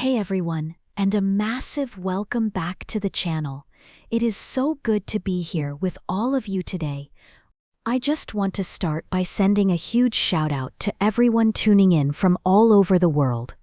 Hey everyone, and a massive welcome back to the channel. It is so good to be here with all of you today. I just want to start by sending a huge shout out to everyone tuning in from all over the world.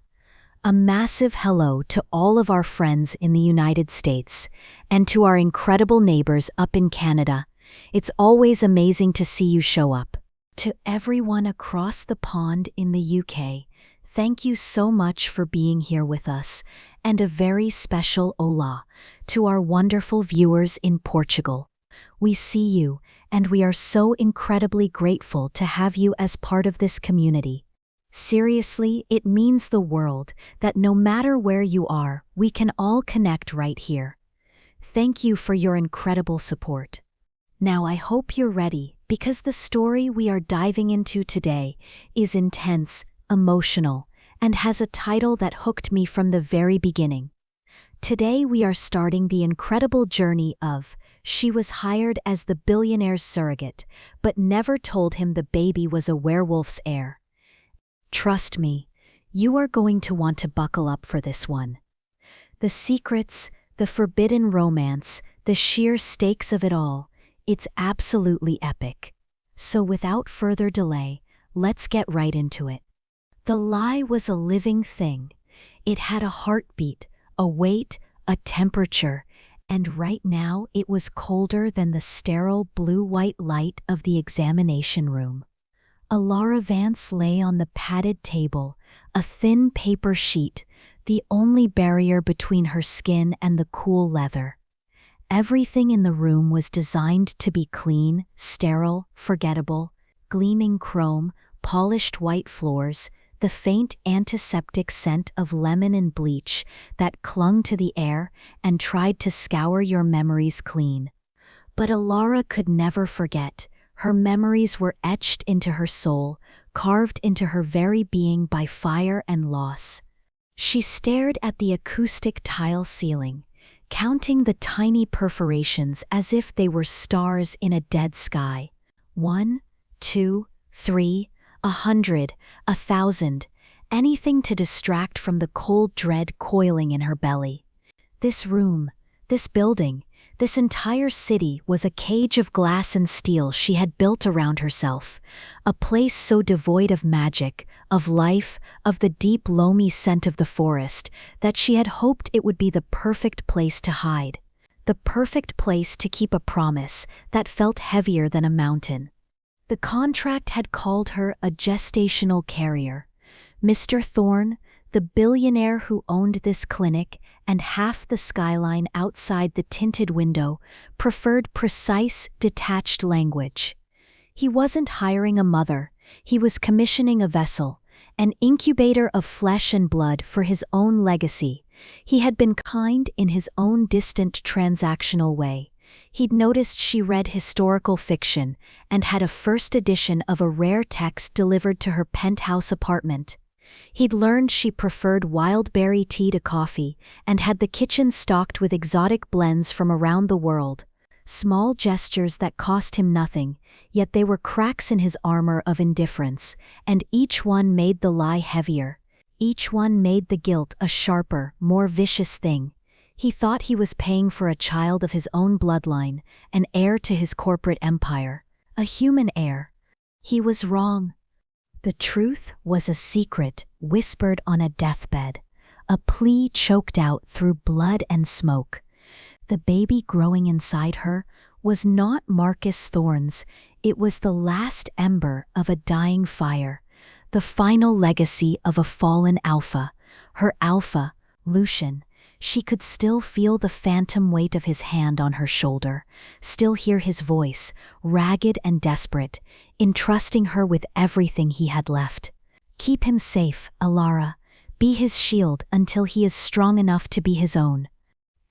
A massive hello to all of our friends in the United States, and to our incredible neighbors up in Canada. It's always amazing to see you show up. To everyone across the pond in the UK, thank you so much for being here with us, and a very special hola to our wonderful viewers in Portugal. We see you, and we are so incredibly grateful to have you as part of this community. Seriously, it means the world that no matter where you are, we can all connect right here. Thank you for your incredible support. Now I hope you're ready, because the story we are diving into today is intense, emotional, and has a title that hooked me from the very beginning. Today we are starting the incredible journey of She was hired as the billionaire's surrogate, but never told him the baby was a werewolf's heir. Trust me, you are going to want to buckle up for this one. The secrets, the forbidden romance, the sheer stakes of it all, it's absolutely epic. So without further delay, let's get right into it. The lie was a living thing. It had a heartbeat, a weight, a temperature, and right now it was colder than the sterile blue-white light of the examination room. Elara Vance lay on the padded table, a thin paper sheet, the only barrier between her skin and the cool leather. Everything in the room was designed to be clean, sterile, forgettable: gleaming chrome, polished white floors, the faint antiseptic scent of lemon and bleach that clung to the air and tried to scour your memories clean. But Elara could never forget. Her memories were etched into her soul, carved into her very being by fire and loss. She stared at the acoustic tile ceiling, counting the tiny perforations as if they were stars in a dead sky. 1, 2, 3, 100, 1,000, anything to distract from the cold dread coiling in her belly. This room, this building, this entire city was a cage of glass and steel she had built around herself, a place so devoid of magic, of life, of the deep loamy scent of the forest, that she had hoped it would be the perfect place to hide, the perfect place to keep a promise that felt heavier than a mountain. The contract had called her a gestational carrier. Mr. Thorne, the billionaire who owned this clinic and half the skyline outside the tinted window, preferred precise, detached language. He wasn't hiring a mother, he was commissioning a vessel, an incubator of flesh and blood for his own legacy. He had been kind in his own distant transactional way. He'd noticed she read historical fiction and had a first edition of a rare text delivered to her penthouse apartment. He'd learned she preferred wild berry tea to coffee and had the kitchen stocked with exotic blends from around the world. Small gestures that cost him nothing, yet they were cracks in his armor of indifference, and each one made the lie heavier. Each one made the guilt a sharper, more vicious thing. He thought he was paying for a child of his own bloodline, an heir to his corporate empire, a human heir. He was wrong. The truth was a secret whispered on a deathbed, a plea choked out through blood and smoke. The baby growing inside her was not Marcus Thorne's, it was the last ember of a dying fire, the final legacy of a fallen alpha. Her alpha, Lucian. She could still feel the phantom weight of his hand on her shoulder, still hear his voice, ragged and desperate, entrusting her with everything he had left. Keep him safe, Elara. Be his shield until he is strong enough to be his own.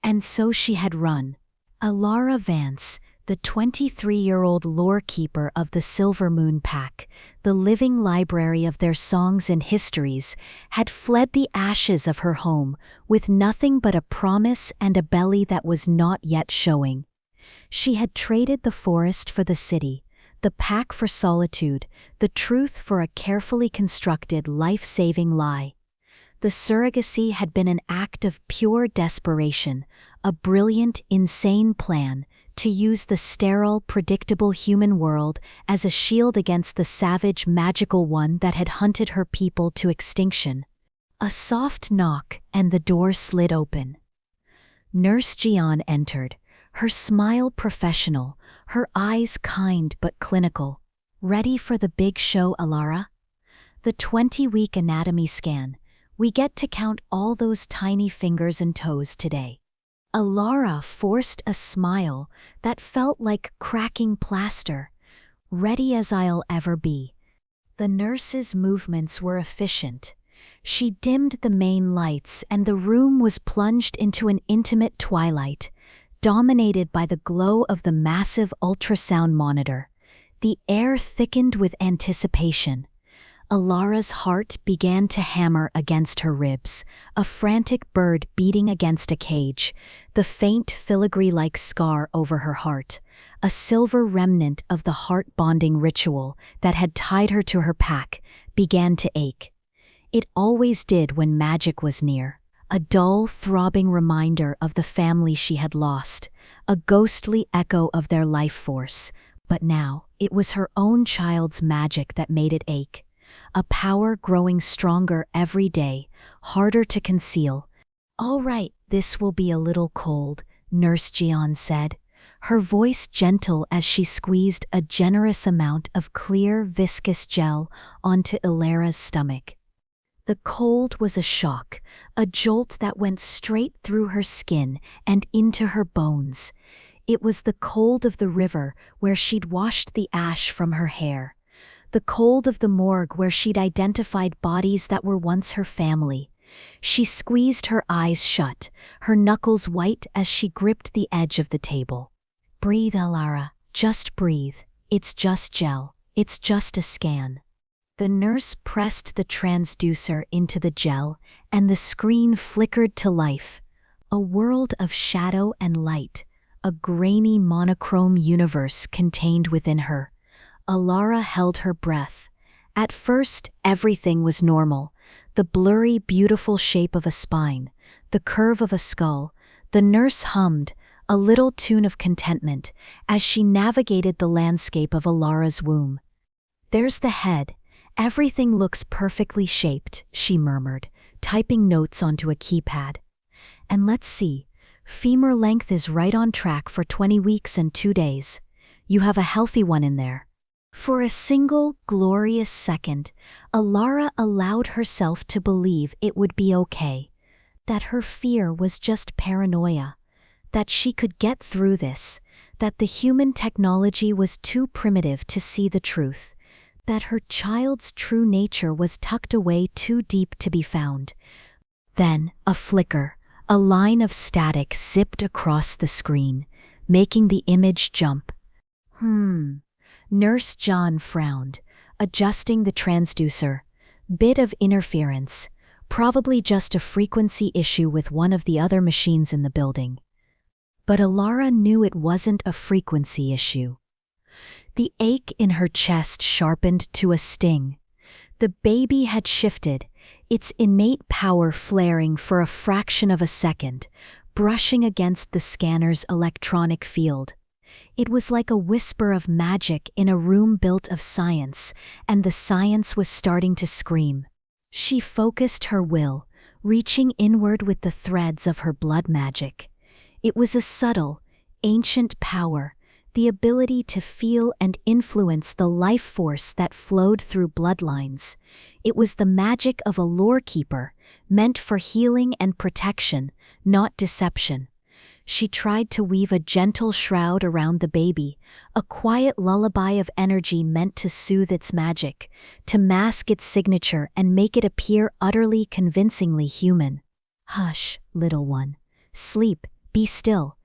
And so she had run. Elara Vance, the 23-year-old lore-keeper of the Silvermoon pack, the living library of their songs and histories, had fled the ashes of her home with nothing but a promise and a belly that was not yet showing. She had traded the forest for the city, the pack for solitude, the truth for a carefully constructed life-saving lie. The surrogacy had been an act of pure desperation, a brilliant, insane plan to use the sterile, predictable human world as a shield against the savage, magical one that had hunted her people to extinction. A soft knock, and the door slid open. Nurse Gian entered, her smile professional, her eyes kind but clinical. "Ready for the big show, Elara?" "The 20-week anatomy scan. We get to count all those tiny fingers and toes today." Elara forced a smile that felt like cracking plaster. "Ready as I'll ever be." The nurse's movements were efficient. She dimmed the main lights and the room was plunged into an intimate twilight, dominated by the glow of the massive ultrasound monitor. The air thickened with anticipation. Elara's heart began to hammer against her ribs, a frantic bird beating against a cage, the faint filigree-like scar over her heart, a silver remnant of the heart-bonding ritual that had tied her to her pack, began to ache. It always did when magic was near, a dull, throbbing reminder of the family she had lost, a ghostly echo of their life force. But now, it was her own child's magic that made it ache. A power growing stronger every day, harder to conceal. "All right, this will be a little cold," Nurse Gian said, her voice gentle as she squeezed a generous amount of clear, viscous gel onto Elara's stomach. The cold was a shock, a jolt that went straight through her skin and into her bones. It was the cold of the river where she'd washed the ash from her hair. The cold of the morgue where she'd identified bodies that were once her family. She squeezed her eyes shut, her knuckles white as she gripped the edge of the table. "Breathe, Elara, just breathe. It's just gel. It's just a scan." The nurse pressed the transducer into the gel, and the screen flickered to life. A world of shadow and light, a grainy monochrome universe contained within her. Elara held her breath. At first, everything was normal. The blurry, beautiful shape of a spine, the curve of a skull. The nurse hummed, a little tune of contentment, as she navigated the landscape of Elara's womb. "There's the head. Everything looks perfectly shaped," she murmured, typing notes onto a keypad. "And let's see, femur length is right on track for 20 weeks and 2 days. You have a healthy one in there." For a single, glorious second, Elara allowed herself to believe it would be okay, that her fear was just paranoia, that she could get through this, that the human technology was too primitive to see the truth, that her child's true nature was tucked away too deep to be found. Then, a flicker, a line of static zipped across the screen, making the image jump. Nurse Gian frowned, adjusting the transducer. Bit of interference, probably just a frequency issue with one of the other machines in the building. But Elara knew it wasn't a frequency issue. The ache in her chest sharpened to a sting. The baby had shifted, its innate power flaring for a fraction of a second, brushing against the scanner's electronic field. It was like a whisper of magic in a room built of science, and the science was starting to scream. She focused her will, reaching inward with the threads of her blood magic. It was a subtle, ancient power, the ability to feel and influence the life force that flowed through bloodlines. It was the magic of a lore keeper, meant for healing and protection, not deception. She tried to weave a gentle shroud around the baby, a quiet lullaby of energy meant to soothe its magic, to mask its signature and make it appear utterly convincingly human. "Hush, little one. Sleep, be still."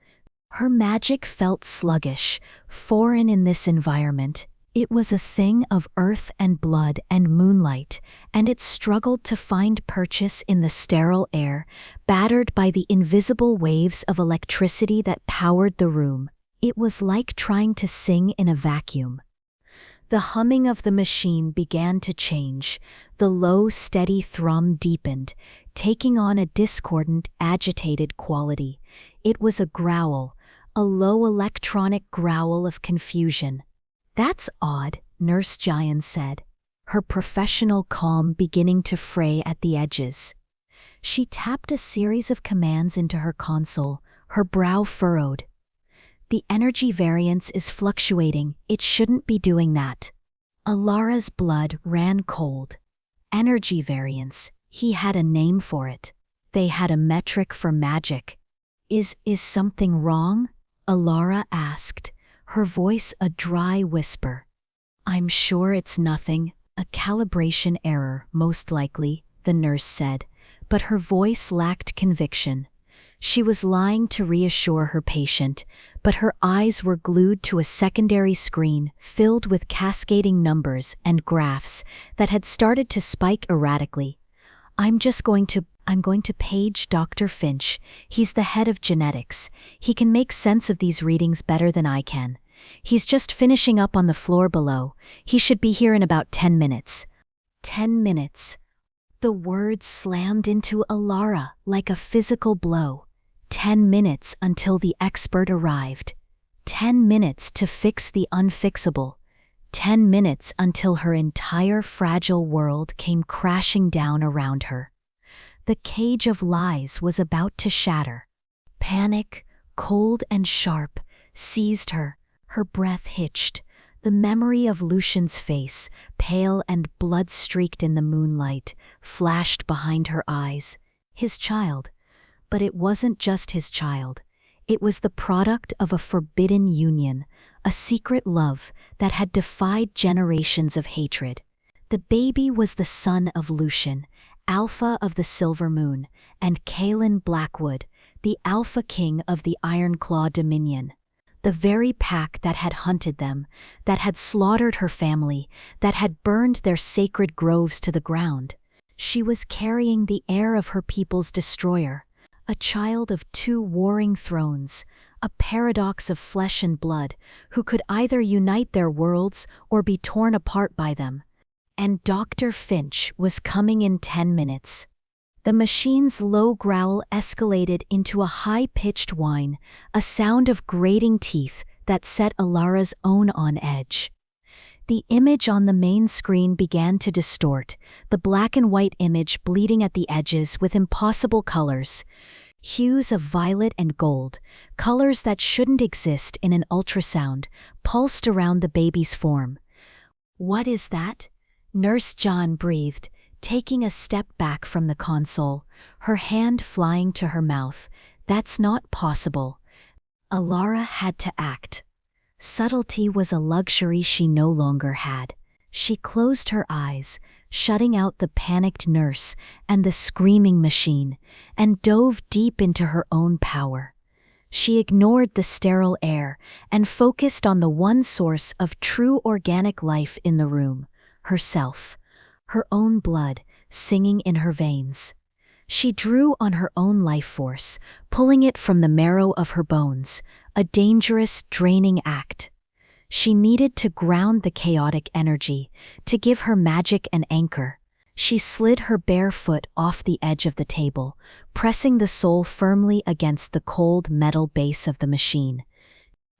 Her magic felt sluggish, foreign in this environment. It was a thing of earth and blood and moonlight, and it struggled to find purchase in the sterile air, battered by the invisible waves of electricity that powered the room. It was like trying to sing in a vacuum. The humming of the machine began to change. The low, steady thrum deepened, taking on a discordant, agitated quality. It was a growl, a low electronic growl of confusion. "That's odd," Nurse Giant said, her professional calm beginning to fray at the edges. She tapped a series of commands into her console, her brow furrowed. "The energy variance is fluctuating. It shouldn't be doing that." Elara's blood ran cold. Energy variance, he had a name for it. They had a metric for magic. Is something wrong?" Elara asked, her voice a dry whisper. "I'm sure it's nothing, a calibration error, most likely," the nurse said, but her voice lacked conviction. She was lying to reassure her patient, but her eyes were glued to a secondary screen filled with cascading numbers and graphs that had started to spike erratically. I'm going to page Dr. Finch. He's the head of genetics. He can make sense of these readings better than I can. He's just finishing up on the floor below. He should be here in about 10 minutes. 10 minutes. The words slammed into Elara like a physical blow. 10 minutes until the expert arrived. 10 minutes to fix the unfixable. 10 minutes until her entire fragile world came crashing down around her. The cage of lies was about to shatter. Panic, cold and sharp, seized her. Her breath hitched. The memory of Lucian's face, pale and blood-streaked in the moonlight, flashed behind her eyes. His child. But it wasn't just his child. It was the product of a forbidden union, a secret love that had defied generations of hatred. The baby was the son of Lucian, Alpha of the Silvermoon, and Kaelen Blackwood, the Alpha King of the Ironclaw Dominion. The very pack that had hunted them, that had slaughtered her family, that had burned their sacred groves to the ground. She was carrying the heir of her people's destroyer, a child of two warring thrones, a paradox of flesh and blood, who could either unite their worlds or be torn apart by them. And Dr. Finch was coming in 10 minutes. The machine's low growl escalated into a high-pitched whine, a sound of grating teeth that set Elara's own on edge. The image on the main screen began to distort, the black and white image bleeding at the edges with impossible colors. Hues of violet and gold, colors that shouldn't exist in an ultrasound, pulsed around the baby's form. "What is that?" Nurse John breathed, taking a step back from the console, her hand flying to her mouth. "That's not possible." Elara had to act. Subtlety was a luxury she no longer had. She closed her eyes, shutting out the panicked nurse and the screaming machine, and dove deep into her own power. She ignored the sterile air and focused on the one source of true organic life in the room, herself, her own blood singing in her veins. She drew on her own life force, pulling it from the marrow of her bones, a dangerous, draining act. She needed to ground the chaotic energy, to give her magic an anchor. She slid her bare foot off the edge of the table, pressing the sole firmly against the cold metal base of the machine.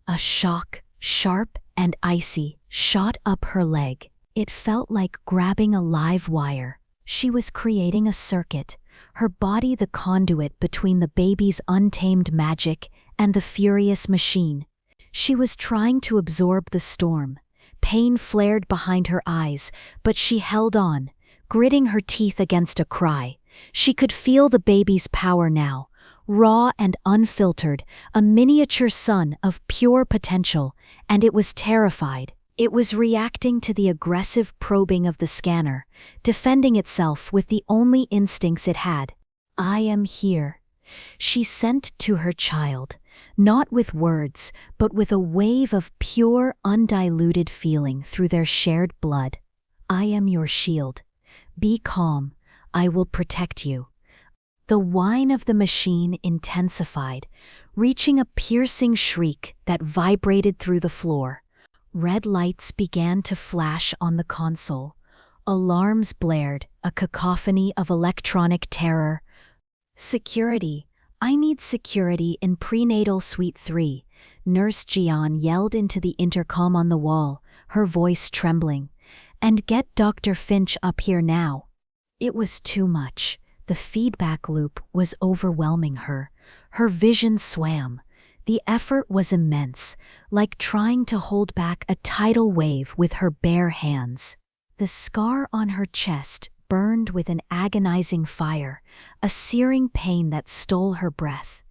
A shock, sharp and icy, shot up her leg. It felt like grabbing a live wire. She was creating a circuit, her body the conduit between the baby's untamed magic and the furious machine. She was trying to absorb the storm. Pain flared behind her eyes, but she held on, gritting her teeth against a cry. She could feel the baby's power now, raw and unfiltered, a miniature sun of pure potential, and it was terrified. It was reacting to the aggressive probing of the scanner, defending itself with the only instincts it had. "I am here," she sent to her child, not with words, but with a wave of pure, undiluted feeling through their shared blood. "I am your shield. Be calm. I will protect you." The whine of the machine intensified, reaching a piercing shriek that vibrated through the floor. Red lights began to flash on the console. Alarms blared, a cacophony of electronic terror. Security. I need security in prenatal suite 3. Nurse Gian yelled into the intercom on the wall, her voice trembling. And get Dr. Finch up here now. It was too much. The feedback loop was overwhelming her. Her vision swam. The effort was immense, like trying to hold back a tidal wave with her bare hands. The scar on her chest burned with an agonizing fire, a searing pain that stole her breath.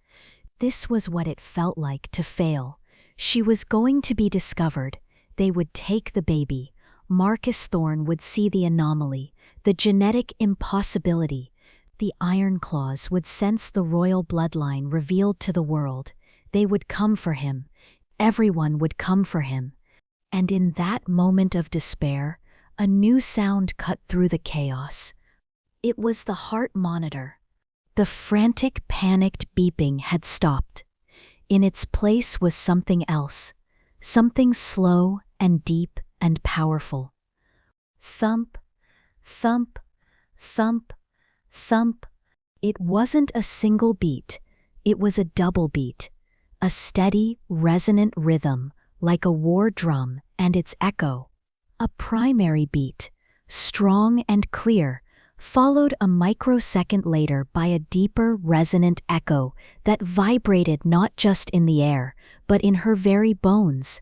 This was what it felt like to fail. She was going to be discovered. They would take the baby. Marcus Thorne would see the anomaly, the genetic impossibility. The Ironclaws would sense the royal bloodline revealed to the world. They would come for him. Everyone would come for him. And in that moment of despair, a new sound cut through the chaos. It was the heart monitor. The frantic, panicked beeping had stopped. In its place was something else, something slow and deep and powerful. Thump, thump, thump, thump. It wasn't a single beat, it was a double beat, a steady, resonant rhythm like a war drum and its echo. A primary beat, strong and clear, followed a microsecond later by a deeper, resonant echo that vibrated not just in the air, but in her very bones.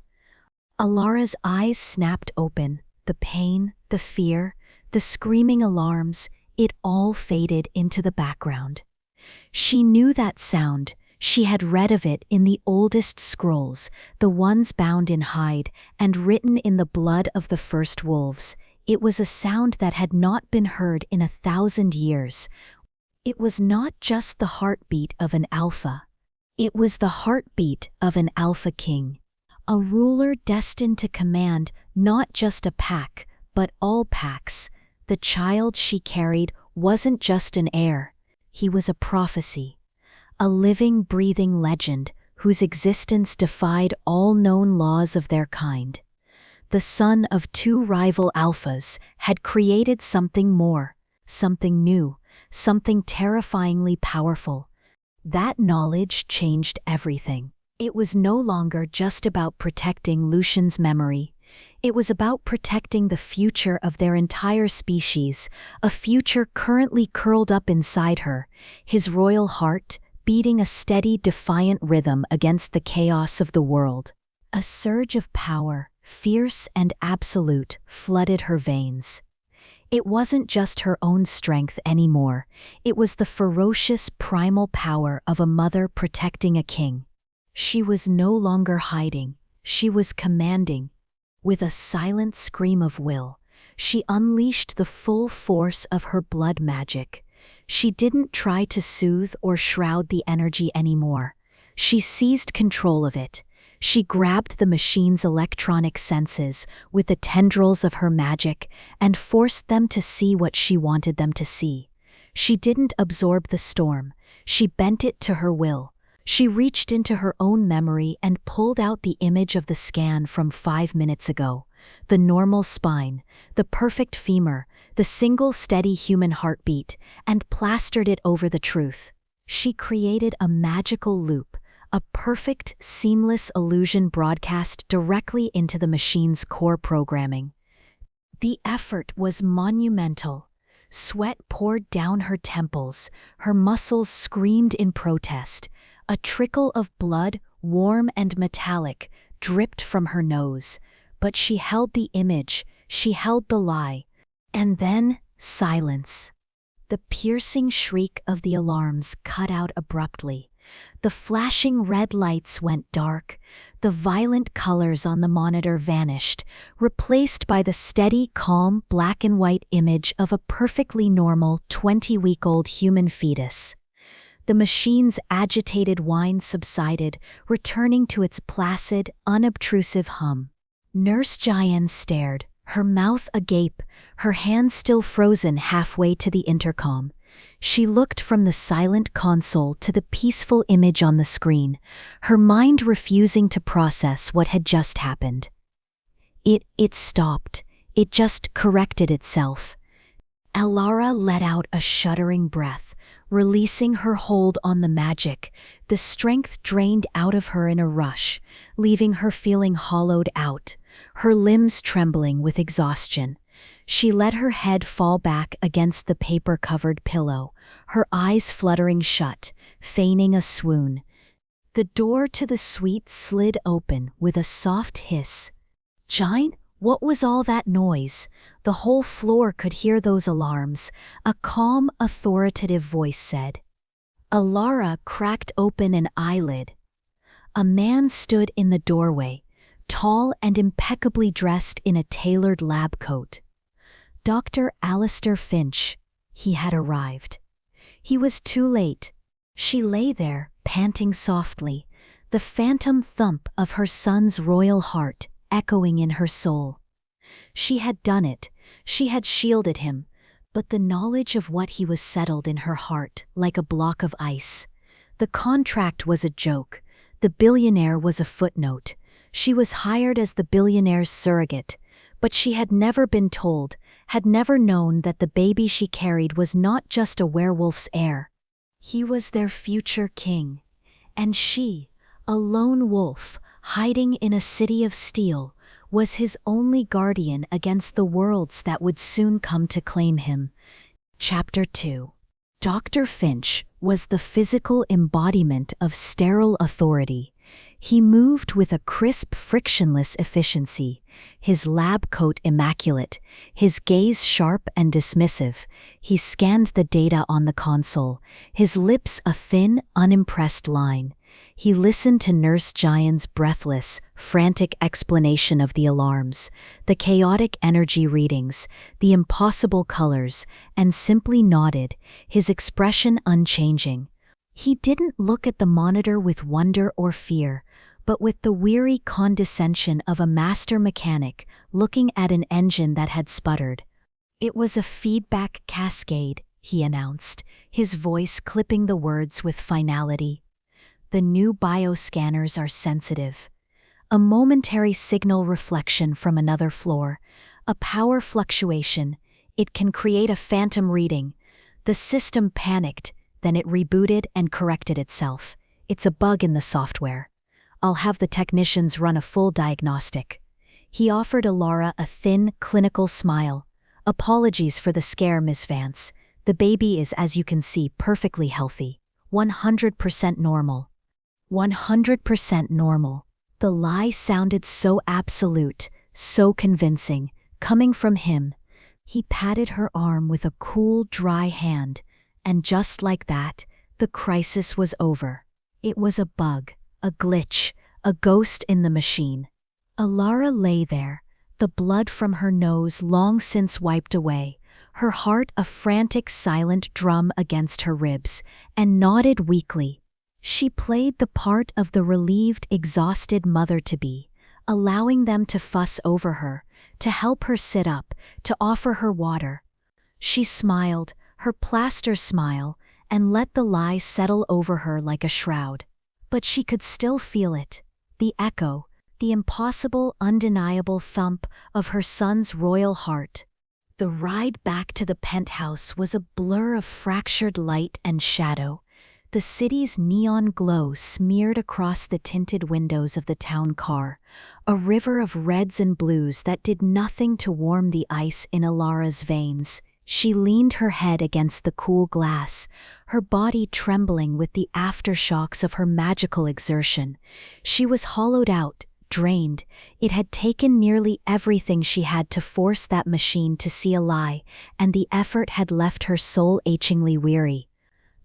Elara's eyes snapped open, the pain, the fear, the screaming alarms, it all faded into the background. She knew that sound. She had read of it in the oldest scrolls, the ones bound in hide and written in the blood of the first wolves. It was a sound that had not been heard in 1,000 years. It was not just the heartbeat of an alpha. It was the heartbeat of an alpha king. A ruler destined to command not just a pack, but all packs. The child she carried wasn't just an heir. He was a prophecy. A living, breathing legend whose existence defied all known laws of their kind. The son of 2 rival alphas had created something more, something new, something terrifyingly powerful. That knowledge changed everything. It was no longer just about protecting Lucian's memory. It was about protecting the future of their entire species, a future currently curled up inside her, his royal heart beating a steady, defiant rhythm against the chaos of the world. A surge of power, fierce and absolute, flooded her veins. It wasn't just her own strength anymore. It was the ferocious, primal power of a mother protecting a king. She was no longer hiding. She was commanding. With a silent scream of will, she unleashed the full force of her blood magic. She didn't try to soothe or shroud the energy anymore. She seized control of it. She grabbed the machine's electronic senses with the tendrils of her magic and forced them to see what she wanted them to see. She didn't absorb the storm. She bent it to her will. She reached into her own memory and pulled out the image of the scan from 5 minutes ago. The normal spine, the perfect femur, the single steady human heartbeat, and plastered it over the truth. She created a magical loop, a perfect, seamless illusion broadcast directly into the machine's core programming. The effort was monumental. Sweat poured down her temples, her muscles screamed in protest. A trickle of blood, warm and metallic, dripped from her nose. But she held the image, she held the lie. And then, silence. The piercing shriek of the alarms cut out abruptly. The flashing red lights went dark. The violent colors on the monitor vanished, replaced by the steady, calm, black and white image of a perfectly normal 20-week-old human fetus. The machine's agitated whine subsided, returning to its placid, unobtrusive hum. Nurse Gian stared, her mouth agape, her hands still frozen halfway to the intercom. She looked from the silent console to the peaceful image on the screen, her mind refusing to process what had just happened. It stopped. It just corrected itself. Elara let out a shuddering breath, releasing her hold on the magic. The strength drained out of her in a rush, leaving her feeling hollowed out, her limbs trembling with exhaustion. She let her head fall back against the paper-covered pillow, her eyes fluttering shut, feigning a swoon. The door to the suite slid open with a soft hiss. "Giant, what was all that noise?" The whole floor could hear those alarms. A calm, authoritative voice said. Elara cracked open an eyelid. A man stood in the doorway, tall and impeccably dressed in a tailored lab coat. Dr. Alistair Finch. He had arrived. He was too late. She lay there, panting softly, the phantom thump of her son's royal heart echoing in her soul. She had done it. She had shielded him, but the knowledge of what he was settled in her heart like a block of ice. The contract was a joke. The billionaire was a footnote. She was hired as the billionaire's surrogate, but she had never been told, had never known that the baby she carried was not just a werewolf's heir. He was their future king. And she, a lone wolf, hiding in a city of steel, was his only guardian against the worlds that would soon come to claim him. Chapter 2. Dr. Finch was the physical embodiment of sterile authority. He moved with a crisp, frictionless efficiency, his lab coat immaculate, his gaze sharp and dismissive. He scanned the data on the console, his lips a thin, unimpressed line. He listened to Nurse Giant's breathless, frantic explanation of the alarms, the chaotic energy readings, the impossible colors, and simply nodded, his expression unchanging. He didn't look at the monitor with wonder or fear, but with the weary condescension of a master mechanic looking at an engine that had sputtered. "It was a feedback cascade," he announced, his voice clipping the words with finality. "The new bioscanners are sensitive. A momentary signal reflection from another floor, a power fluctuation, it can create a phantom reading. The system panicked, then it rebooted and corrected itself. It's a bug in the software. I'll have the technicians run a full diagnostic." He offered Elara a thin, clinical smile. "Apologies for the scare, Miss Vance. The baby is, as you can see, perfectly healthy. 100% normal." 100% normal. The lie sounded so absolute, so convincing, coming from him. He patted her arm with a cool, dry hand, and just like that, the crisis was over. It was a bug, a glitch, a ghost in the machine. Elara lay there, the blood from her nose long since wiped away, her heart a frantic silent drum against her ribs, and nodded weakly. She played the part of the relieved, exhausted mother-to-be, allowing them to fuss over her, to help her sit up, to offer her water. She smiled, her plaster smile, and let the lie settle over her like a shroud. But she could still feel it, the echo, the impossible, undeniable thump of her son's royal heart. The ride back to the penthouse was a blur of fractured light and shadow. The city's neon glow smeared across the tinted windows of the town car, a river of reds and blues that did nothing to warm the ice in Elara's veins. She leaned her head against the cool glass, her body trembling with the aftershocks of her magical exertion. She was hollowed out, drained. It had taken nearly everything she had to force that machine to see a lie, and the effort had left her soul achingly weary.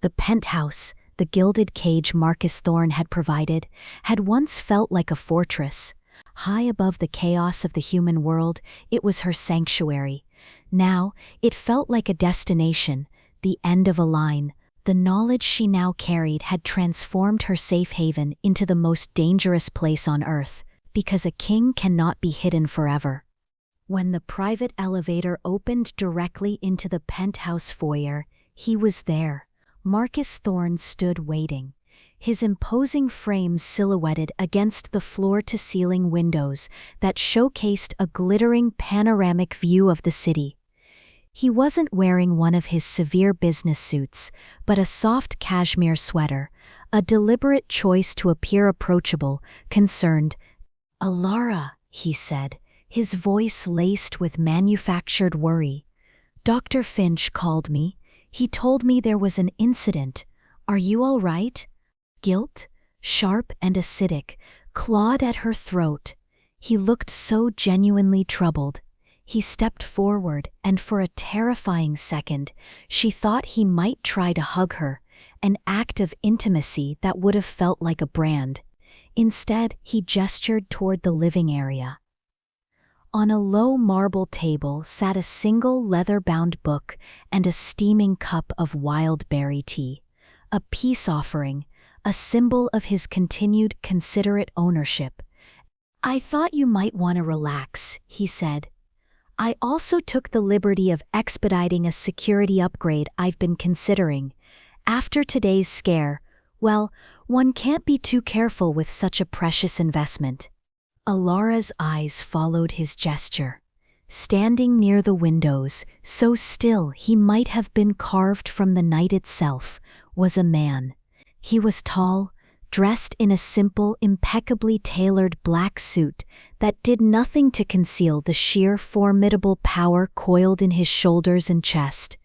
The penthouse, the gilded cage Marcus Thorne had provided, had once felt like a fortress. High above the chaos of the human world, it was her sanctuary. Now, it felt like a destination, the end of a line. The knowledge she now carried had transformed her safe haven into the most dangerous place on earth, because a king cannot be hidden forever. When the private elevator opened directly into the penthouse foyer, he was there. Marcus Thorne stood waiting, his imposing frame silhouetted against the floor-to-ceiling windows that showcased a glittering panoramic view of the city. He wasn't wearing one of his severe business suits, but a soft cashmere sweater, a deliberate choice to appear approachable, concerned. "Elara," he said, his voice laced with manufactured worry. "Dr. Finch called me. He told me there was an incident. Are you all right?" Guilt, sharp and acidic, clawed at her throat. He looked so genuinely troubled. He stepped forward, and for a terrifying second, she thought he might try to hug her, an act of intimacy that would have felt like a brand. Instead, he gestured toward the living area. On a low marble table sat a single leather-bound book and a steaming cup of wild berry tea, a peace offering, a symbol of his continued considerate ownership. "I thought you might want to relax," he said. "I also took the liberty of expediting a security upgrade I've been considering. After today's scare, well, one can't be too careful with such a precious investment." Elara's eyes followed his gesture. Standing near the windows, so still he might have been carved from the night itself, was a man. He was tall, dressed in a simple, impeccably tailored black suit that did nothing to conceal the sheer formidable power coiled in his shoulders and chest.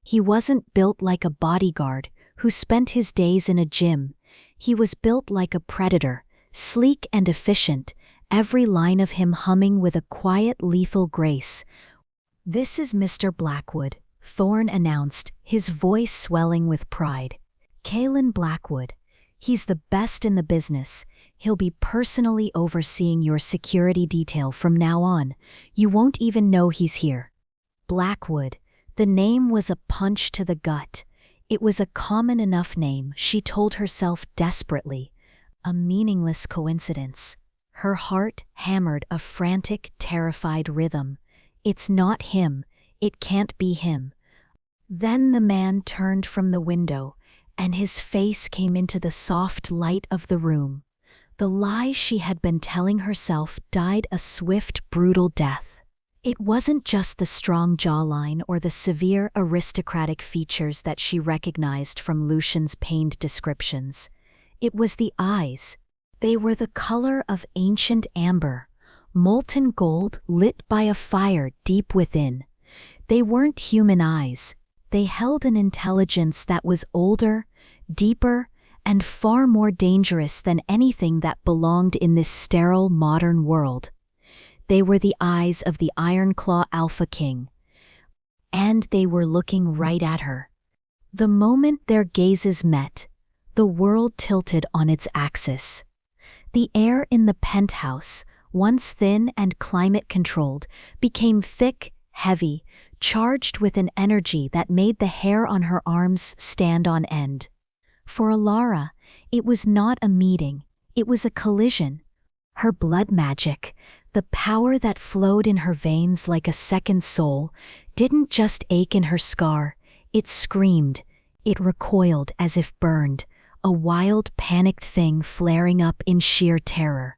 He wasn't built like a bodyguard who spent his days in a gym. He was built like a predator, sleek and efficient, every line of him humming with a quiet, lethal grace. "This is Mr. Blackwood," Thorne announced, his voice swelling with pride. "Kaelen Blackwood. He's the best in the business. He'll be personally overseeing your security detail from now on. You won't even know he's here." Blackwood. The name was a punch to the gut. It was a common enough name, she told herself desperately. A meaningless coincidence. Her heart hammered a frantic, terrified rhythm. It's not him. It can't be him. Then the man turned from the window, and his face came into the soft light of the room. The lie she had been telling herself died a swift, brutal death. It wasn't just the strong jawline or the severe aristocratic features that she recognized from Lucian's pained descriptions. It was the eyes. They were the color of ancient amber, molten gold lit by a fire deep within. They weren't human eyes. They held an intelligence that was older, deeper, and far more dangerous than anything that belonged in this sterile modern world. They were the eyes of the Ironclaw Alpha King. And they were looking right at her. The moment their gazes met, the world tilted on its axis. The air in the penthouse, once thin and climate-controlled, became thick, heavy, charged with an energy that made the hair on her arms stand on end. For Elara, it was not a meeting, it was a collision. Her blood magic, the power that flowed in her veins like a second soul, didn't just ache in her scar, it screamed, it recoiled as if burned, a wild, panicked thing flaring up in sheer terror.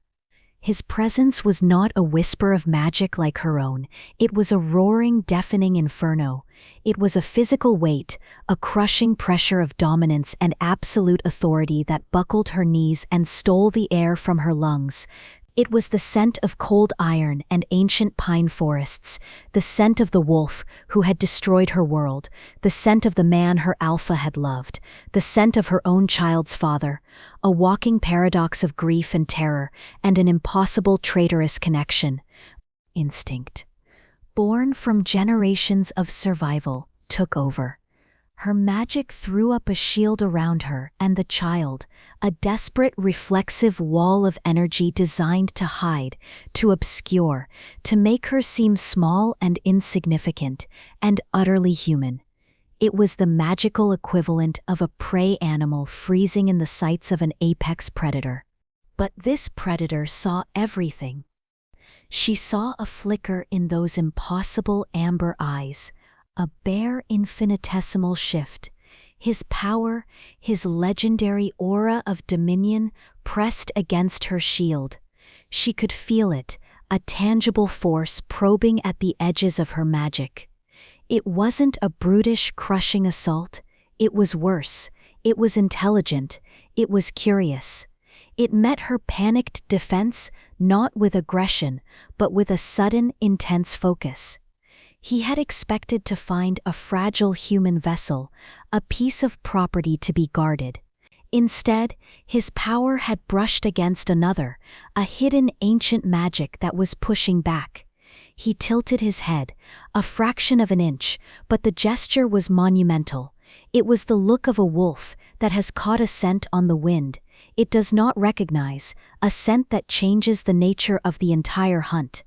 His presence was not a whisper of magic like her own, it was a roaring, deafening inferno. It was a physical weight, a crushing pressure of dominance and absolute authority that buckled her knees and stole the air from her lungs. It was the scent of cold iron and ancient pine forests, the scent of the wolf who had destroyed her world, the scent of the man her alpha had loved, the scent of her own child's father, a walking paradox of grief and terror, and an impossible traitorous connection. Instinct, born from generations of survival, took over. Her magic threw up a shield around her and the child, a desperate reflexive wall of energy designed to hide, to obscure, to make her seem small and insignificant, and utterly human. It was the magical equivalent of a prey animal freezing in the sights of an apex predator. But this predator saw everything. She saw a flicker in those impossible amber eyes, a bare infinitesimal shift. His power, his legendary aura of dominion pressed against her shield. She could feel it, a tangible force probing at the edges of her magic. It wasn't a brutish, crushing assault. It was worse. It was intelligent. It was curious. It met her panicked defense not with aggression, but with a sudden, intense focus. He had expected to find a fragile human vessel, a piece of property to be guarded. Instead, his power had brushed against another, a hidden ancient magic that was pushing back. He tilted his head, a fraction of an inch, but the gesture was monumental. It was the look of a wolf that has caught a scent on the wind. It does not recognize, a scent that changes the nature of the entire hunt.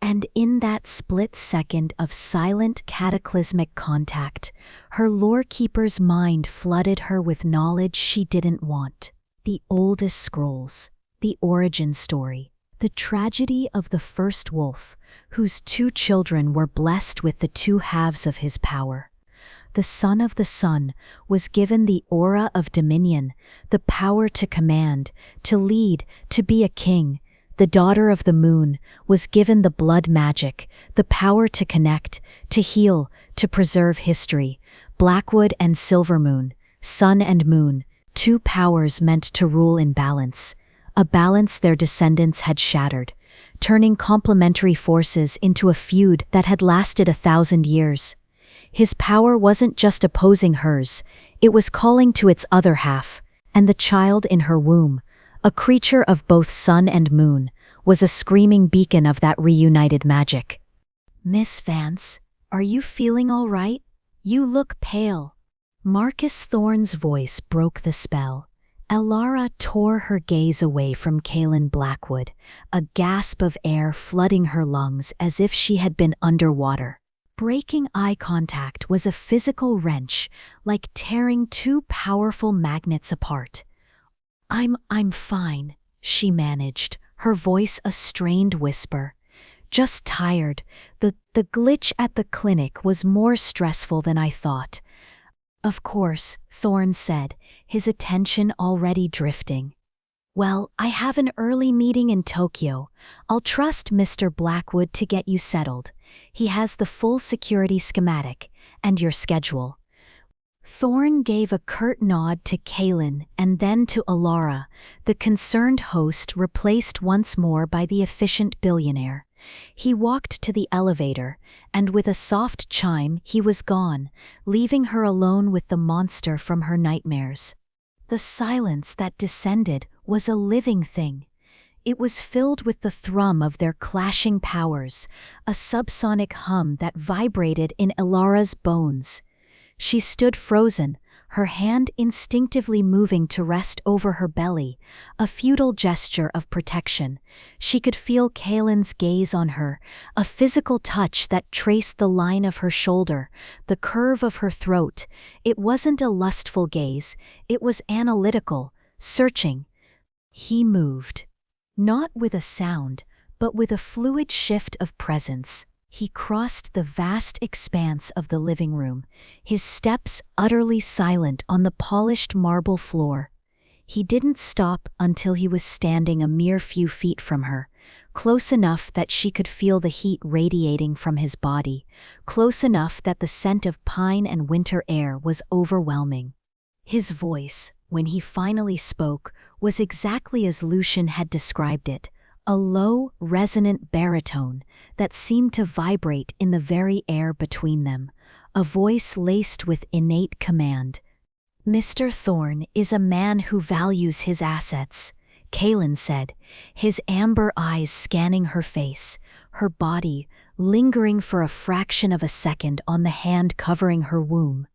And in that split second of silent, cataclysmic contact, her lore-keeper's mind flooded her with knowledge she didn't want. The oldest scrolls, the origin story, the tragedy of the first wolf, whose 2 children were blessed with the 2 halves of his power. The son of the sun was given the aura of dominion, the power to command, to lead, to be a king. The daughter of the moon was given the blood magic, the power to connect, to heal, to preserve history. Blackwood and Silvermoon, sun and moon, 2 powers meant to rule in balance. A balance their descendants had shattered, turning complementary forces into a feud that had lasted 1,000 years. His power wasn't just opposing hers, it was calling to its other half, and the child in her womb, a creature of both sun and moon, was a screaming beacon of that reunited magic. "Miss Vance, are you feeling all right? You look pale." Marcus Thorne's voice broke the spell. Elara tore her gaze away from Kaelen Blackwood, a gasp of air flooding her lungs as if she had been underwater. Breaking eye contact was a physical wrench, like tearing 2 powerful magnets apart. I'm fine," she managed, her voice a strained whisper. "Just tired. The glitch at the clinic was more stressful than I thought." "Of course," Thorne said, his attention already drifting. "Well, I have an early meeting in Tokyo. I'll trust Mr. Blackwood to get you settled. He has the full security schematic, and your schedule." Thorne gave a curt nod to Kaelen and then to Elara, the concerned host replaced once more by the efficient billionaire. He walked to the elevator, and with a soft chime he was gone, leaving her alone with the monster from her nightmares. The silence that descended was a living thing. It was filled with the thrum of their clashing powers, a subsonic hum that vibrated in Elara's bones. She stood frozen, her hand instinctively moving to rest over her belly, a futile gesture of protection. She could feel Kaelen's gaze on her, a physical touch that traced the line of her shoulder, the curve of her throat. It wasn't a lustful gaze, it was analytical, searching. He moved. Not with a sound, but with a fluid shift of presence. He crossed the vast expanse of the living room, his steps utterly silent on the polished marble floor. He didn't stop until he was standing a mere few feet from her, close enough that she could feel the heat radiating from his body, close enough that the scent of pine and winter air was overwhelming. His voice, when he finally spoke, was exactly as Lucian had described it, a low, resonant baritone that seemed to vibrate in the very air between them, a voice laced with innate command. "Mr. Thorne is a man who values his assets," Kaelen said, his amber eyes scanning her face, her body lingering for a fraction of a second on the hand covering her womb.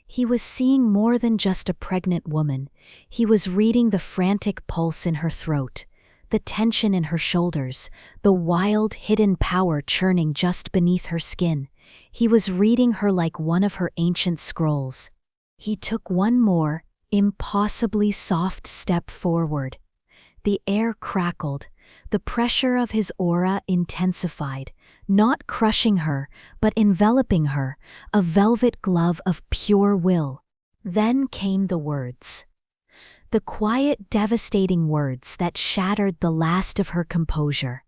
He was seeing more than just a pregnant woman. He was reading the frantic pulse in her throat, the tension in her shoulders, the wild, hidden power churning just beneath her skin. He was reading her like one of her ancient scrolls. He took one more, impossibly soft step forward. The air crackled, the pressure of his aura intensified, not crushing her, but enveloping her, a velvet glove of pure will. Then came the words. The quiet, devastating words that shattered the last of her composure.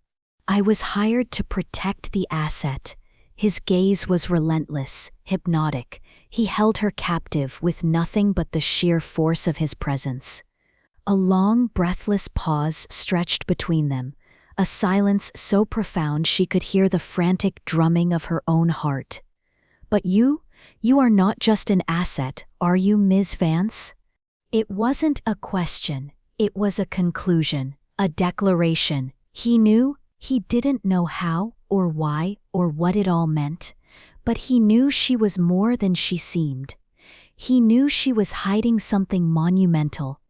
"I was hired to protect the asset. His gaze was relentless, hypnotic. He held her captive with nothing but the sheer force of his presence. A long, breathless pause stretched between them, a silence so profound she could hear the frantic drumming of her own heart. "But you are not just an asset, are you, Ms. Vance?" It wasn't a question, it was a conclusion, a declaration. He knew, he didn't know how or why or what it all meant, but he knew she was more than she seemed. He knew she was hiding something monumental.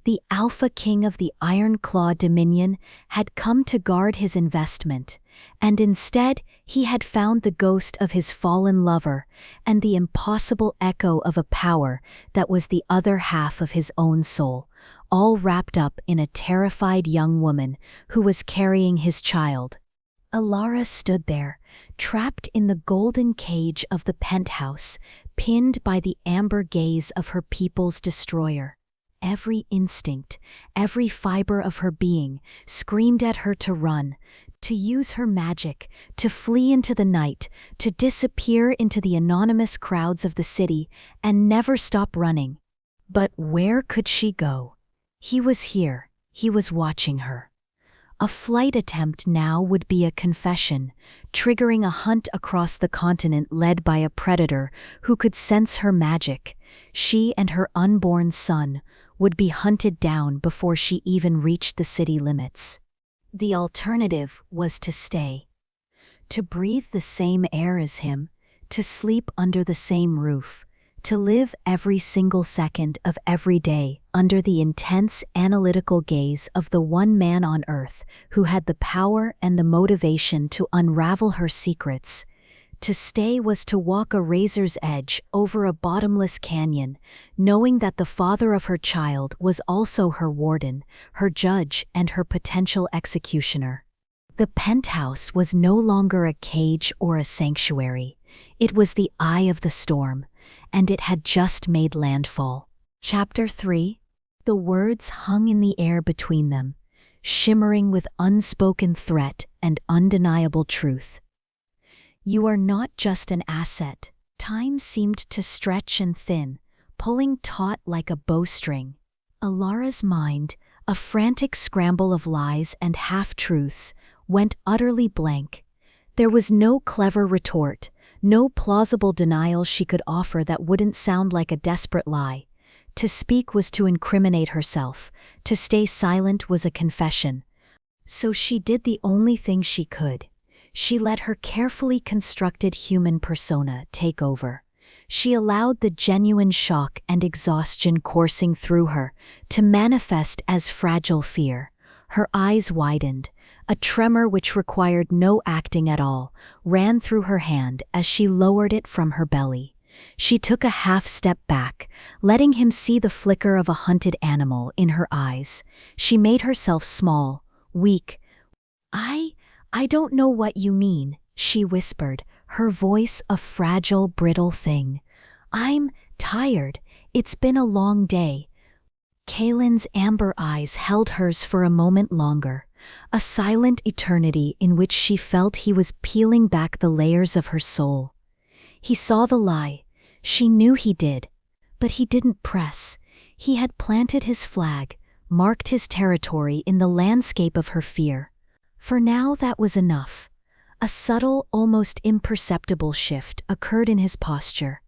The Alpha King of the Ironclaw Dominion had come to guard his investment, and instead he had found the ghost of his fallen lover and the impossible echo of a power that was the other half of his own soul, all wrapped up in a terrified young woman who was carrying his child. Elara stood there, trapped in the golden cage of the penthouse, pinned by the amber gaze of her people's destroyer. Every instinct, every fiber of her being screamed at her to run, to use her magic, to flee into the night, to disappear into the anonymous crowds of the city, and never stop running. But where could she go? He was here, he was watching her. A flight attempt now would be a confession, triggering a hunt across the continent led by a predator who could sense her magic. She and her unborn son would be hunted down before she even reached the city limits. The alternative was to stay, to breathe the same air as him, to sleep under the same roof, to live every single second of every day under the intense analytical gaze of the one man on earth who had the power and the motivation to unravel her secrets. To stay was to walk a razor's edge over a bottomless canyon, knowing that the father of her child was also her warden, her judge, and her potential executioner. The penthouse was no longer a cage or a sanctuary. It was the eye of the storm, and it had just made landfall. Chapter 3. The words hung in the air between them, shimmering with unspoken threat and undeniable truth. "You are not just an asset." Time seemed to stretch and thin, pulling taut like a bowstring. Elara's mind, a frantic scramble of lies and half-truths, went utterly blank. There was no clever retort, no plausible denial she could offer that wouldn't sound like a desperate lie. To speak was to incriminate herself. To stay silent was a confession. So she did the only thing she could. She let her carefully constructed human persona take over. She allowed the genuine shock and exhaustion coursing through her to manifest as fragile fear. Her eyes widened. A tremor which required no acting at all ran through her hand as she lowered it from her belly. She took a half-step back, letting him see the flicker of a hunted animal in her eyes. She made herself small, weak. I don't know what you mean," she whispered, her voice a fragile, brittle thing. "I'm tired. It's been a long day." Kaelen's amber eyes held hers for a moment longer, a silent eternity in which she felt he was peeling back the layers of her soul. He saw the lie. She knew he did. But he didn't press. He had planted his flag, marked his territory in the landscape of her fear. For now that was enough. A subtle, almost imperceptible shift occurred in his posture.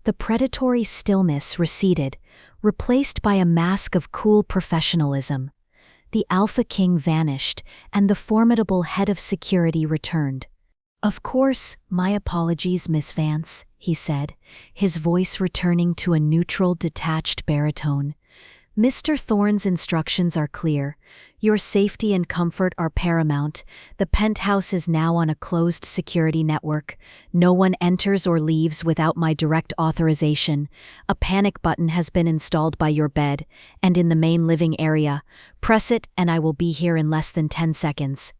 The predatory stillness receded, replaced by a mask of cool professionalism. The Alpha King vanished, and the formidable head of security returned. "Of course, my apologies, Miss Vance," he said, his voice returning to a neutral, detached baritone. "Mr. Thorne's instructions are clear. Your safety and comfort are paramount. The penthouse is now on a closed security network. No one enters or leaves without my direct authorization. A panic button has been installed by your bed and in the main living area. Press it and I will be here in less than 10 seconds.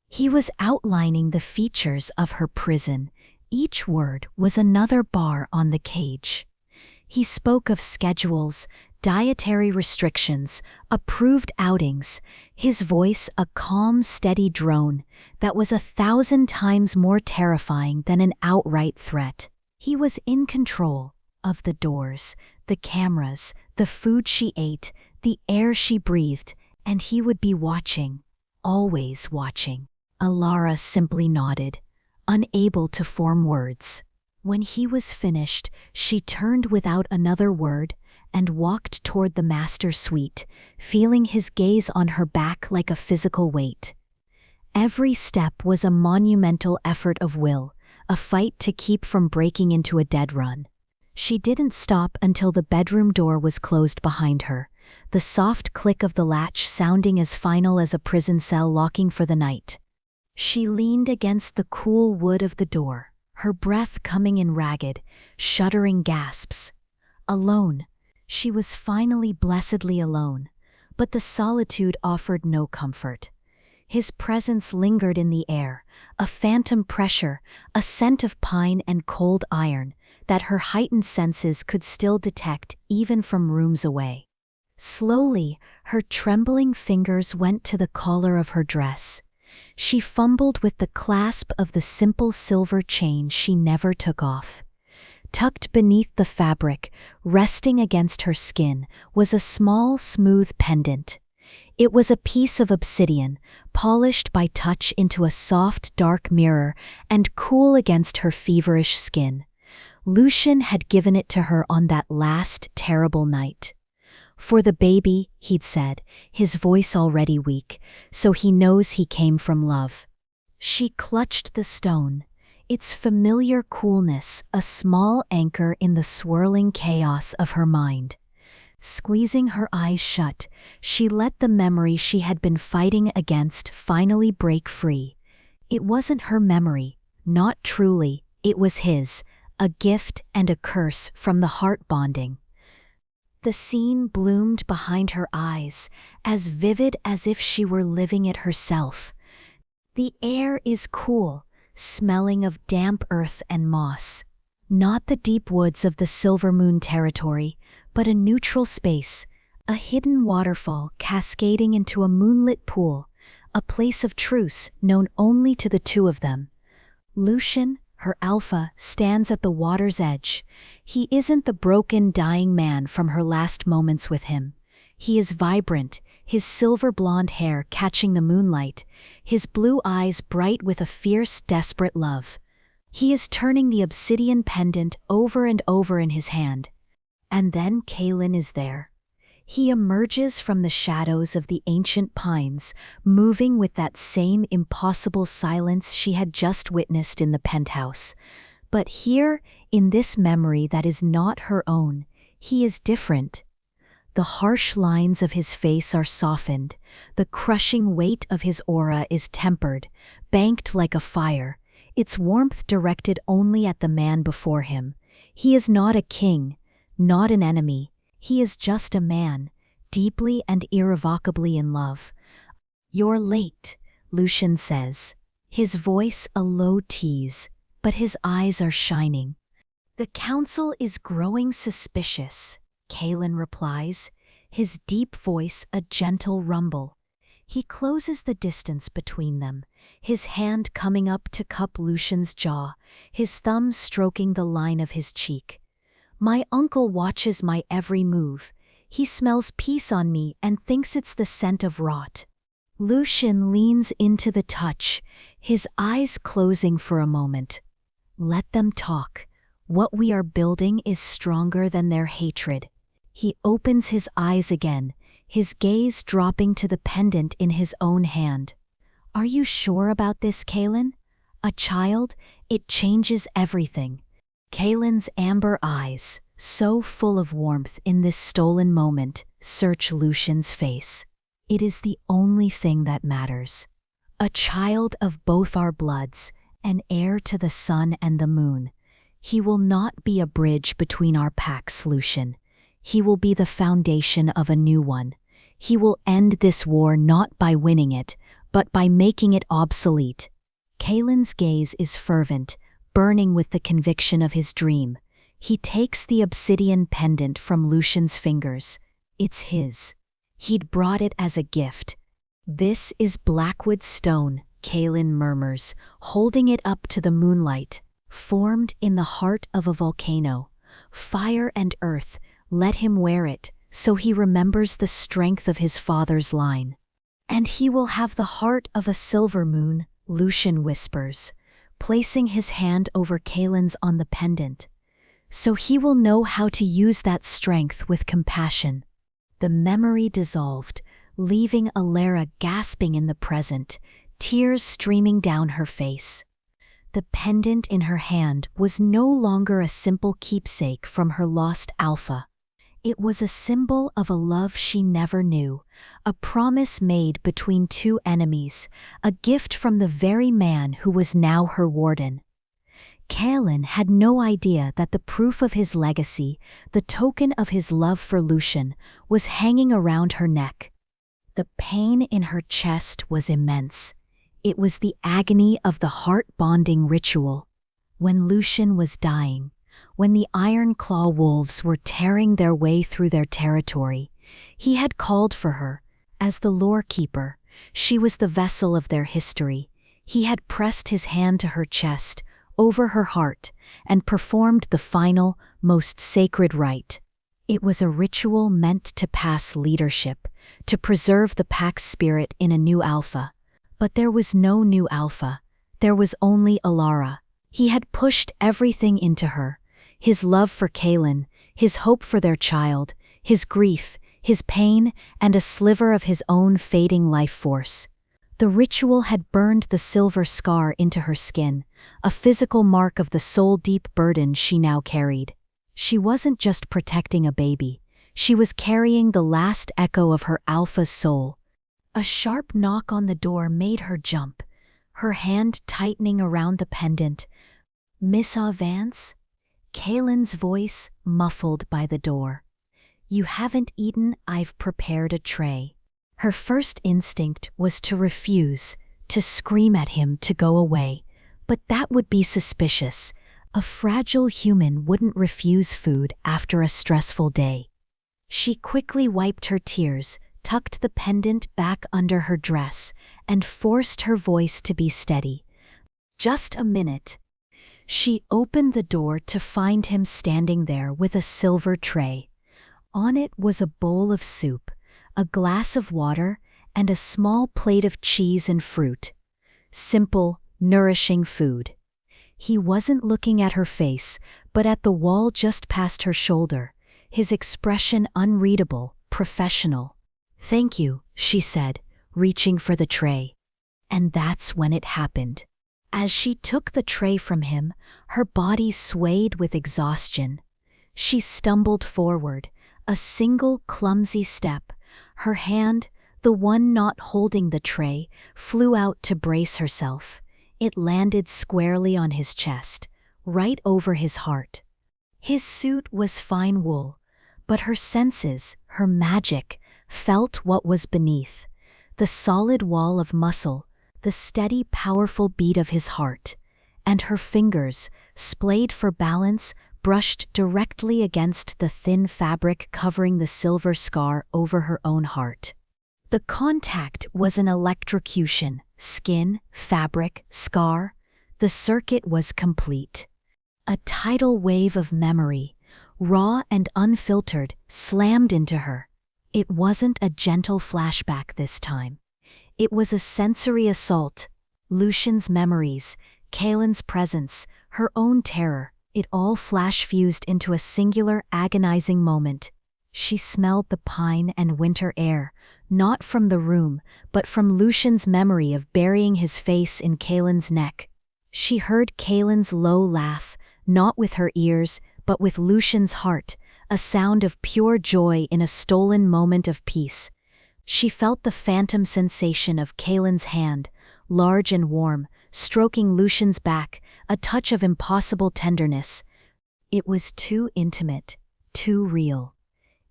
He was outlining the features of her prison. Each word was another bar on the cage. He spoke of schedules, dietary restrictions, approved outings, his voice a calm, steady drone that was 1,000 times more terrifying than an outright threat. He was in control of the doors, the cameras, the food she ate, the air she breathed, and he would be watching, always watching. Elara simply nodded, unable to form words. When he was finished, she turned without another word and walked toward the master suite, feeling his gaze on her back like a physical weight. Every step was a monumental effort of will, a fight to keep from breaking into a dead run. She didn't stop until the bedroom door was closed behind her, the soft click of the latch sounding as final as a prison cell locking for the night. She leaned against the cool wood of the door, her breath coming in ragged, shuddering gasps. Alone. She was finally blessedly alone, but the solitude offered no comfort. His presence lingered in the air, a phantom pressure, a scent of pine and cold iron that her heightened senses could still detect even from rooms away. Slowly, her trembling fingers went to the collar of her dress. She fumbled with the clasp of the simple silver chain she never took off. Tucked beneath the fabric, resting against her skin, was a small, smooth pendant. It was a piece of obsidian, polished by touch into a soft, dark mirror and cool against her feverish skin. Lucian had given it to her on that last terrible night. "For the baby," he'd said, his voice already weak, "so he knows he came from love." She clutched the stone, its familiar coolness a small anchor in the swirling chaos of her mind. Squeezing her eyes shut, she let the memory she had been fighting against finally break free. It wasn't her memory, not truly, it was his, a gift and a curse from the heart bonding. The scene bloomed behind her eyes, as vivid as if she were living it herself. The air is cool, smelling of damp earth and moss. Not the deep woods of the Silvermoon territory, but a neutral space, a hidden waterfall cascading into a moonlit pool, a place of truce known only to the two of them. Lucian, her alpha, stands at the water's edge. He isn't the broken, dying man from her last moments with him. He is vibrant, his silver blonde hair catching the moonlight, his blue eyes bright with a fierce, desperate love. He is turning the obsidian pendant over and over in his hand. And then Kaelen is there. He emerges from the shadows of the ancient pines, moving with that same impossible silence she had just witnessed in the penthouse. But here, in this memory that is not her own, he is different. The harsh lines of his face are softened, the crushing weight of his aura is tempered, banked like a fire, its warmth directed only at the man before him. He is not a king, not an enemy, he is just a man, deeply and irrevocably in love. "You're late," Lucian says, his voice a low tease, but his eyes are shining. "The council is growing suspicious," Kaelen replies, his deep voice a gentle rumble. He closes the distance between them, his hand coming up to cup Lucian's jaw, his thumb stroking the line of his cheek. "My uncle watches my every move. He smells peace on me and thinks it's the scent of rot." Lucian leans into the touch, his eyes closing for a moment. "Let them talk. What we are building is stronger than their hatred." He opens his eyes again, his gaze dropping to the pendant in his own hand. "Are you sure about this, Kaelen? A child, it changes everything." Kaelen's amber eyes, so full of warmth in this stolen moment, search Lucian's face. "It is the only thing that matters. A child of both our bloods, an heir to the sun and the moon. He will not be a bridge between our packs, Lucian. He will be the foundation of a new one. He will end this war not by winning it, but by making it obsolete." Kaelen's gaze is fervent, burning with the conviction of his dream. He takes the obsidian pendant from Lucian's fingers. It's his. He'd brought it as a gift. "This is Blackwood stone," Kaelen murmurs, holding it up to the moonlight. "Formed in the heart of a volcano. Fire and earth, let him wear it, so he remembers the strength of his father's line." "And he will have the heart of a Silvermoon," Lucian whispers, placing his hand over Kaelen's on the pendant. "So he will know how to use that strength with compassion." The memory dissolved, leaving Elara gasping in the present, tears streaming down her face. The pendant in her hand was no longer a simple keepsake from her lost alpha. It was a symbol of a love she never knew, a promise made between two enemies, a gift from the very man who was now her warden. Kaelen had no idea that the proof of his legacy, the token of his love for Lucian, was hanging around her neck. The pain in her chest was immense. It was the agony of the heart-bonding ritual. When Lucian was dying, when the Ironclaw wolves were tearing their way through their territory, he had called for her. As the lore keeper, she was the vessel of their history. He had pressed his hand to her chest, over her heart, and performed the final, most sacred rite. It was a ritual meant to pass leadership, to preserve the pack's spirit in a new alpha. But there was no new alpha. There was only Elara. He had pushed everything into her. His love for Kaelen, his hope for their child, his grief, his pain, and a sliver of his own fading life force. The ritual had burned the silver scar into her skin, a physical mark of the soul-deep burden she now carried. She wasn't just protecting a baby. She was carrying the last echo of her alpha's soul. A sharp knock on the door made her jump, her hand tightening around the pendant. "Miss Vance?" Kaelen's voice muffled by the door. "You haven't eaten, I've prepared a tray." Her first instinct was to refuse, to scream at him to go away, but that would be suspicious. A fragile human wouldn't refuse food after a stressful day. She quickly wiped her tears, tucked the pendant back under her dress, and forced her voice to be steady. "Just a minute." She opened the door to find him standing there with a silver tray. On it was a bowl of soup, a glass of water, and a small plate of cheese and fruit. Simple, nourishing food. He wasn't looking at her face, but at the wall just past her shoulder, his expression unreadable, professional. "Thank you," she said, reaching for the tray. And that's when it happened. As she took the tray from him, her body swayed with exhaustion. She stumbled forward, a single clumsy step. Her hand, the one not holding the tray, flew out to brace herself. It landed squarely on his chest, right over his heart. His suit was fine wool, but her senses, her magic, felt what was beneath. The solid wall of muscle, the steady, powerful beat of his heart. And her fingers, splayed for balance, brushed directly against the thin fabric covering the silver scar over her own heart. The contact was an electrocution. Skin, fabric, scar. The circuit was complete. A tidal wave of memory, raw and unfiltered, slammed into her. It wasn't a gentle flashback this time. It was a sensory assault. Lucian's memories, Kaelen's presence, her own terror, it all flash-fused into a singular, agonizing moment. She smelled the pine and winter air, not from the room, but from Lucian's memory of burying his face in Kaelen's neck. She heard Kaelen's low laugh, not with her ears, but with Lucian's heart, a sound of pure joy in a stolen moment of peace. She felt the phantom sensation of Kaelen's hand, large and warm, stroking Lucian's back, a touch of impossible tenderness. It was too intimate, too real.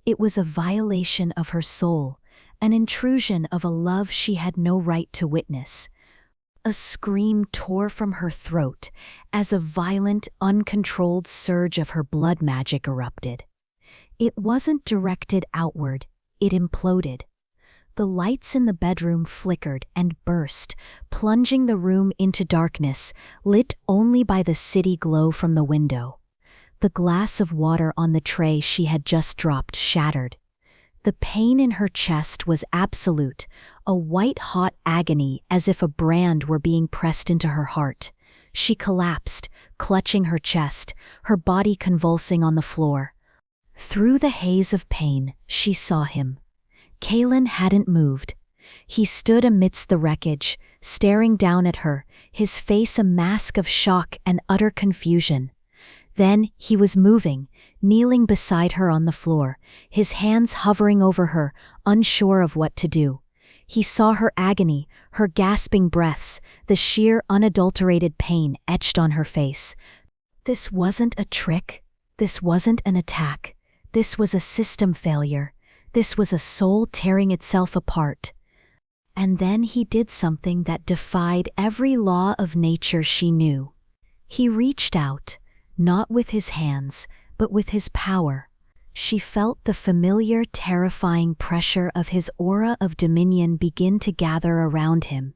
It was a violation of her soul, an intrusion of a love she had no right to witness. A scream tore from her throat as a violent, uncontrolled surge of her blood magic erupted. It wasn't directed outward, it imploded. The lights in the bedroom flickered and burst, plunging the room into darkness, lit only by the city glow from the window. The glass of water on the tray she had just dropped shattered. The pain in her chest was absolute, a white-hot agony as if a brand were being pressed into her heart. She collapsed, clutching her chest, her body convulsing on the floor. Through the haze of pain, she saw him. Kaelen hadn't moved. He stood amidst the wreckage, staring down at her, his face a mask of shock and utter confusion. Then he was moving, kneeling beside her on the floor, his hands hovering over her, unsure of what to do. He saw her agony, her gasping breaths, the sheer unadulterated pain etched on her face. This wasn't a trick. This wasn't an attack. This was a system failure. This was a soul tearing itself apart. And then he did something that defied every law of nature she knew. He reached out, not with his hands, but with his power. She felt the familiar, terrifying pressure of his aura of dominion begin to gather around him.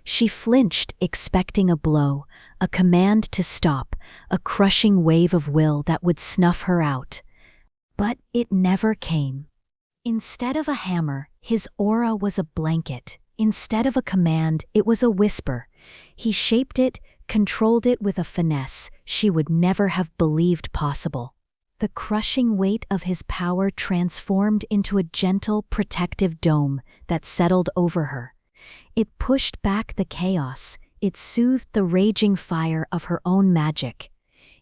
She flinched, expecting a blow, a command to stop, a crushing wave of will that would snuff her out. But it never came. Instead of a hammer, his aura was a blanket. Instead of a command, it was a whisper. He shaped it, controlled it with a finesse she would never have believed possible. The crushing weight of his power transformed into a gentle, protective dome that settled over her. It pushed back the chaos, it soothed the raging fire of her own magic.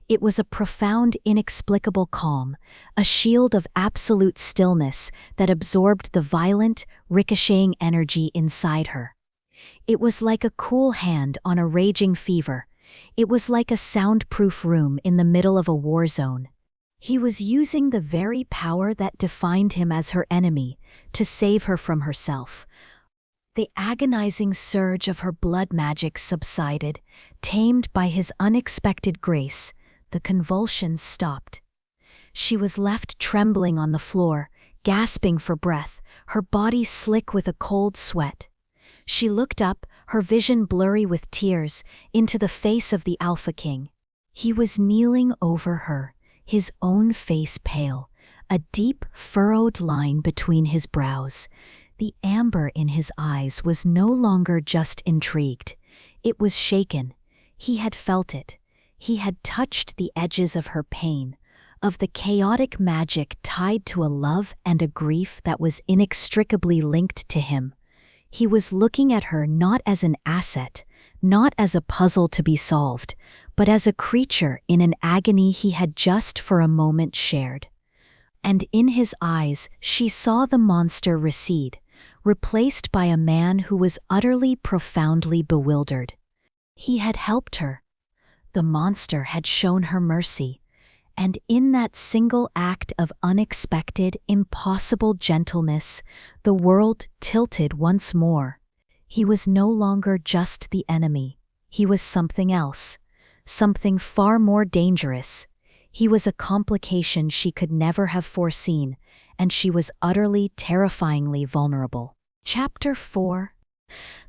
It was a profound, inexplicable calm, a shield of absolute stillness that absorbed the violent, ricocheting energy inside her. It was like a cool hand on a raging fever. It was like a soundproof room in the middle of a war zone. He was using the very power that defined him as her enemy to save her from herself. The agonizing surge of her blood magic subsided, tamed by his unexpected grace. The convulsions stopped. She was left trembling on the floor, gasping for breath, her body slick with a cold sweat. She looked up, her vision blurry with tears, into the face of the Alpha King. He was kneeling over her, his own face pale, a deep, furrowed line between his brows. The amber in his eyes was no longer just intrigued. It was shaken. He had felt it. He had touched the edges of her pain, of the chaotic magic tied to a love and a grief that was inextricably linked to him. He was looking at her not as an asset, not as a puzzle to be solved, but as a creature in an agony he had just for a moment shared. And in his eyes she saw the monster recede, replaced by a man who was utterly, profoundly bewildered. He had helped her. The monster had shown her mercy, and in that single act of unexpected, impossible gentleness, the world tilted once more. He was no longer just the enemy. He was something else, something far more dangerous. He was a complication she could never have foreseen, and she was utterly, terrifyingly vulnerable. Chapter 4.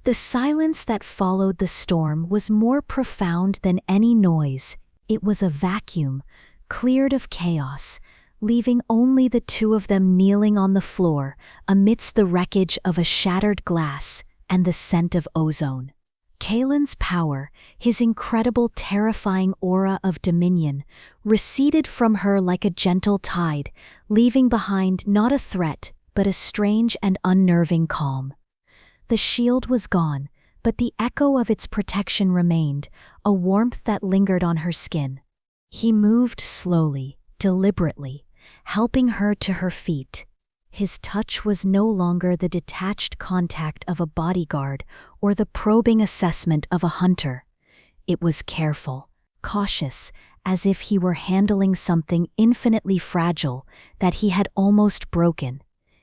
The silence that followed the storm was more profound than any noise. It was a vacuum, cleared of chaos, leaving only the two of them kneeling on the floor amidst the wreckage of a shattered glass and the scent of ozone. Kaelen's power, his incredible, terrifying aura of dominion, receded from her like a gentle tide, leaving behind not a threat, but a strange and unnerving calm. The shield was gone, but the echo of its protection remained, a warmth that lingered on her skin. He moved slowly, deliberately, helping her to her feet. His touch was no longer the detached contact of a bodyguard or the probing assessment of a hunter. It was careful, cautious, as if he were handling something infinitely fragile that he had almost broken.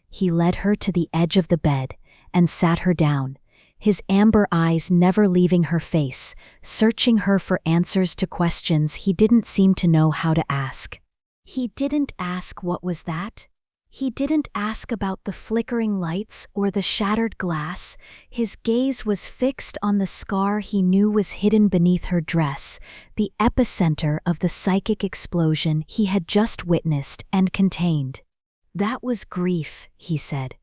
He led her to the edge of the bed and sat her down, his amber eyes never leaving her face, searching her for answers to questions he didn't seem to know how to ask. He didn't ask what was that. He didn't ask about the flickering lights or the shattered glass. His gaze was fixed on the scar he knew was hidden beneath her dress, the epicenter of the psychic explosion he had just witnessed and contained. That was grief, he said.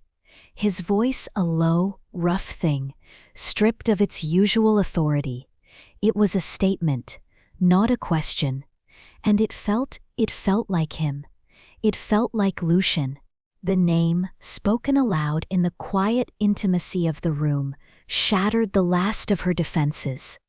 His voice a low, rough thing, stripped of its usual authority. It was a statement, not a question. And it felt like him. It felt like Lucian. The name, spoken aloud in the quiet intimacy of the room, shattered the last of her defenses.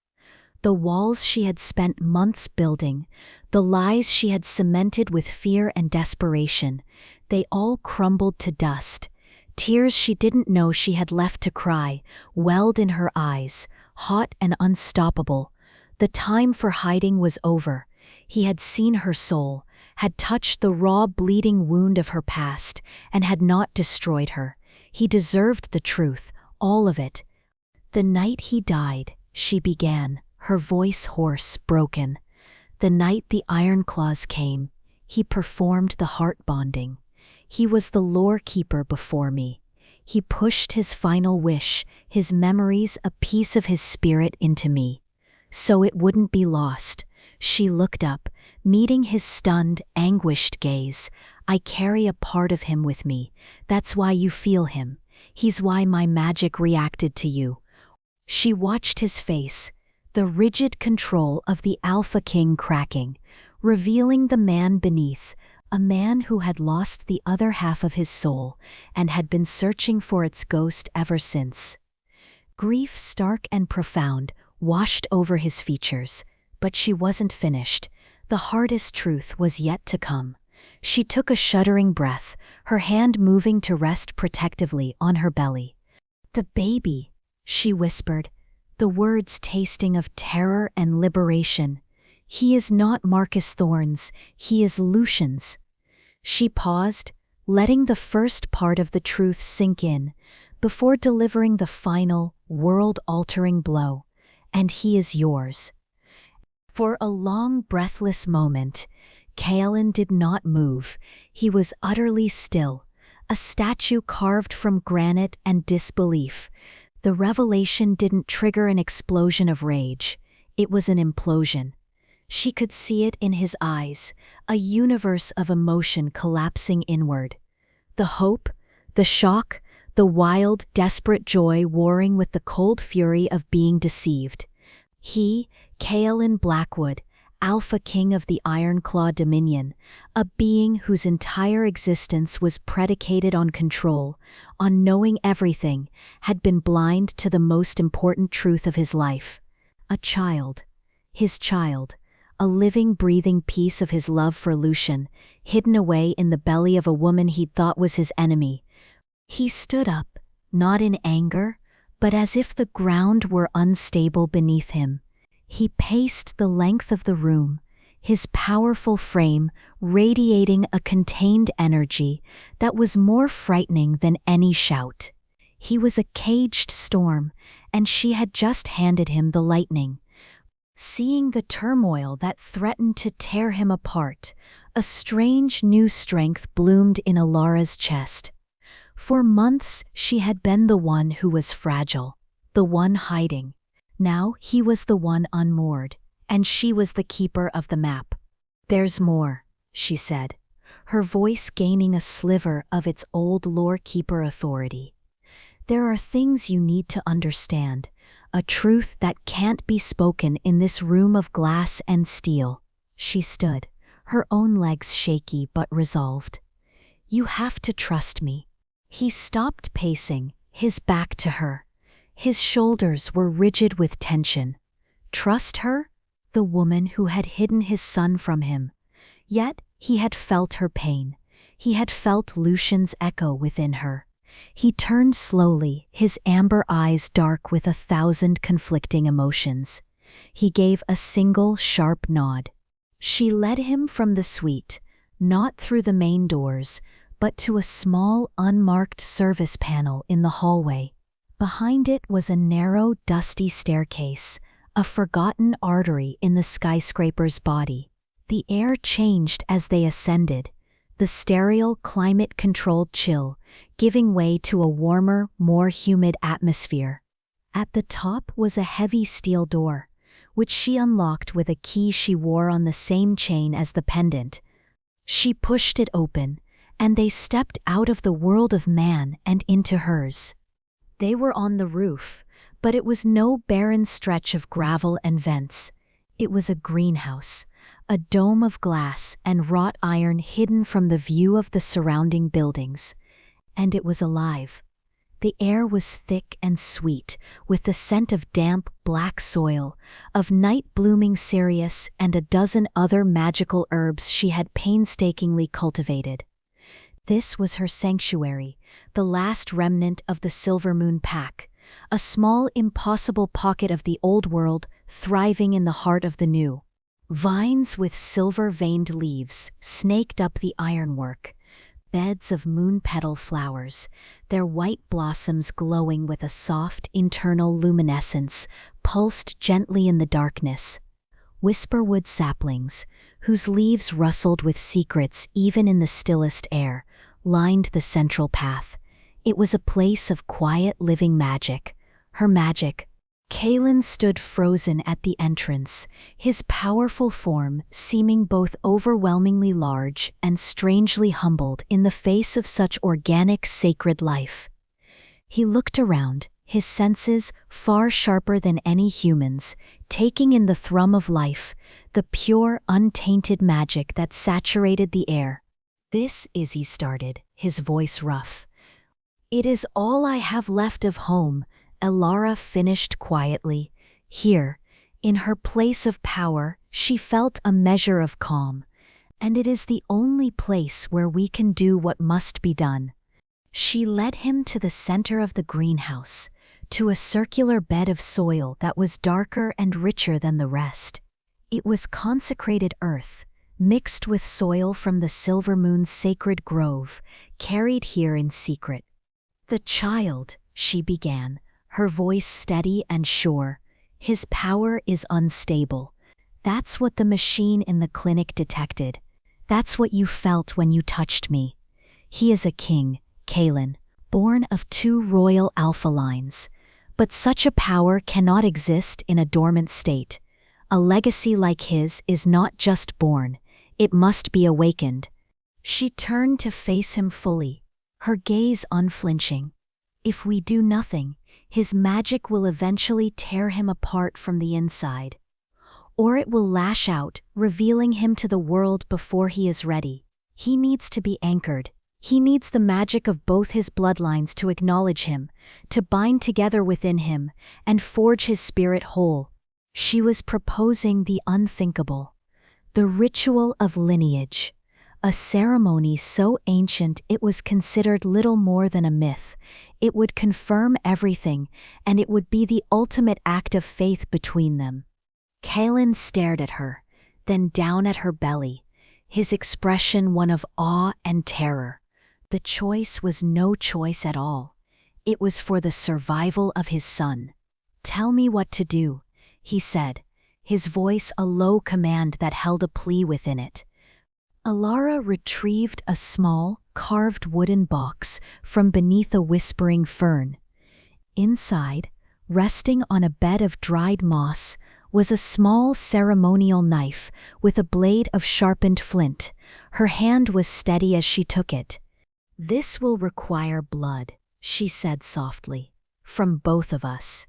The walls she had spent months building, the lies she had cemented with fear and desperation, they all crumbled to dust. Tears she didn't know she had left to cry welled in her eyes, hot and unstoppable. The time for hiding was over. He had seen her soul, had touched the raw bleeding wound of her past, and had not destroyed her. He deserved the truth, all of it. "The night he died," she began, her voice hoarse, broken. "The night the Ironclaws came, he performed the heart bonding. He was the lore keeper before me. He pushed his final wish, his memories, a piece of his spirit into me. So it wouldn't be lost." She looked up, meeting his stunned, anguished gaze. "I carry a part of him with me. That's why you feel him. He's why my magic reacted to you." She watched his face, the rigid control of the Alpha King cracking, revealing the man beneath, a man who had lost the other half of his soul and had been searching for its ghost ever since. Grief stark and profound washed over his features. But she wasn't finished. The hardest truth was yet to come. She took a shuddering breath, her hand moving to rest protectively on her belly. "The baby," she whispered, the words tasting of terror and liberation. "He is not Marcus Thorne's, he is Lucian's." She paused, letting the first part of the truth sink in, before delivering the final, world-altering blow. "And he is yours." For a long, breathless moment, Kaelen did not move. He was utterly still, a statue carved from granite and disbelief. The revelation didn't trigger an explosion of rage. It was an implosion. She could see it in his eyes, a universe of emotion collapsing inward. The hope, the shock, the wild, desperate joy warring with the cold fury of being deceived. He, Kaelen Blackwood, Alpha King of the Ironclaw Dominion, a being whose entire existence was predicated on control, on knowing everything, had been blind to the most important truth of his life. A child. His child. A living, breathing piece of his love for Lucian, hidden away in the belly of a woman he'd thought was his enemy. He stood up, not in anger, but as if the ground were unstable beneath him. He paced the length of the room, his powerful frame radiating a contained energy that was more frightening than any shout. He was a caged storm, and she had just handed him the lightning. Seeing the turmoil that threatened to tear him apart, a strange new strength bloomed in Elara's chest. For months she had been the one who was fragile, the one hiding. Now he was the one unmoored, and she was the keeper of the map. "There's more," she said, her voice gaining a sliver of its old lore-keeper authority. "There are things you need to understand, a truth that can't be spoken in this room of glass and steel." She stood, her own legs shaky but resolved. "You have to trust me." He stopped pacing, his back to her. His shoulders were rigid with tension. Trust her? The woman who had hidden his son from him. Yet he had felt her pain. He had felt Lucian's echo within her. He turned slowly, his amber eyes dark with 1,000 conflicting emotions. He gave a single sharp nod. She led him from the suite, not through the main doors, but to a small, unmarked service panel in the hallway. Behind it was a narrow, dusty staircase, a forgotten artery in the skyscraper's body. The air changed as they ascended, the sterile, climate-controlled chill giving way to a warmer, more humid atmosphere. At the top was a heavy steel door, which she unlocked with a key she wore on the same chain as the pendant. She pushed it open, and they stepped out of the world of man and into hers. They were on the roof, but it was no barren stretch of gravel and vents. It was a greenhouse, a dome of glass and wrought iron hidden from the view of the surrounding buildings. And it was alive. The air was thick and sweet, with the scent of damp, black soil, of night-blooming cereus and a dozen other magical herbs she had painstakingly cultivated. This was her sanctuary, the last remnant of the Silvermoon pack, a small, impossible pocket of the old world thriving in the heart of the new. Vines with silver-veined leaves snaked up the ironwork, beds of moon-petal flowers, their white blossoms glowing with a soft internal luminescence, pulsed gently in the darkness. Whisperwood saplings, whose leaves rustled with secrets even in the stillest air, lined the central path. It was a place of quiet living magic. Her magic. Kaelen stood frozen at the entrance, his powerful form seeming both overwhelmingly large and strangely humbled in the face of such organic, sacred life. He looked around, his senses far sharper than any human's, taking in the thrum of life, the pure, untainted magic that saturated the air. "This is," he started, his voice rough. "It is all I have left of home," Elara finished quietly. Here, in her place of power, she felt a measure of calm. "And it is the only place where we can do what must be done." She led him to the center of the greenhouse, to a circular bed of soil that was darker and richer than the rest. It was consecrated earth, mixed with soil from the Silvermoon's sacred grove, carried here in secret. "The child," she began, her voice steady and sure, "his power is unstable. That's what the machine in the clinic detected. That's what you felt when you touched me. He is a king, Kaelen, born of 2 royal alpha lines. But such a power cannot exist in a dormant state. A legacy like his is not just born, it must be awakened." She turned to face him fully, her gaze unflinching. "If we do nothing, his magic will eventually tear him apart from the inside. Or it will lash out, revealing him to the world before he is ready. He needs to be anchored. He needs the magic of both his bloodlines to acknowledge him, to bind together within him, and forge his spirit whole." She was proposing the unthinkable, the ritual of lineage, a ceremony so ancient it was considered little more than a myth. It would confirm everything, and it would be the ultimate act of faith between them. Kaelen stared at her, then down at her belly, his expression one of awe and terror. The choice was no choice at all. It was for the survival of his son. "Tell me what to do," he said, his voice a low command that held a plea within it. Elara retrieved a small, carved wooden box from beneath a whispering fern. Inside, resting on a bed of dried moss, was a small ceremonial knife with a blade of sharpened flint. Her hand was steady as she took it. "This will require blood," she said softly, "from both of us."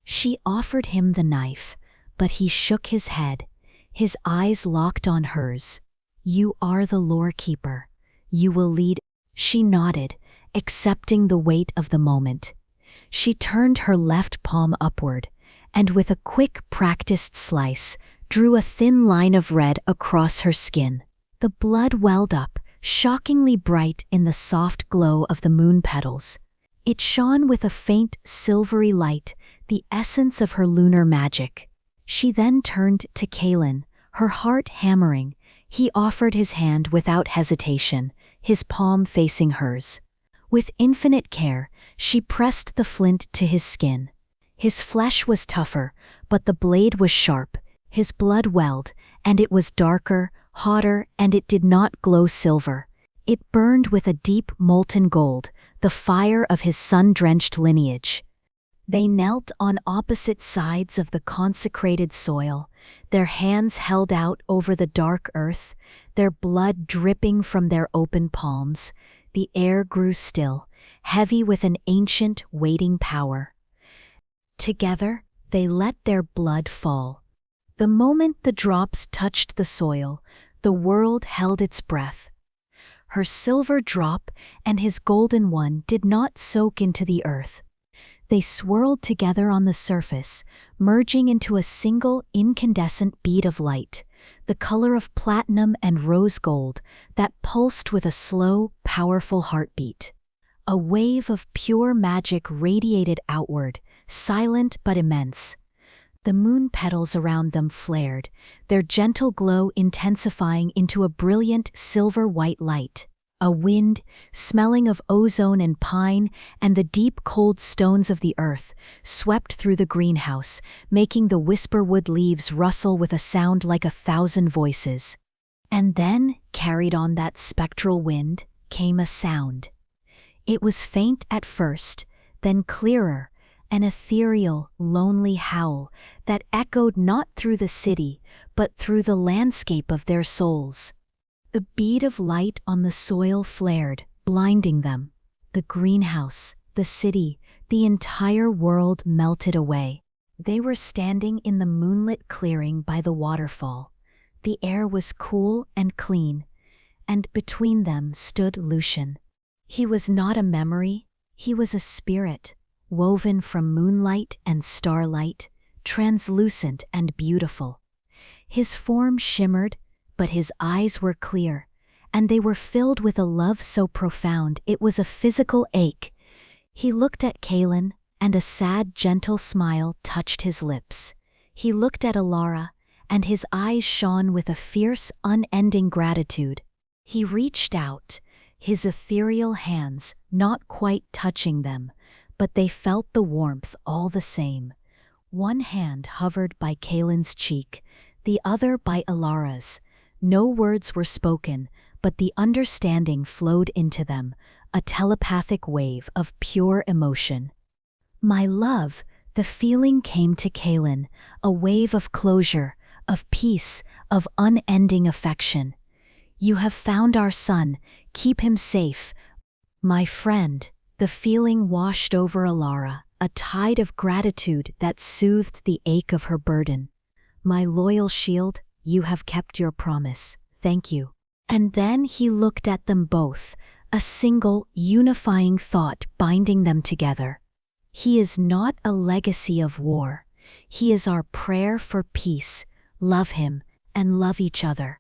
She offered him the knife, but he shook his head, his eyes locked on hers. "You are the lore keeper. You will lead." She nodded, accepting the weight of the moment. She turned her left palm upward, and with a quick, practiced slice, drew a thin line of red across her skin. The blood welled up, shockingly bright in the soft glow of the moon petals. It shone with a faint, silvery light, the essence of her lunar magic. She then turned to Kaelen, her heart hammering. He offered his hand without hesitation, his palm facing hers. With infinite care, she pressed the flint to his skin. His flesh was tougher, but the blade was sharp, his blood welled, and it was darker, hotter, and it did not glow silver. It burned with a deep molten gold, the fire of his sun-drenched lineage. They knelt on opposite sides of the consecrated soil, their hands held out over the dark earth, their blood dripping from their open palms. The air grew still, heavy with an ancient, waiting power. Together, they let their blood fall. The moment the drops touched the soil, the world held its breath. Her silver drop and his golden one did not soak into the earth. They swirled together on the surface, merging into a single incandescent bead of light, the color of platinum and rose gold, that pulsed with a slow, powerful heartbeat. A wave of pure magic radiated outward, silent but immense. The moon petals around them flared, their gentle glow intensifying into a brilliant silver-white light. A wind, smelling of ozone and pine and the deep cold stones of the earth, swept through the greenhouse, making the whisperwood leaves rustle with a sound like 1,000 voices. And then, carried on that spectral wind, came a sound. It was faint at first, then clearer, an ethereal, lonely howl that echoed not through the city, but through the landscape of their souls. The bead of light on the soil flared, blinding them. The greenhouse, the city, the entire world melted away. They were standing in the moonlit clearing by the waterfall. The air was cool and clean, and between them stood Lucian. He was not a memory, he was a spirit, woven from moonlight and starlight, translucent and beautiful. His form shimmered, but his eyes were clear, and they were filled with a love so profound it was a physical ache. He looked at Kaelen, and a sad, gentle smile touched his lips. He looked at Elara, and his eyes shone with a fierce, unending gratitude. He reached out, his ethereal hands not quite touching them, but they felt the warmth all the same. One hand hovered by Kaelen's cheek, the other by Elara's. No words were spoken, but the understanding flowed into them, a telepathic wave of pure emotion. "My love," the feeling came to Kaelen, a wave of closure, of peace, of unending affection. "You have found our son, keep him safe." "My friend," the feeling washed over Elara, a tide of gratitude that soothed the ache of her burden. "My loyal shield, you have kept your promise, thank you." And then he looked at them both, a single, unifying thought binding them together. He is not a legacy of war. He is our prayer for peace. Love him, and love each other.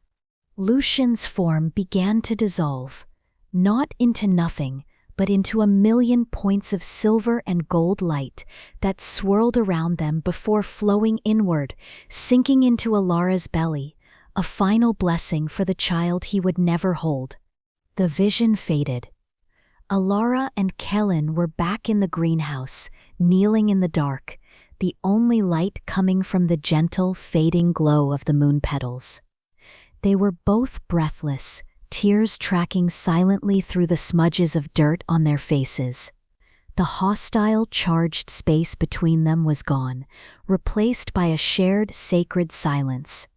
Lucian's form began to dissolve, not into nothing, but into a million points of silver and gold light that swirled around them before flowing inward, sinking into Elara's belly, a final blessing for the child he would never hold. The vision faded. Elara and Kaelen were back in the greenhouse, kneeling in the dark, the only light coming from the gentle, fading glow of the moon petals. They were both breathless, tears tracking silently through the smudges of dirt on their faces. The hostile, charged space between them was gone, replaced by a shared, sacred silence.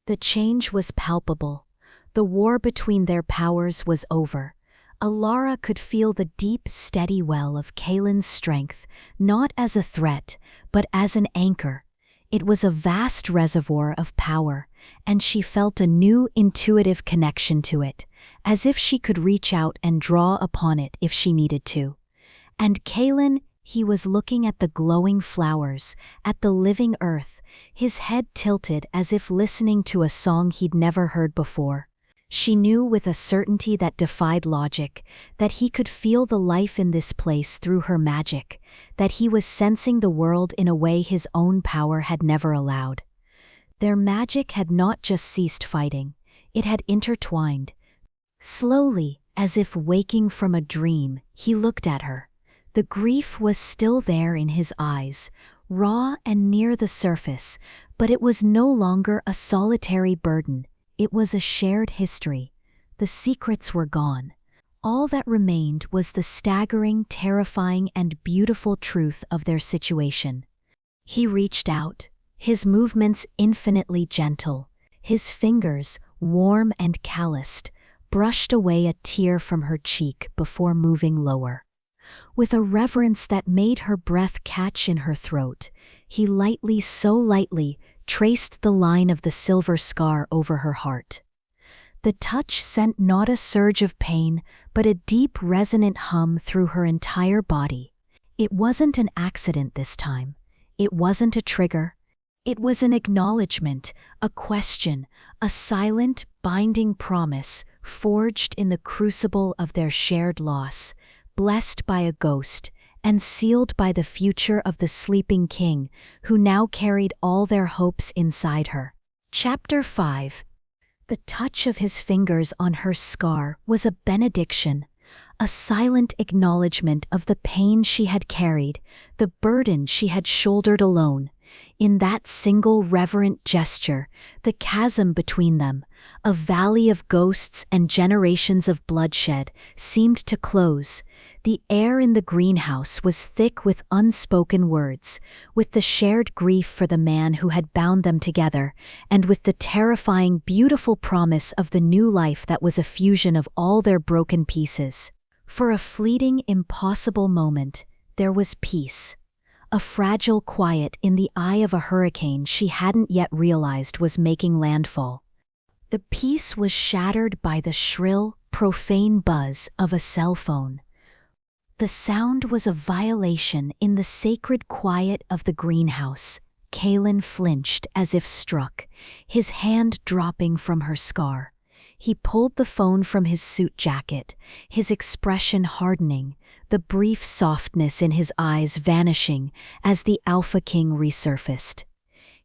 The change was palpable. The war between their powers was over. Elara could feel the deep, steady well of Kaelen's strength, not as a threat, but as an anchor. It was a vast reservoir of power, and she felt a new intuitive connection to it, as if she could reach out and draw upon it if she needed to. And Kaelen, he was looking at the glowing flowers, at the living earth, his head tilted as if listening to a song he'd never heard before. She knew with a certainty that defied logic that he could feel the life in this place through her magic, that he was sensing the world in a way his own power had never allowed. Their magic had not just ceased fighting, it had intertwined. Slowly, As if waking from a dream, he looked at her. The grief was still there in his eyes, raw and near the surface, but it was no longer a solitary burden. It was a shared history. The secrets were gone. All that remained was the staggering, terrifying, and beautiful truth of their situation. He reached out, his movements infinitely gentle. His fingers, warm and calloused, brushed away a tear from her cheek before moving lower. With a reverence that made her breath catch in her throat, he lightly, so lightly, traced the line of the silver scar over her heart. The touch sent not a surge of pain, but a deep, resonant hum through her entire body. It wasn't an accident this time. It wasn't a trigger. It was an acknowledgement, a question, a silent, binding promise forged in the crucible of their shared loss, blessed by a ghost, and sealed by the future of the sleeping king, who now carried all their hopes inside her. Chapter 5. The touch of his fingers on her scar was a benediction, a silent acknowledgement of the pain she had carried, the burden she had shouldered alone. In that single reverent gesture, the chasm between them, a valley of ghosts and generations of bloodshed, seemed to close. The air in the greenhouse was thick with unspoken words, with the shared grief for the man who had bound them together, and with the terrifying, beautiful promise of the new life that was a fusion of all their broken pieces. For a fleeting, impossible moment, there was peace. A fragile quiet in the eye of a hurricane she hadn't yet realized was making landfall. The peace was shattered by the shrill, profane buzz of a cell phone. The sound was a violation in the sacred quiet of the greenhouse. Kaelen flinched as if struck, his hand dropping from her scar. He pulled the phone from his suit jacket, his expression hardening, the brief softness in his eyes vanishing as the Alpha King resurfaced.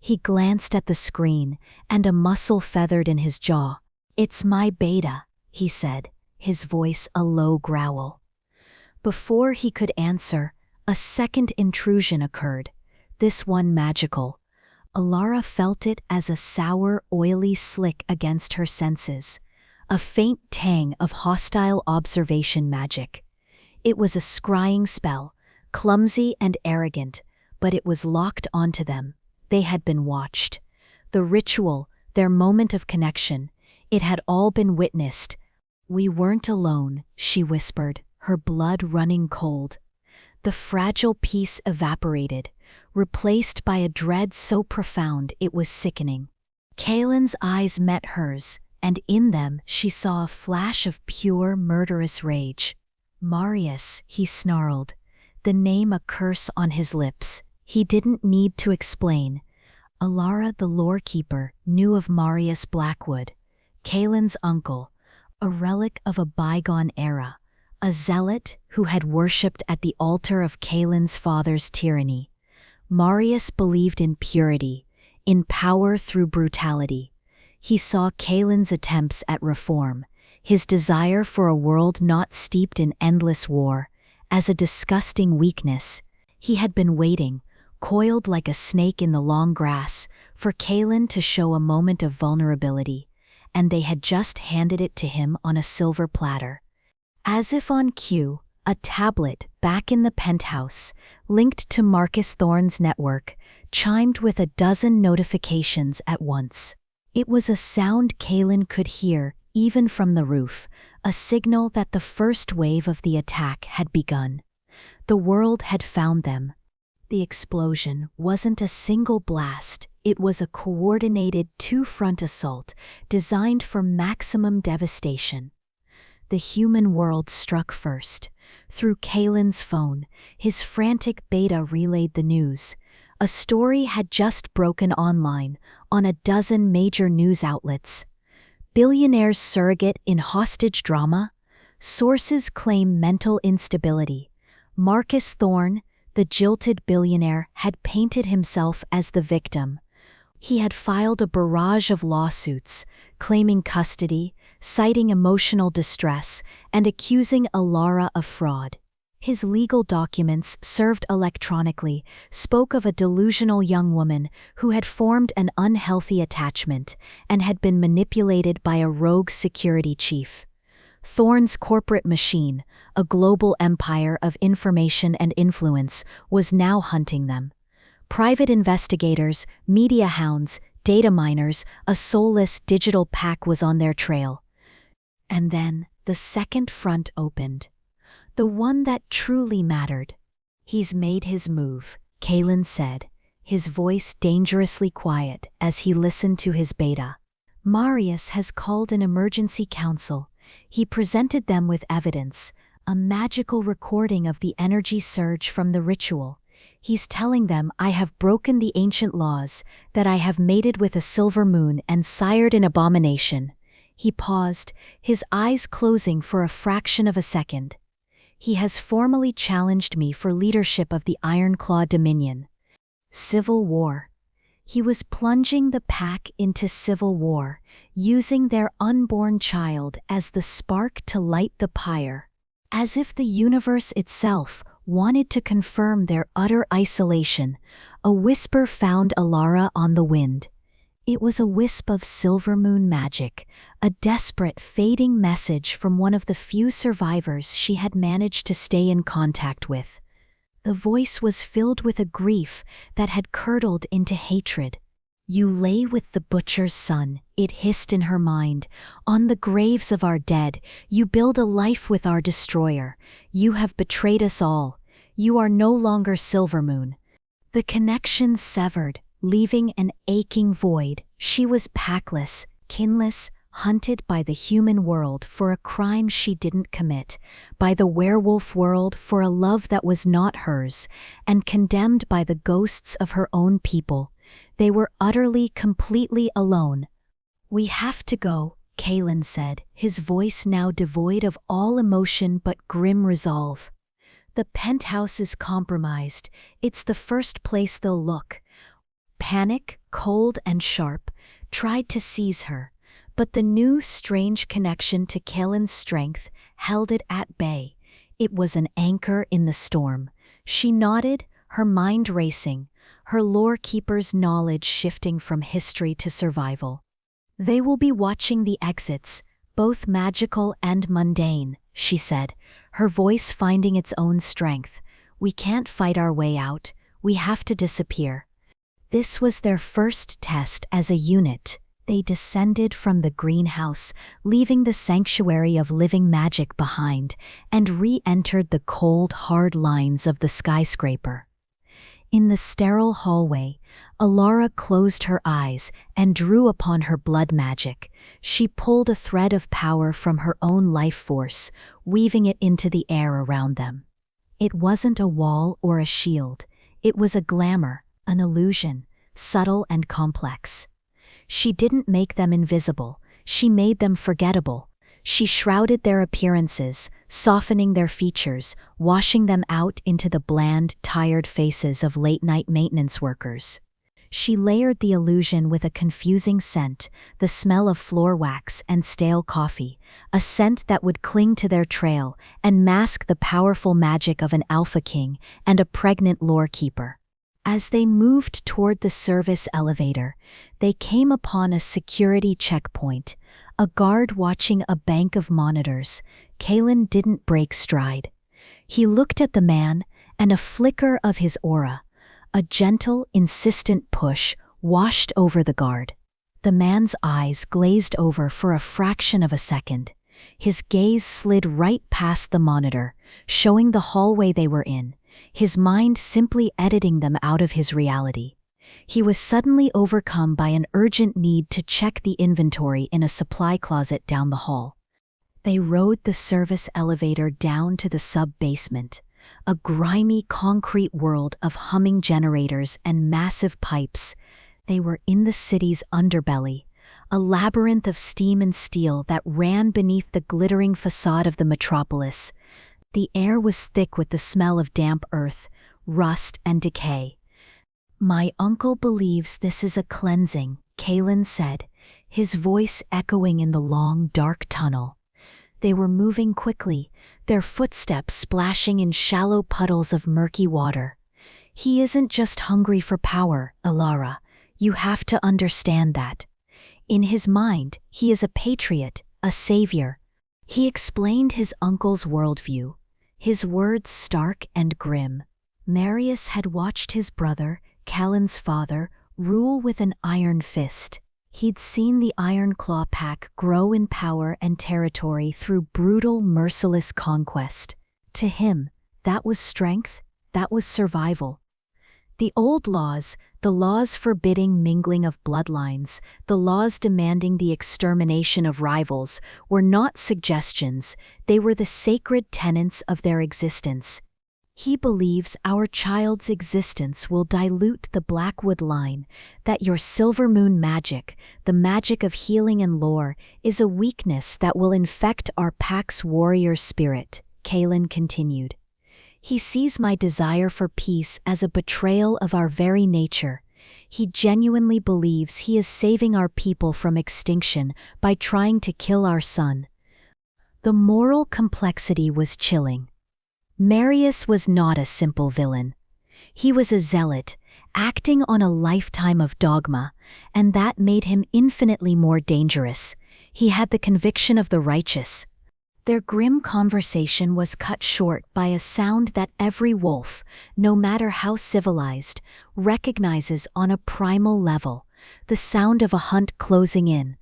He glanced at the screen, and a muscle feathered in his jaw. "It's my beta," he said, his voice a low growl. Before he could answer, a second intrusion occurred, this one magical. Elara felt it as a sour, oily slick against her senses, a faint tang of hostile observation magic. It was a scrying spell, clumsy and arrogant, but it was locked onto them. They had been watched. The ritual, their moment of connection, it had all been witnessed. "We weren't alone," she whispered, her blood running cold. The fragile peace evaporated, replaced by a dread so profound it was sickening. Kaelen's eyes met hers, and in them she saw a flash of pure, murderous rage. "Marius," he snarled, the name a curse on his lips. He didn't need to explain. Elara the lorekeeper knew of Marcus Blackwood, Kaelen's uncle, a relic of a bygone era, a zealot who had worshipped at the altar of Kaelen's father's tyranny. Marius believed in purity, in power through brutality. He saw Kaelen's attempts at reform, his desire for a world not steeped in endless war, as a disgusting weakness. He had been waiting, coiled like a snake in the long grass, for Kaelen to show a moment of vulnerability, and they had just handed it to him on a silver platter. As if on cue, a tablet back in the penthouse, linked to Marcus Thorne's network, chimed with a dozen notifications at once. It was a sound Kaelen could hear even from the roof, a signal that the first wave of the attack had begun. The world had found them. The explosion wasn't a single blast, it was a coordinated two-front assault designed for maximum devastation. The human world struck first. Through Kaelen's phone, his frantic beta relayed the news. A story had just broken online on a dozen major news outlets. Billionaire's surrogate in hostage drama? Sources claim mental instability. Marcus Thorne, the jilted billionaire, had painted himself as the victim. He had filed a barrage of lawsuits, claiming custody, citing emotional distress and accusing Elara of fraud. His legal documents, served electronically, spoke of a delusional young woman who had formed an unhealthy attachment and had been manipulated by a rogue security chief. Thorne's corporate machine, a global empire of information and influence, was now hunting them. Private investigators, media hounds, data miners, a soulless digital pack was on their trail. And then the second front opened. The one that truly mattered. "He's made his move," Kaelen said, his voice dangerously quiet as he listened to his beta. "Marius has called an emergency council. He presented them with evidence, a magical recording of the energy surge from the ritual. He's telling them I have broken the ancient laws, that I have mated with a Silvermoon and sired an abomination." He paused, his eyes closing for a fraction of a second. "He has formally challenged me for leadership of the Ironclaw Dominion." Civil war. He was plunging the pack into civil war, using their unborn child as the spark to light the pyre. As if the universe itself wanted to confirm their utter isolation, a whisper found Elara on the wind. It was a wisp of Silvermoon magic, a desperate, fading message from one of the few survivors she had managed to stay in contact with. The voice was filled with a grief that had curdled into hatred. "You lay with the butcher's son," it hissed in her mind. "On the graves of our dead, you build a life with our destroyer. You have betrayed us all. You are no longer Silvermoon." The connection severed, leaving an aching void. She was packless, kinless, hunted by the human world for a crime she didn't commit, by the werewolf world for a love that was not hers, and condemned by the ghosts of her own people. They were utterly, completely alone. "We have to go," Kaelen said, his voice now devoid of all emotion but grim resolve. "The penthouse is compromised. It's the first place they'll look." Panic, cold and sharp, tried to seize her, but the new, strange connection to Kaelen's strength held it at bay. It was an anchor in the storm. She nodded, her mind racing, her lore-keeper's knowledge shifting from history to survival. "They will be watching the exits, both magical and mundane," she said, her voice finding its own strength. "We can't fight our way out. We have to disappear." This was their first test as a unit. They descended from the greenhouse, leaving the sanctuary of living magic behind, and re-entered the cold, hard lines of the skyscraper. In the sterile hallway, Elara closed her eyes and drew upon her blood magic. She pulled a thread of power from her own life force, weaving it into the air around them. It wasn't a wall or a shield. It was a glamour, an illusion, subtle and complex. She didn't make them invisible, she made them forgettable. She shrouded their appearances, softening their features, washing them out into the bland, tired faces of late-night maintenance workers. She layered the illusion with a confusing scent, the smell of floor wax and stale coffee, a scent that would cling to their trail and mask the powerful magic of an alpha king and a pregnant lore keeper. As they moved toward the service elevator, they came upon a security checkpoint, a guard watching a bank of monitors. Kaelen didn't break stride. He looked at the man, and a flicker of his aura, a gentle, insistent push, washed over the guard. The man's eyes glazed over for a fraction of a second. His gaze slid right past the monitor, showing the hallway they were in, his mind simply editing them out of his reality. He was suddenly overcome by an urgent need to check the inventory in a supply closet down the hall. They rode the service elevator down to the sub-basement, a grimy concrete world of humming generators and massive pipes. They were in the city's underbelly, a labyrinth of steam and steel that ran beneath the glittering facade of the metropolis. The air was thick with the smell of damp earth, rust, and decay. "My uncle believes this is a cleansing," Kaelen said, his voice echoing in the long, dark tunnel. They were moving quickly, their footsteps splashing in shallow puddles of murky water. He isn't just hungry for power, Elara. You have to understand that. In his mind, he is a patriot, a savior. He explained his uncle's worldview, his words stark and grim. Marius had watched his brother, Kaelen's father, rule with an iron fist. He'd seen the Ironclaw pack grow in power and territory through brutal, merciless conquest. To him, that was strength, that was survival. The old laws, the laws forbidding mingling of bloodlines, the laws demanding the extermination of rivals, were not suggestions, they were the sacred tenets of their existence. He believes our child's existence will dilute the Blackwood line, that your Silvermoon magic, the magic of healing and lore, is a weakness that will infect our pack's warrior spirit, Kaelen continued. He sees my desire for peace as a betrayal of our very nature. He genuinely believes he is saving our people from extinction by trying to kill our son. The moral complexity was chilling. Marius was not a simple villain. He was a zealot, acting on a lifetime of dogma, and that made him infinitely more dangerous. He had the conviction of the righteous. Their grim conversation was cut short by a sound that every wolf, no matter how civilized, recognizes on a primal level, the sound of a hunt closing in.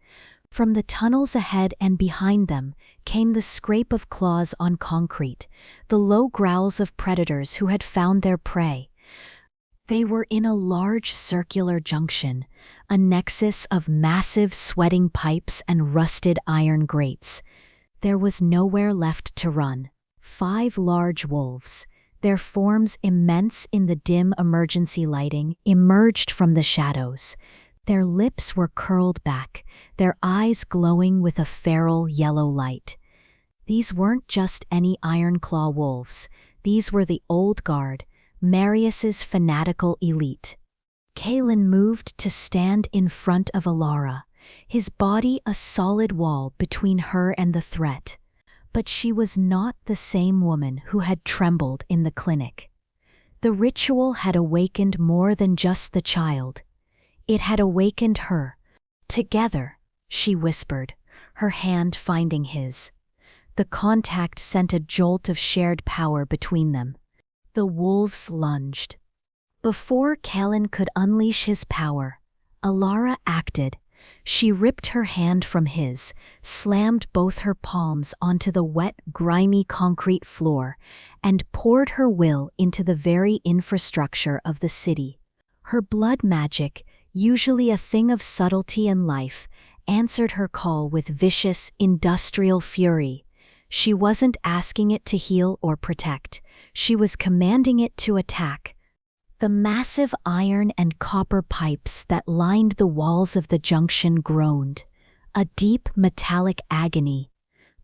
From the tunnels ahead and behind them came the scrape of claws on concrete, the low growls of predators who had found their prey. They were in a large circular junction, a nexus of massive sweating pipes and rusted iron grates. There was nowhere left to run. 5 large wolves, their forms immense in the dim emergency lighting, emerged from the shadows. Their lips were curled back, their eyes glowing with a feral yellow light. These weren't just any Ironclaw wolves, these were the old guard, Marius's fanatical elite. Kaelen moved to stand in front of Elara, his body a solid wall between her and the threat. But she was not the same woman who had trembled in the clinic. The ritual had awakened more than just the child. It had awakened her. Together, she whispered, her hand finding his. The contact sent a jolt of shared power between them. The wolves lunged. Before Kaelen could unleash his power, Elara acted. She ripped her hand from his, slammed both her palms onto the wet, grimy concrete floor, and poured her will into the very infrastructure of the city. Her blood magic, usually a thing of subtlety and life, answered her call with vicious, industrial fury. She wasn't asking it to heal or protect. She was commanding it to attack. The massive iron and copper pipes that lined the walls of the junction groaned, a deep metallic agony.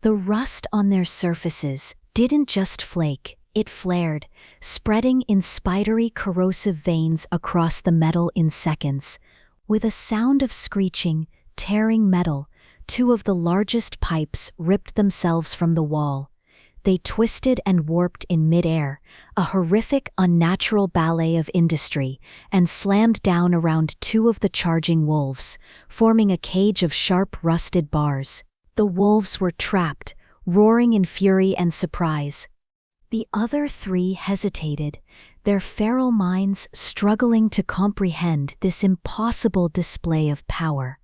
The rust on their surfaces didn't just flake, it flared, spreading in spidery corrosive veins across the metal in seconds. With a sound of screeching, tearing metal, 2 of the largest pipes ripped themselves from the wall. They twisted and warped in midair, a horrific, unnatural ballet of industry, and slammed down around 2 of the charging wolves, forming a cage of sharp, rusted bars. The wolves were trapped, roaring in fury and surprise. The other 3 hesitated, their feral minds struggling to comprehend this impossible display of power.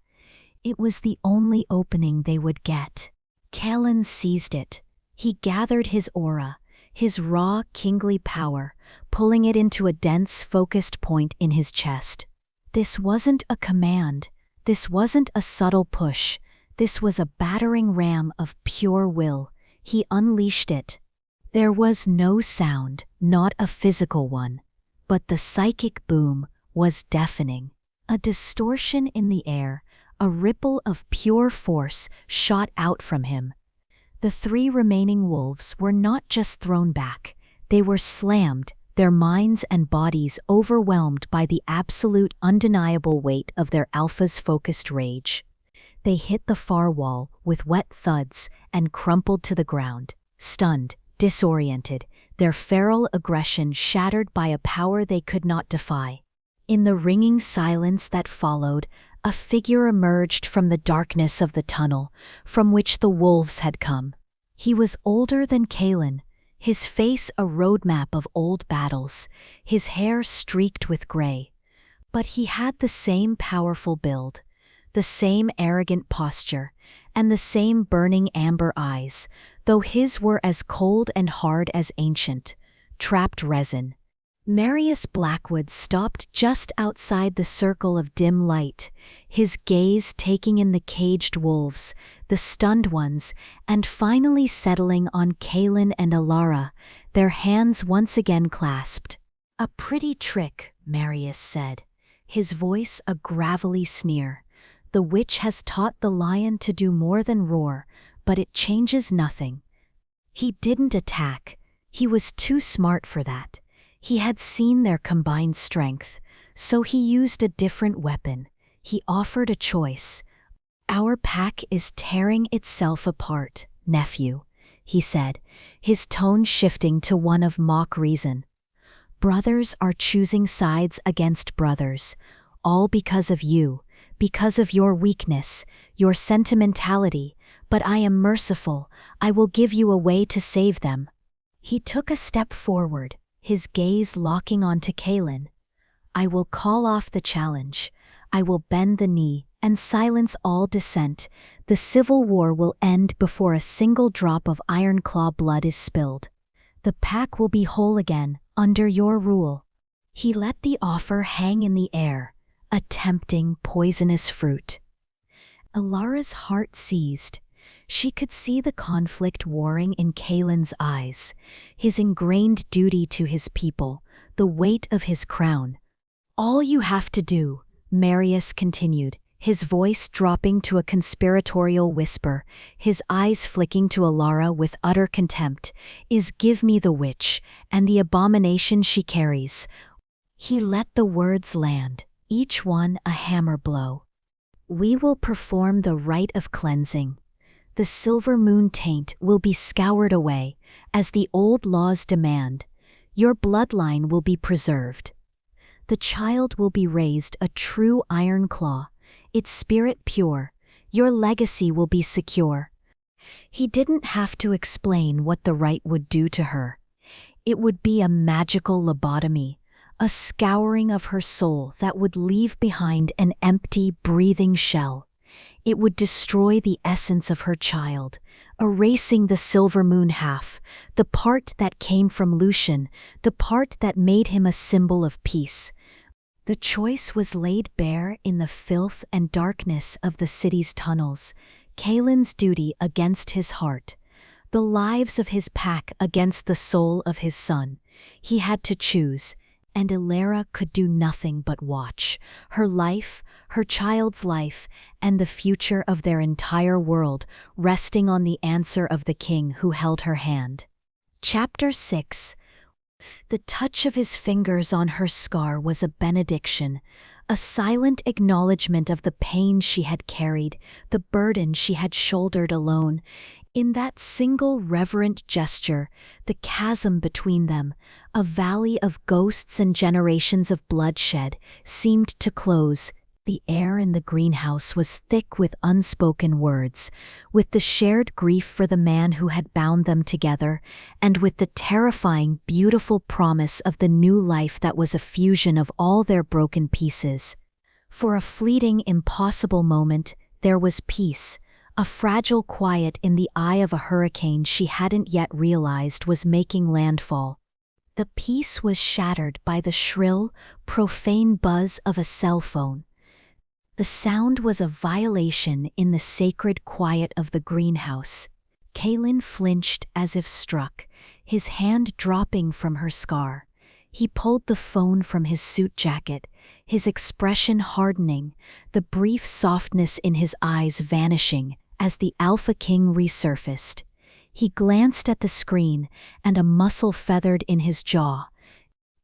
It was the only opening they would get. Kaelen seized it. He gathered his aura, his raw, kingly power, pulling it into a dense, focused point in his chest. This wasn't a command. This wasn't a subtle push. This was a battering ram of pure will. He unleashed it. There was no sound, not a physical one, but the psychic boom was deafening. A distortion in the air, a ripple of pure force shot out from him. The 3 remaining wolves were not just thrown back, they were slammed, their minds and bodies overwhelmed by the absolute undeniable weight of their alpha's focused rage. They hit the far wall with wet thuds and crumpled to the ground, stunned, disoriented, their feral aggression shattered by a power they could not defy. In the ringing silence that followed, a figure emerged from the darkness of the tunnel from which the wolves had come. He was older than Kaelen, his face a roadmap of old battles, his hair streaked with gray. But he had the same powerful build, the same arrogant posture, and the same burning amber eyes, though his were as cold and hard as ancient, trapped resin. Marcus Blackwood stopped just outside the circle of dim light, his gaze taking in the caged wolves, the stunned ones, and finally settling on Kaelen and Elara, their hands once again clasped. "A pretty trick," Marcus said, his voice a gravelly sneer. "The witch has taught the lion to do more than roar, but it changes nothing." He didn't attack. He was too smart for that. He had seen their combined strength, so he used a different weapon. He offered a choice. "Our pack is tearing itself apart, nephew," he said, his tone shifting to one of mock reason. "Brothers are choosing sides against brothers, all because of you, because of your weakness, your sentimentality, but I am merciful. I will give you a way to save them." He took a step forward, his gaze locking onto Kaelen. "I will call off the challenge. I will bend the knee and silence all dissent. The civil war will end before a single drop of Ironclaw blood is spilled. The pack will be whole again, under your rule." He let the offer hang in the air, a tempting, poisonous fruit. Elara's heart seized. She could see the conflict warring in Kaelen's eyes, his ingrained duty to his people, the weight of his crown. "All you have to do," Marcus continued, his voice dropping to a conspiratorial whisper, his eyes flicking to Elara with utter contempt, "is give me the witch and the abomination she carries." He let the words land, each one a hammer blow. "We will perform the rite of cleansing. The Silvermoon taint will be scoured away, as the old laws demand. Your bloodline will be preserved. The child will be raised a true Ironclaw, its spirit pure. Your legacy will be secure." He didn't have to explain what the rite would do to her. It would be a magical lobotomy, a scouring of her soul that would leave behind an empty, breathing shell. It would destroy the essence of her child, erasing the Silvermoon half, the part that came from Lucian, the part that made him a symbol of peace. The choice was laid bare in the filth and darkness of the city's tunnels, Kaelen's duty against his heart, the lives of his pack against the soul of his son. He had to choose, and Elara could do nothing but watch. Her life, her child's life, and the future of their entire world resting on the answer of the king who held her hand. Chapter 6. The touch of his fingers on her scar was a benediction, a silent acknowledgement of the pain she had carried, the burden she had shouldered alone. In that single reverent gesture, the chasm between them, a valley of ghosts and generations of bloodshed, seemed to close. The air in the greenhouse was thick with unspoken words, with the shared grief for the man who had bound them together, and with the terrifying, beautiful promise of the new life that was a fusion of all their broken pieces. For a fleeting, impossible moment, there was peace, a fragile quiet in the eye of a hurricane she hadn't yet realized was making landfall. The peace was shattered by the shrill, profane buzz of a cell phone. The sound was a violation in the sacred quiet of the greenhouse. Kaelen flinched as if struck, his hand dropping from her scar. He pulled the phone from his suit jacket, his expression hardening, the brief softness in his eyes vanishing as the Alpha King resurfaced. He glanced at the screen, and a muscle feathered in his jaw.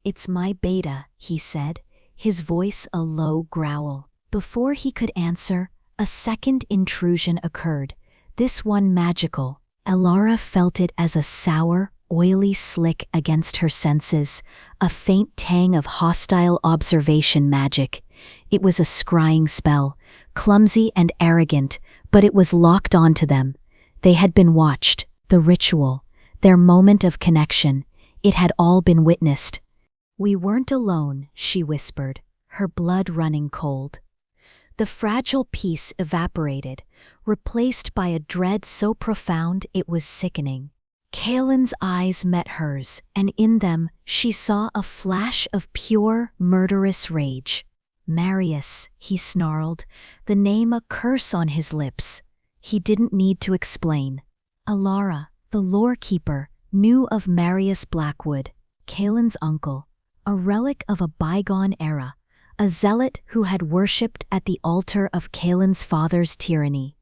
"It's my beta," he said, his voice a low growl. Before he could answer, a second intrusion occurred, this one magical. Elara felt it as a sour, oily slick against her senses, a faint tang of hostile observation magic. It was a scrying spell, clumsy and arrogant, but it was locked onto them. They had been watched, the ritual, their moment of connection. It had all been witnessed. "We weren't alone," she whispered, her blood running cold. The fragile peace evaporated, replaced by a dread so profound it was sickening. Kaelen's eyes met hers, and in them she saw a flash of pure, murderous rage. "Marius," he snarled, the name a curse on his lips. He didn't need to explain. Elara, the lore-keeper, knew of Marcus Blackwood, Kaelen's uncle, a relic of a bygone era, a zealot who had worshipped at the altar of Kaelen's father's tyranny.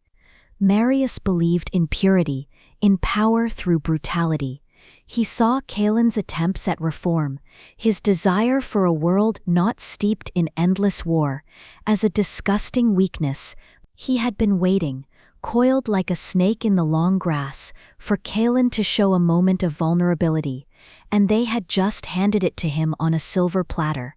Marius believed in purity, in power through brutality. He saw Kaelen's attempts at reform, his desire for a world not steeped in endless war, as a disgusting weakness. He had been waiting, coiled like a snake in the long grass, for Kaelen to show a moment of vulnerability, and they had just handed it to him on a silver platter.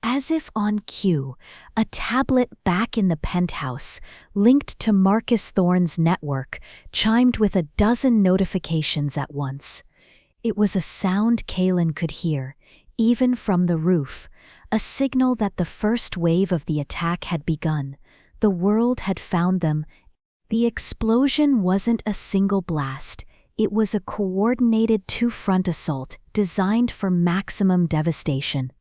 As if on cue, a tablet back in the penthouse, linked to Marcus Thorne's network, chimed with a dozen notifications at once. It was a sound Kaelen could hear, even from the roof, a signal that the first wave of the attack had begun. The world had found them. The explosion wasn't a single blast. It was a coordinated two-front assault designed for maximum devastation.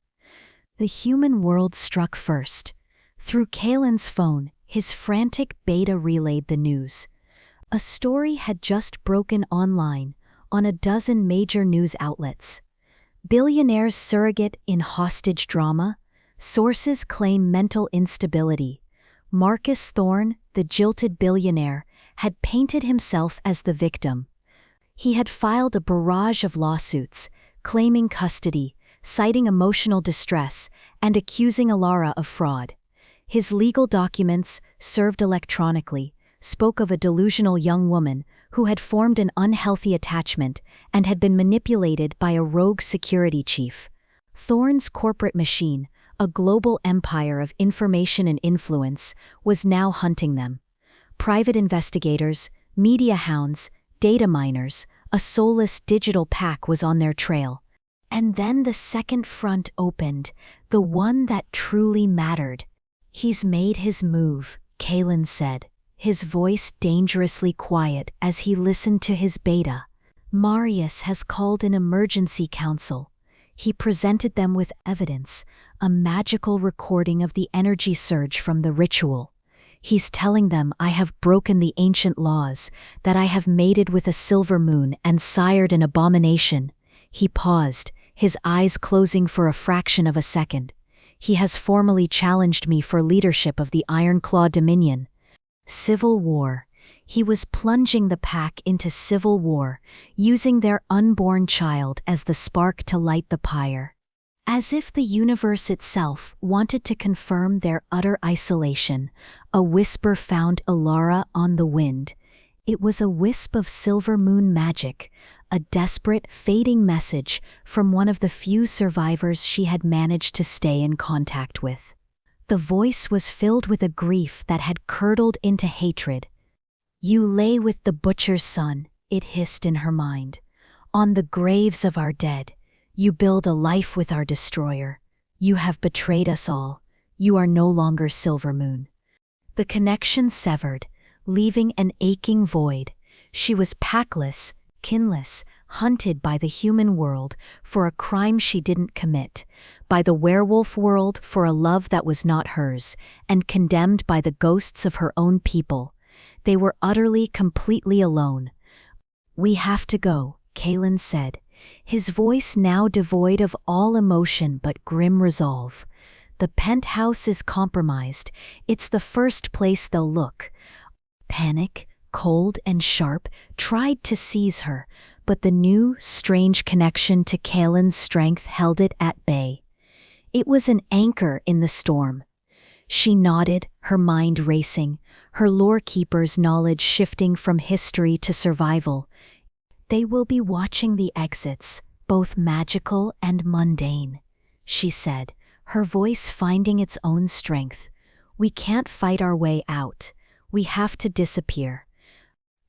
The human world struck first. Through Kaelen's phone, his frantic beta relayed the news. A story had just broken online, on a dozen major news outlets. Billionaire's surrogate in hostage drama. Sources claim mental instability. Marcus Thorne, the jilted billionaire, had painted himself as the victim. He had filed a barrage of lawsuits, claiming custody, citing emotional distress, and accusing Elara of fraud. His legal documents, served electronically, spoke of a delusional young woman who had formed an unhealthy attachment and had been manipulated by a rogue security chief. Thorne's corporate machine, a global empire of information and influence, was now hunting them. Private investigators, media hounds, data miners, a soulless digital pack was on their trail. And then the second front opened, the one that truly mattered. "He's made his move," Kaelen said, his voice dangerously quiet as he listened to his beta. "Marius has called an emergency council." He presented them with evidence, a magical recording of the energy surge from the ritual. "He's telling them I have broken the ancient laws, that I have mated with a Silvermoon and sired an abomination." He paused, his eyes closing for a fraction of a second. "He has formally challenged me for leadership of the Ironclaw Dominion." Civil war. He was plunging the pack into civil war, using their unborn child as the spark to light the pyre. As if the universe itself wanted to confirm their utter isolation, a whisper found Elara on the wind. It was a wisp of Silvermoon magic, a desperate, fading message from one of the few survivors she had managed to stay in contact with. The voice was filled with a grief that had curdled into hatred. "You lay with the butcher's son," it hissed in her mind. "On the graves of our dead. You build a life with our destroyer. You have betrayed us all. You are no longer Silvermoon." The connection severed, leaving an aching void. She was packless, kinless, hunted by the human world for a crime she didn't commit, by the werewolf world for a love that was not hers, and condemned by the ghosts of her own people. They were utterly, completely alone. "We have to go," Kaelen said, his voice now devoid of all emotion but grim resolve. "The penthouse is compromised. It's the first place they'll look." Panic, cold and sharp, tried to seize her, but the new, strange connection to Kaelen's strength held it at bay. It was an anchor in the storm. She nodded, her mind racing, her lore keeper's knowledge shifting from history to survival. They will be watching the exits, both magical and mundane, she said, her voice finding its own strength. We can't fight our way out. We have to disappear.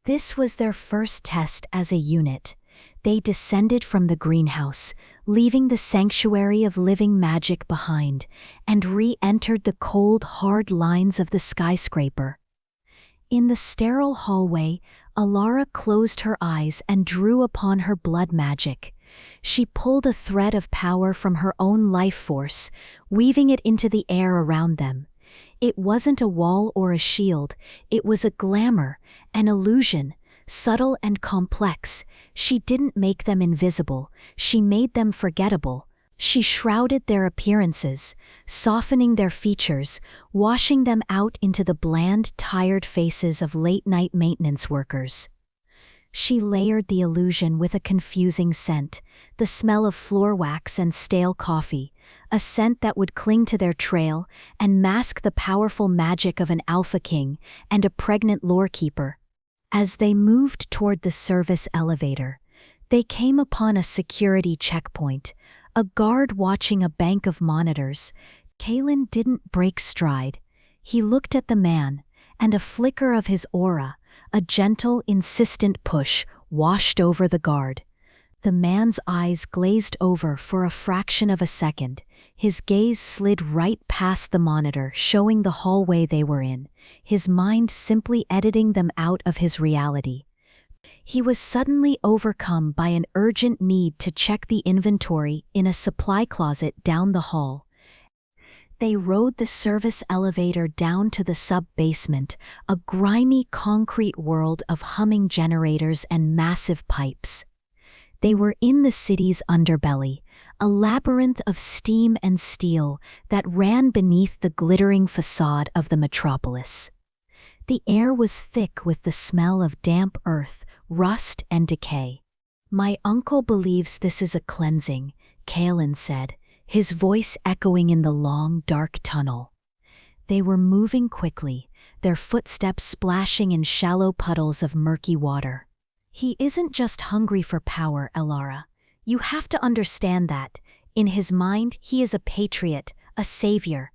This was their first test as a unit. They descended from the greenhouse, leaving the sanctuary of living magic behind, and re-entered the cold, hard lines of the skyscraper. In the sterile hallway, Elara closed her eyes and drew upon her blood magic. She pulled a thread of power from her own life force, weaving it into the air around them. It wasn't a wall or a shield, it was a glamour, an illusion, subtle and complex. She didn't make them invisible, she made them forgettable. She shrouded their appearances, softening their features, washing them out into the bland, tired faces of late-night maintenance workers. She layered the illusion with a confusing scent, the smell of floor wax and stale coffee, a scent that would cling to their trail and mask the powerful magic of an alpha king and a pregnant lore keeper. As they moved toward the service elevator, they came upon a security checkpoint, a guard watching a bank of monitors. Kaelen didn't break stride. He looked at the man, and a flicker of his aura, a gentle, insistent push, washed over the guard. The man's eyes glazed over for a fraction of a second. His gaze slid right past the monitor, showing the hallway they were in, his mind simply editing them out of his reality. He was suddenly overcome by an urgent need to check the inventory in a supply closet down the hall. They rode the service elevator down to the sub-basement, a grimy concrete world of humming generators and massive pipes. They were in the city's underbelly, a labyrinth of steam and steel that ran beneath the glittering facade of the metropolis. The air was thick with the smell of damp earth, rust and decay. "My uncle believes this is a cleansing," Kaelen said, his voice echoing in the long, dark tunnel. They were moving quickly, their footsteps splashing in shallow puddles of murky water. "He isn't just hungry for power, Elara. You have to understand that. In his mind, he is a patriot, a savior."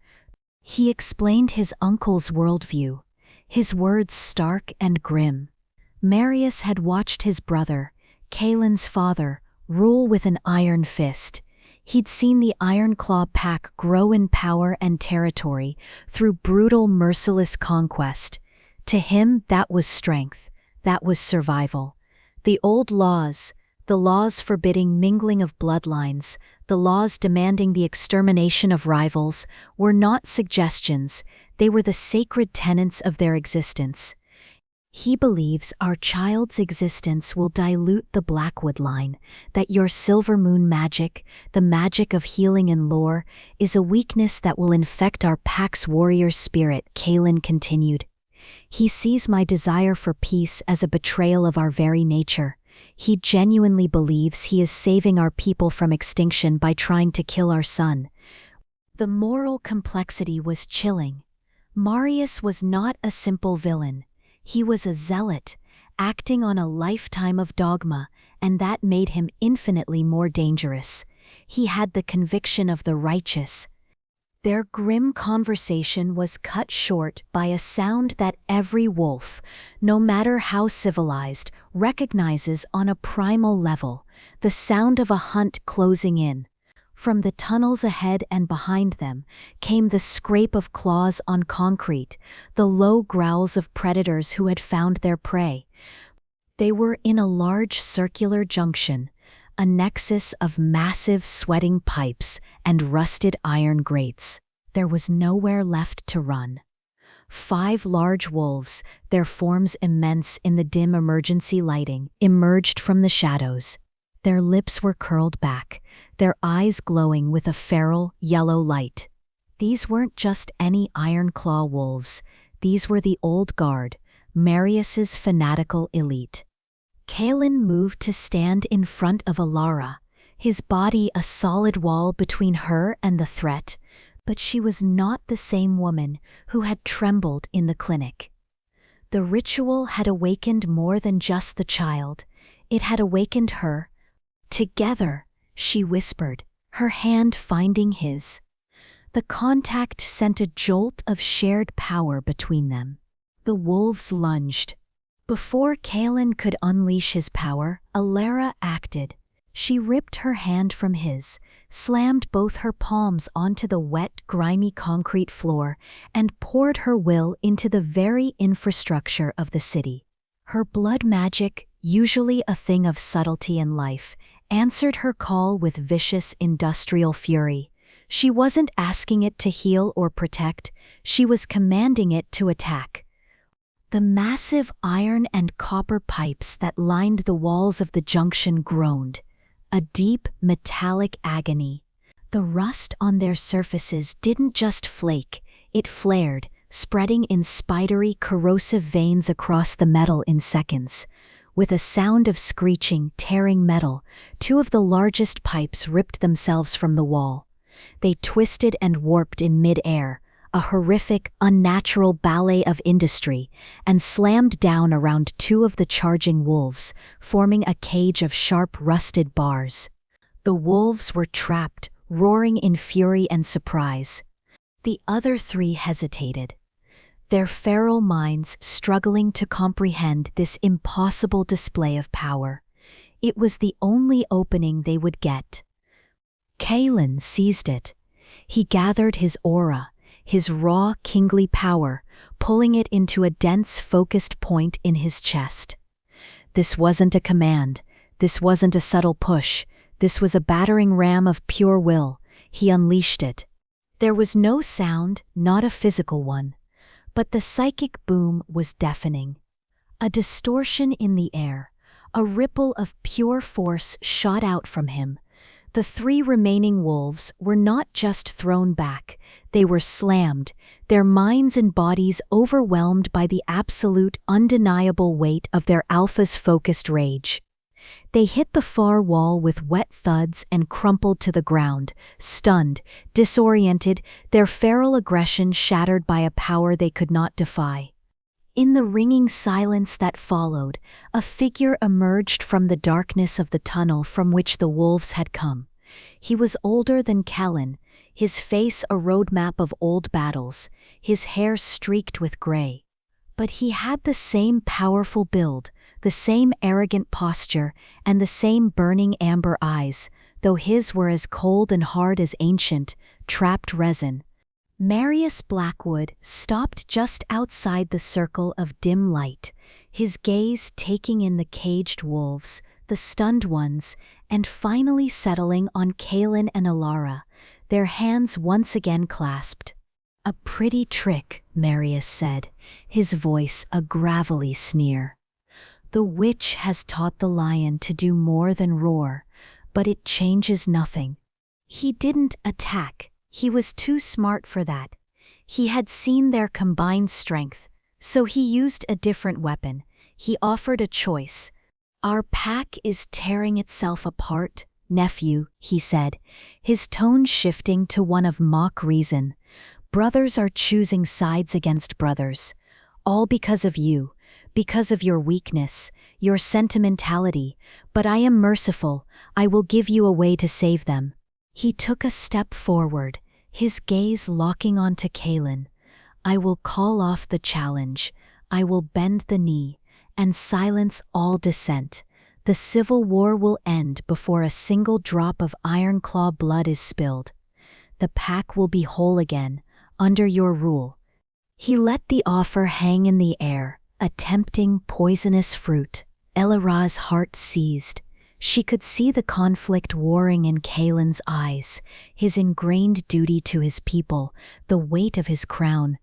He explained his uncle's worldview, his words stark and grim. Marius had watched his brother, Kaelen's father, rule with an iron fist. He'd seen the Ironclaw pack grow in power and territory through brutal, merciless conquest. To him, that was strength, that was survival. The old laws, the laws forbidding mingling of bloodlines, the laws demanding the extermination of rivals, were not suggestions, they were the sacred tenets of their existence. He believes our child's existence will dilute the Blackwood line, that your Silvermoon magic, the magic of healing and lore, is a weakness that will infect our pack's warrior spirit, Kaelen continued. He sees my desire for peace as a betrayal of our very nature. He genuinely believes he is saving our people from extinction by trying to kill our son. The moral complexity was chilling. Marius was not a simple villain. He was a zealot, acting on a lifetime of dogma, and that made him infinitely more dangerous. He had the conviction of the righteous. Their grim conversation was cut short by a sound that every wolf, no matter how civilized, recognizes on a primal level, the sound of a hunt closing in. From the tunnels ahead and behind them came the scrape of claws on concrete, the low growls of predators who had found their prey. They were in a large circular junction, a nexus of massive sweating pipes and rusted iron grates. There was nowhere left to run. 5 large wolves, their forms immense in the dim emergency lighting, emerged from the shadows. Their lips were curled back, their eyes glowing with a feral, yellow light. These weren't just any Ironclaw wolves, these were the old guard, Marius's fanatical elite. Kaelen moved to stand in front of Elara, his body a solid wall between her and the threat, but she was not the same woman who had trembled in the clinic. The ritual had awakened more than just the child. It had awakened her. "Together," she whispered, her hand finding his. The contact sent a jolt of shared power between them. The wolves lunged. Before Kaelen could unleash his power, Elara acted. She ripped her hand from his, slammed both her palms onto the wet, grimy concrete floor, and poured her will into the very infrastructure of the city. Her blood magic, usually a thing of subtlety and life, answered her call with vicious industrial fury. She wasn't asking it to heal or protect, she was commanding it to attack. The massive iron and copper pipes that lined the walls of the junction groaned, a deep metallic agony. The rust on their surfaces didn't just flake, it flared, spreading in spidery, corrosive veins across the metal in seconds. With a sound of screeching, tearing metal, two of the largest pipes ripped themselves from the wall. They twisted and warped in mid-air, a horrific, unnatural ballet of industry, and slammed down around two of the charging wolves, forming a cage of sharp, rusted bars. The wolves were trapped, roaring in fury and surprise. The other three hesitated, their feral minds struggling to comprehend this impossible display of power. It was the only opening they would get. Kaelen seized it. He gathered his aura, his raw, kingly power, pulling it into a dense, focused point in his chest. This wasn't a command. This wasn't a subtle push. This was a battering ram of pure will. He unleashed it. There was no sound, not a physical one, but the psychic boom was deafening. A distortion in the air, a ripple of pure force shot out from him. The three remaining wolves were not just thrown back, they were slammed, their minds and bodies overwhelmed by the absolute, undeniable weight of their alpha's focused rage. They hit the far wall with wet thuds and crumpled to the ground, stunned, disoriented, their feral aggression shattered by a power they could not defy. In the ringing silence that followed, a figure emerged from the darkness of the tunnel from which the wolves had come. He was older than Kaelen, his face a roadmap of old battles, his hair streaked with gray. But he had the same powerful build, the same arrogant posture, and the same burning amber eyes, though his were as cold and hard as ancient, trapped resin. Marcus Blackwood stopped just outside the circle of dim light, his gaze taking in the caged wolves, the stunned ones, and finally settling on Kaelen and Elara, their hands once again clasped. "A pretty trick," Marcus said, his voice a gravelly sneer. "The witch has taught the lion to do more than roar, but it changes nothing." He didn't attack. He was too smart for that. He had seen their combined strength, so he used a different weapon. He offered a choice. "Our pack is tearing itself apart, nephew," he said, his tone shifting to one of mock reason. "Brothers are choosing sides against brothers, all because of you, because of your weakness, your sentimentality, but I am merciful, I will give you a way to save them." He took a step forward, his gaze locking onto Kaelen. "I will call off the challenge, I will bend the knee, and silence all dissent. The civil war will end before a single drop of Ironclaw blood is spilled. The pack will be whole again, under your rule." He let the offer hang in the air, a tempting, poisonous fruit. Elara's heart seized. She could see the conflict warring in Kaelen's eyes, his ingrained duty to his people, the weight of his crown.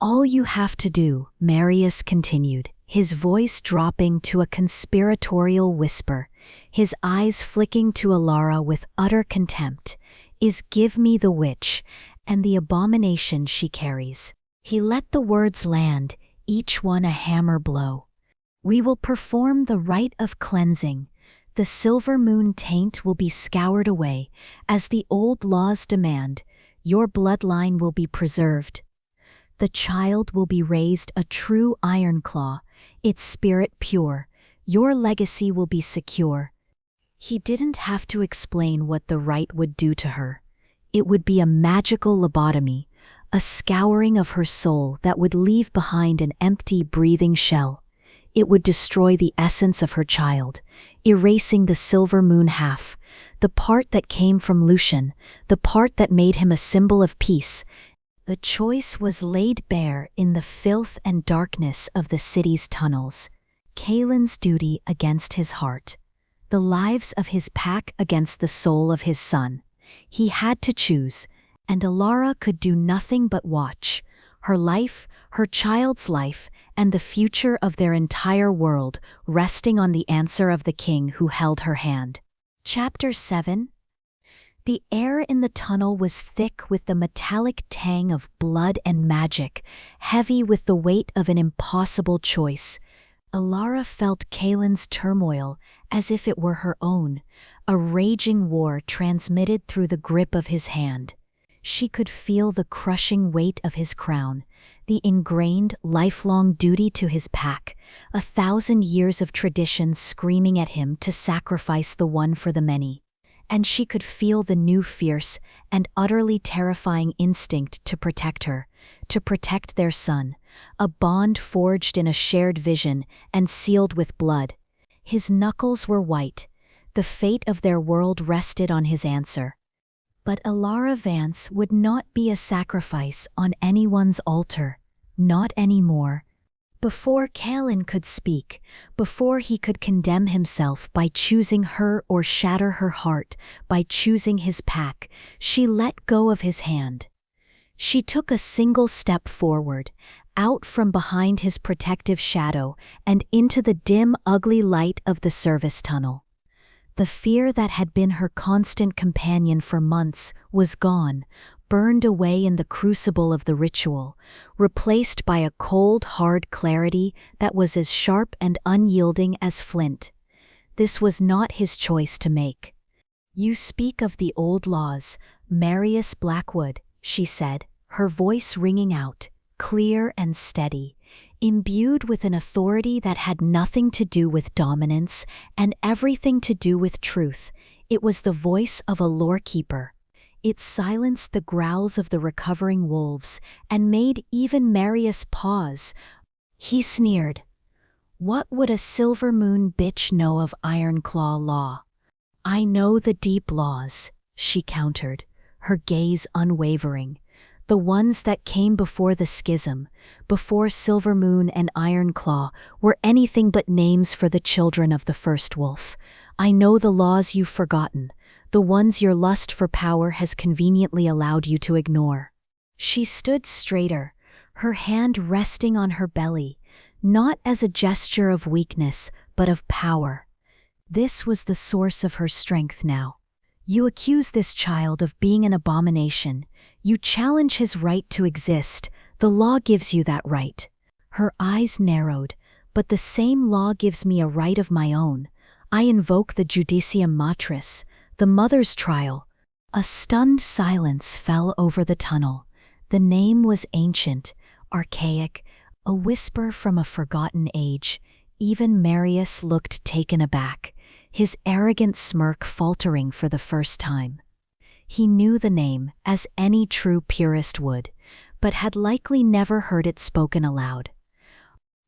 "All you have to do," Marcus continued, his voice dropping to a conspiratorial whisper, his eyes flicking to Elara with utter contempt, "is give me the witch and the abomination she carries." He let the words land, each one a hammer blow. "We will perform the rite of cleansing. The Silvermoon taint will be scoured away, as the old laws demand. Your bloodline will be preserved." The child will be raised a true Ironclaw, its spirit pure. Your legacy will be secure. He didn't have to explain what the rite would do to her. It would be a magical lobotomy, a scouring of her soul that would leave behind an empty, breathing shell. It would destroy the essence of her child, erasing the Silvermoon half, the part that came from Lucian, the part that made him a symbol of peace. The choice was laid bare in the filth and darkness of the city's tunnels. Kaelen's duty against his heart. The lives of his pack against the soul of his son. He had to choose, and Elara could do nothing but watch. Her life, her child's life, and the future of their entire world resting on the answer of the king who held her hand. Chapter 7. The air in the tunnel was thick with the metallic tang of blood and magic, heavy with the weight of an impossible choice. Elara felt Kaelen's turmoil as if it were her own, a raging war transmitted through the grip of his hand. She could feel the crushing weight of his crown, the ingrained, lifelong duty to his pack, 1,000 years of tradition screaming at him to sacrifice the one for the many. And she could feel the new fierce and utterly terrifying instinct to protect her, to protect their son, a bond forged in a shared vision and sealed with blood. His knuckles were white. The fate of their world rested on his answer. But Elara Vance would not be a sacrifice on anyone's altar, not anymore. Before Kaelen could speak, before he could condemn himself by choosing her or shatter her heart by choosing his pack, she let go of his hand. She took a single step forward, out from behind his protective shadow and into the dim, ugly light of the service tunnel. The fear that had been her constant companion for months was gone, burned away in the crucible of the ritual, replaced by a cold, hard clarity that was as sharp and unyielding as flint. This was not his choice to make. "You speak of the old laws, Marcus Blackwood," she said, her voice ringing out, clear and steady, imbued with an authority that had nothing to do with dominance and everything to do with truth. It was the voice of a lore-keeper. It silenced the growls of the recovering wolves and made even Marcus pause. He sneered. "What would a Silvermoon bitch know of Ironclaw law?" "I know the deep laws," she countered, her gaze unwavering. "The ones that came before the schism, before Silvermoon and Ironclaw were anything but names for the children of the first wolf. I know the laws you've forgotten, the ones your lust for power has conveniently allowed you to ignore." She stood straighter, her hand resting on her belly, not as a gesture of weakness, but of power. This was the source of her strength now. "You accuse this child of being an abomination. You challenge his right to exist. The law gives you that right." Her eyes narrowed. "But the same law gives me a right of my own. I invoke the judicium matris, the mother's trial." A stunned silence fell over the tunnel. The name was ancient, archaic, a whisper from a forgotten age. Even Marcus looked taken aback, his arrogant smirk faltering for the first time. He knew the name, as any true purist would, but had likely never heard it spoken aloud.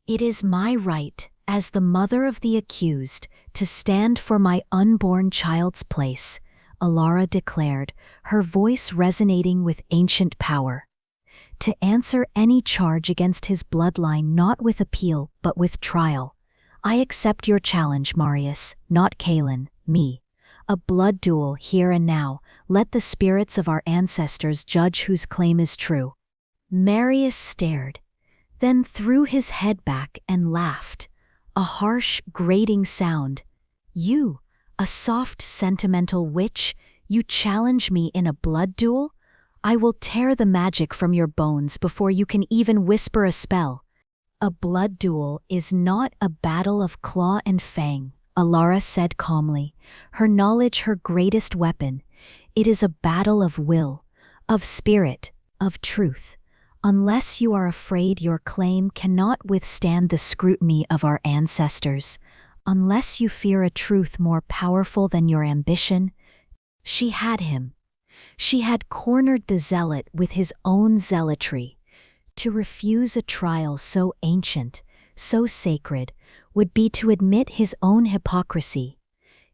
"It is my right, as the mother of the accused, to stand for my unborn child's place," Elara declared, her voice resonating with ancient power. "To answer any charge against his bloodline not with appeal but with trial. I accept your challenge, Marcus, not Kaelen, me. A blood duel here and now. Let the spirits of our ancestors judge whose claim is true." Marcus stared, then threw his head back and laughed, a harsh, grating sound. "You, a soft, sentimental witch, you challenge me in a blood duel? I will tear the magic from your bones before you can even whisper a spell." "A blood duel is not a battle of claw and fang," Elara said calmly, her knowledge her greatest weapon. "It is a battle of will, of spirit, of truth. Unless you are afraid your claim cannot withstand the scrutiny of our ancestors, unless you fear a truth more powerful than your ambition, she had him. She had cornered the zealot with his own zealotry. To refuse a trial so ancient, so sacred, would be to admit his own hypocrisy.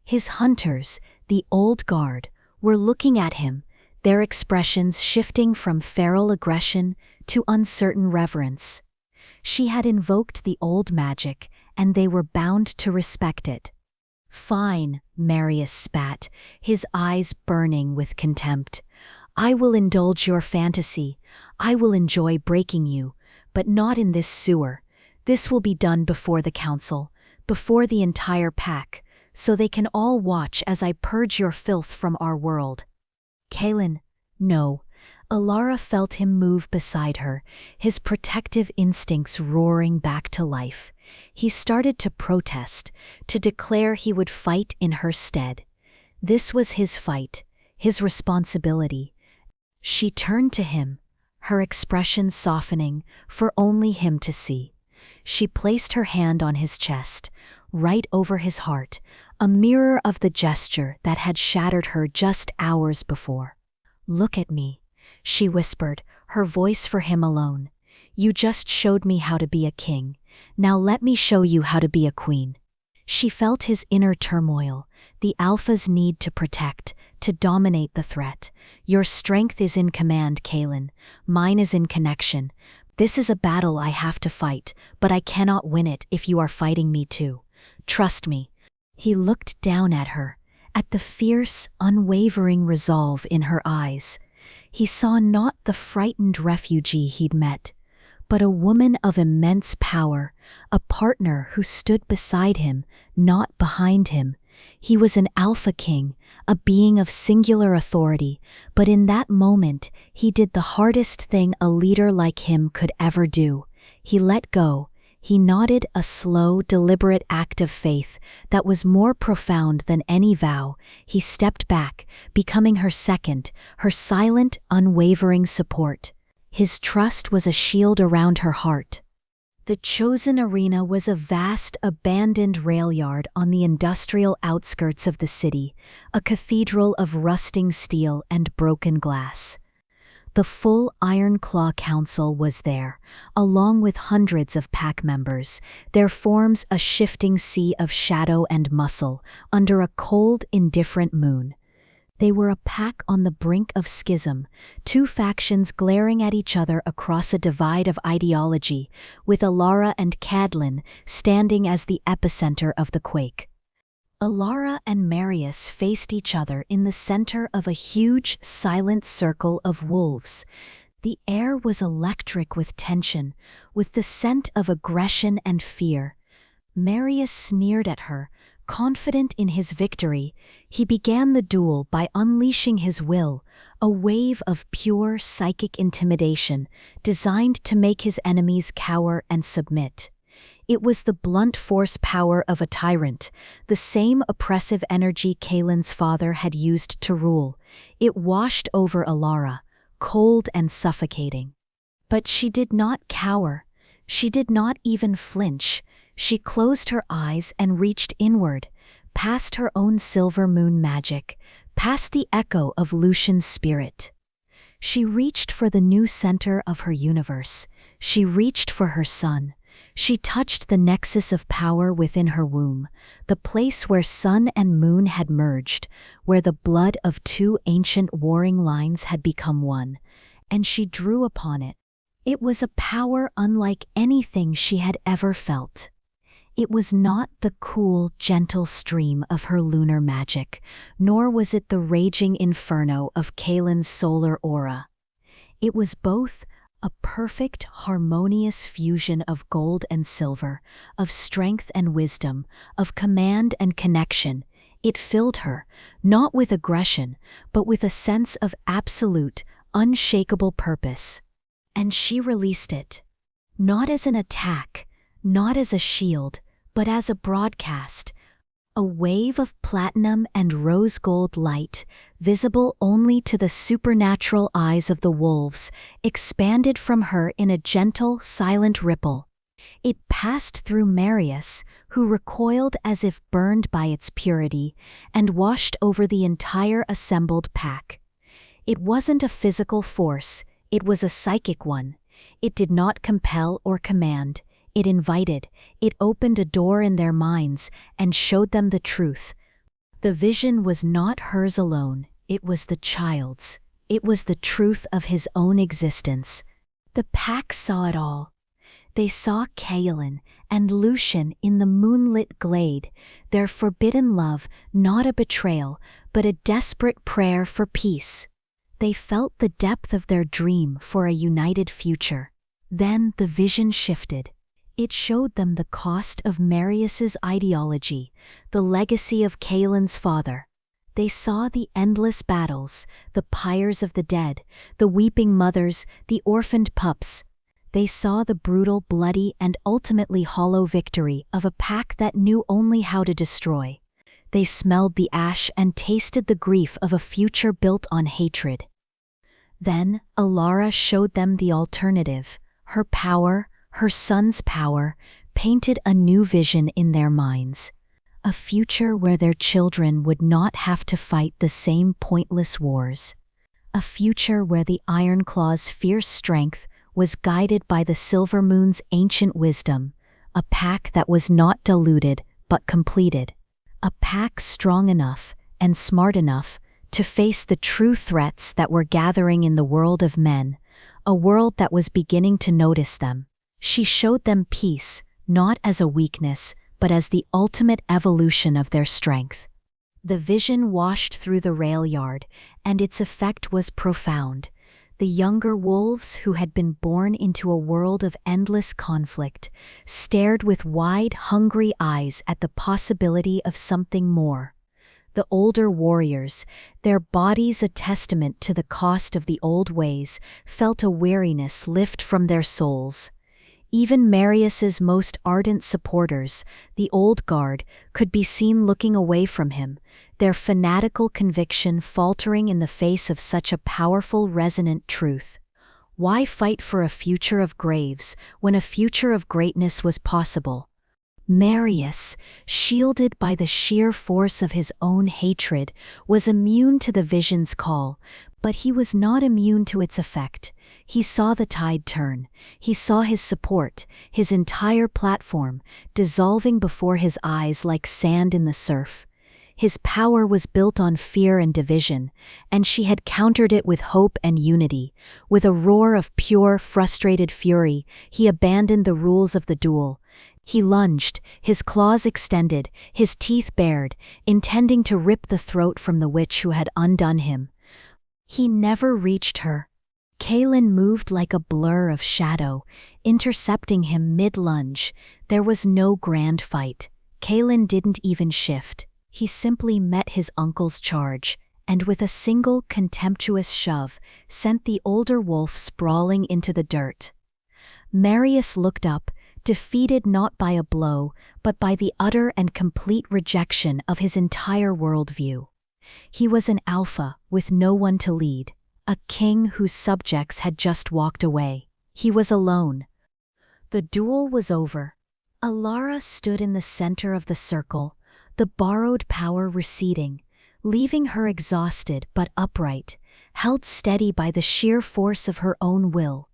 His hunters, the old guard, were looking at him, their expressions shifting from feral aggression to uncertain reverence. She had invoked the old magic, and they were bound to respect it. "Fine," Marius spat, his eyes burning with contempt. "I will indulge your fantasy. I will enjoy breaking you, but not in this sewer. This will be done before the council, before the entire pack, so they can all watch as I purge your filth from our world." "Kaelen, no." Elara felt him move beside her, his protective instincts roaring back to life. He started to protest, to declare he would fight in her stead. This was his fight, his responsibility. She turned to him, her expression softening for only him to see. She placed her hand on his chest, right over his heart, a mirror of the gesture that had shattered her just hours before. "Look at me," she whispered, her voice for him alone. "You just showed me how to be a king. Now let me show you how to be a queen." She felt his inner turmoil, the alpha's need to protect, to dominate the threat. "Your strength is in command, Kaelen. Mine is in connection. This is a battle I have to fight, but I cannot win it if you are fighting me too. Trust me." He looked down at her, at the fierce, unwavering resolve in her eyes. He saw not the frightened refugee he'd met, but a woman of immense power, a partner who stood beside him, not behind him. He was an alpha king, a being of singular authority, but in that moment he did the hardest thing a leader like him could ever do. He let go. He nodded, a slow, deliberate act of faith that was more profound than any vow. He stepped back, becoming her second, her silent, unwavering support. His trust was a shield around her heart. The chosen arena was a vast, abandoned rail yard on the industrial outskirts of the city, a cathedral of rusting steel and broken glass. The full Ironclaw Council was there, along with hundreds of pack members, their forms a shifting sea of shadow and muscle under a cold, indifferent moon. They were a pack on the brink of schism, two factions glaring at each other across a divide of ideology, with Elara and Kaelen standing as the epicenter of the quake. Elara and Marius faced each other in the center of a huge, silent circle of wolves. The air was electric with tension, with the scent of aggression and fear. Marius sneered at her, confident in his victory. He began the duel by unleashing his will, a wave of pure psychic intimidation designed to make his enemies cower and submit. It was the blunt force power of a tyrant, the same oppressive energy Kaelen's father had used to rule. It washed over Elara, cold and suffocating. But she did not cower. She did not even flinch. She closed her eyes and reached inward, past her own Silvermoon magic, past the echo of Lucian's spirit. She reached for the new center of her universe. She reached for her son. She touched the nexus of power within her womb, the place where sun and moon had merged, where the blood of two ancient warring lines had become one, and she drew upon it. It was a power unlike anything she had ever felt. It was not the cool, gentle stream of her lunar magic, nor was it the raging inferno of Kaelen's solar aura. It was both a perfect, harmonious fusion of gold and silver, of strength and wisdom, of command and connection. It filled her, not with aggression, but with a sense of absolute, unshakable purpose. And she released it. Not as an attack, not as a shield, but as a broadcast, A wave of platinum and rose gold light, visible only to the supernatural eyes of the wolves, expanded from her in a gentle, silent ripple. It passed through Marius, who recoiled as if burned by its purity, and washed over the entire assembled pack. It wasn't a physical force, it was a psychic one. It did not compel or command. It invited, it opened a door in their minds and showed them the truth. The vision was not hers alone, it was the child's. It was the truth of his own existence. The pack saw it all. They saw Kaelen and Lucian in the moonlit glade, their forbidden love not a betrayal, but a desperate prayer for peace. They felt the depth of their dream for a united future. Then the vision shifted. It showed them the cost of Marius's ideology, the legacy of Kaelen's father. They saw the endless battles, the pyres of the dead, the weeping mothers, the orphaned pups. They saw the brutal, bloody, and ultimately hollow victory of a pack that knew only how to destroy. They smelled the ash and tasted the grief of a future built on hatred. Then Elara showed them the alternative. Her power, her son's power, painted a new vision in their minds. A future where their children would not have to fight the same pointless wars. A future where the Ironclaw's fierce strength was guided by the Silvermoon's ancient wisdom, a pack that was not diluted but completed, a pack strong enough and smart enough to face the true threats that were gathering in the world of men, a world that was beginning to notice them. She showed them peace, not as a weakness, but as the ultimate evolution of their strength. The vision washed through the rail yard, and its effect was profound. The younger wolves, who had been born into a world of endless conflict, stared with wide, hungry eyes at the possibility of something more. The older warriors, their bodies a testament to the cost of the old ways, felt a weariness lift from their souls. Even Marius's most ardent supporters, the old guard, could be seen looking away from him, their fanatical conviction faltering in the face of such a powerful, resonant truth. Why fight for a future of graves when a future of greatness was possible? Marius, shielded by the sheer force of his own hatred, was immune to the vision's call, but he was not immune to its effect. He saw the tide turn. He saw his support, his entire platform, dissolving before his eyes like sand in the surf. His power was built on fear and division, and she had countered it with hope and unity. With a roar of pure, frustrated fury, he abandoned the rules of the duel. He lunged, his claws extended, his teeth bared, intending to rip the throat from the witch who had undone him. He never reached her. Kaelen moved like a blur of shadow, intercepting him mid-lunge. There was no grand fight. Kaelen didn't even shift. He simply met his uncle's charge, and with a single contemptuous shove, sent the older wolf sprawling into the dirt. Marius looked up, defeated not by a blow, but by the utter and complete rejection of his entire worldview. He was an alpha with no one to lead, a king whose subjects had just walked away. He was alone. The duel was over. Elara stood in the center of the circle, the borrowed power receding, leaving her exhausted but upright, held steady by the sheer force of her own will.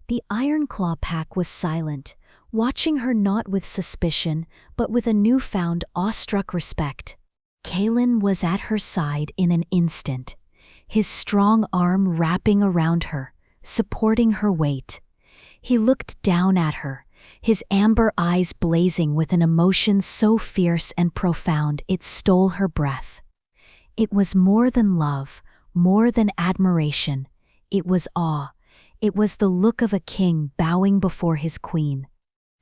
The Ironclaw pack was silent, watching her not with suspicion, but with a newfound awestruck respect. Kaelen was at her side in an instant, his strong arm wrapping around her, supporting her weight. He looked down at her, his amber eyes blazing with an emotion so fierce and profound it stole her breath. It was more than love, more than admiration. It was awe. It was the look of a king bowing before his queen.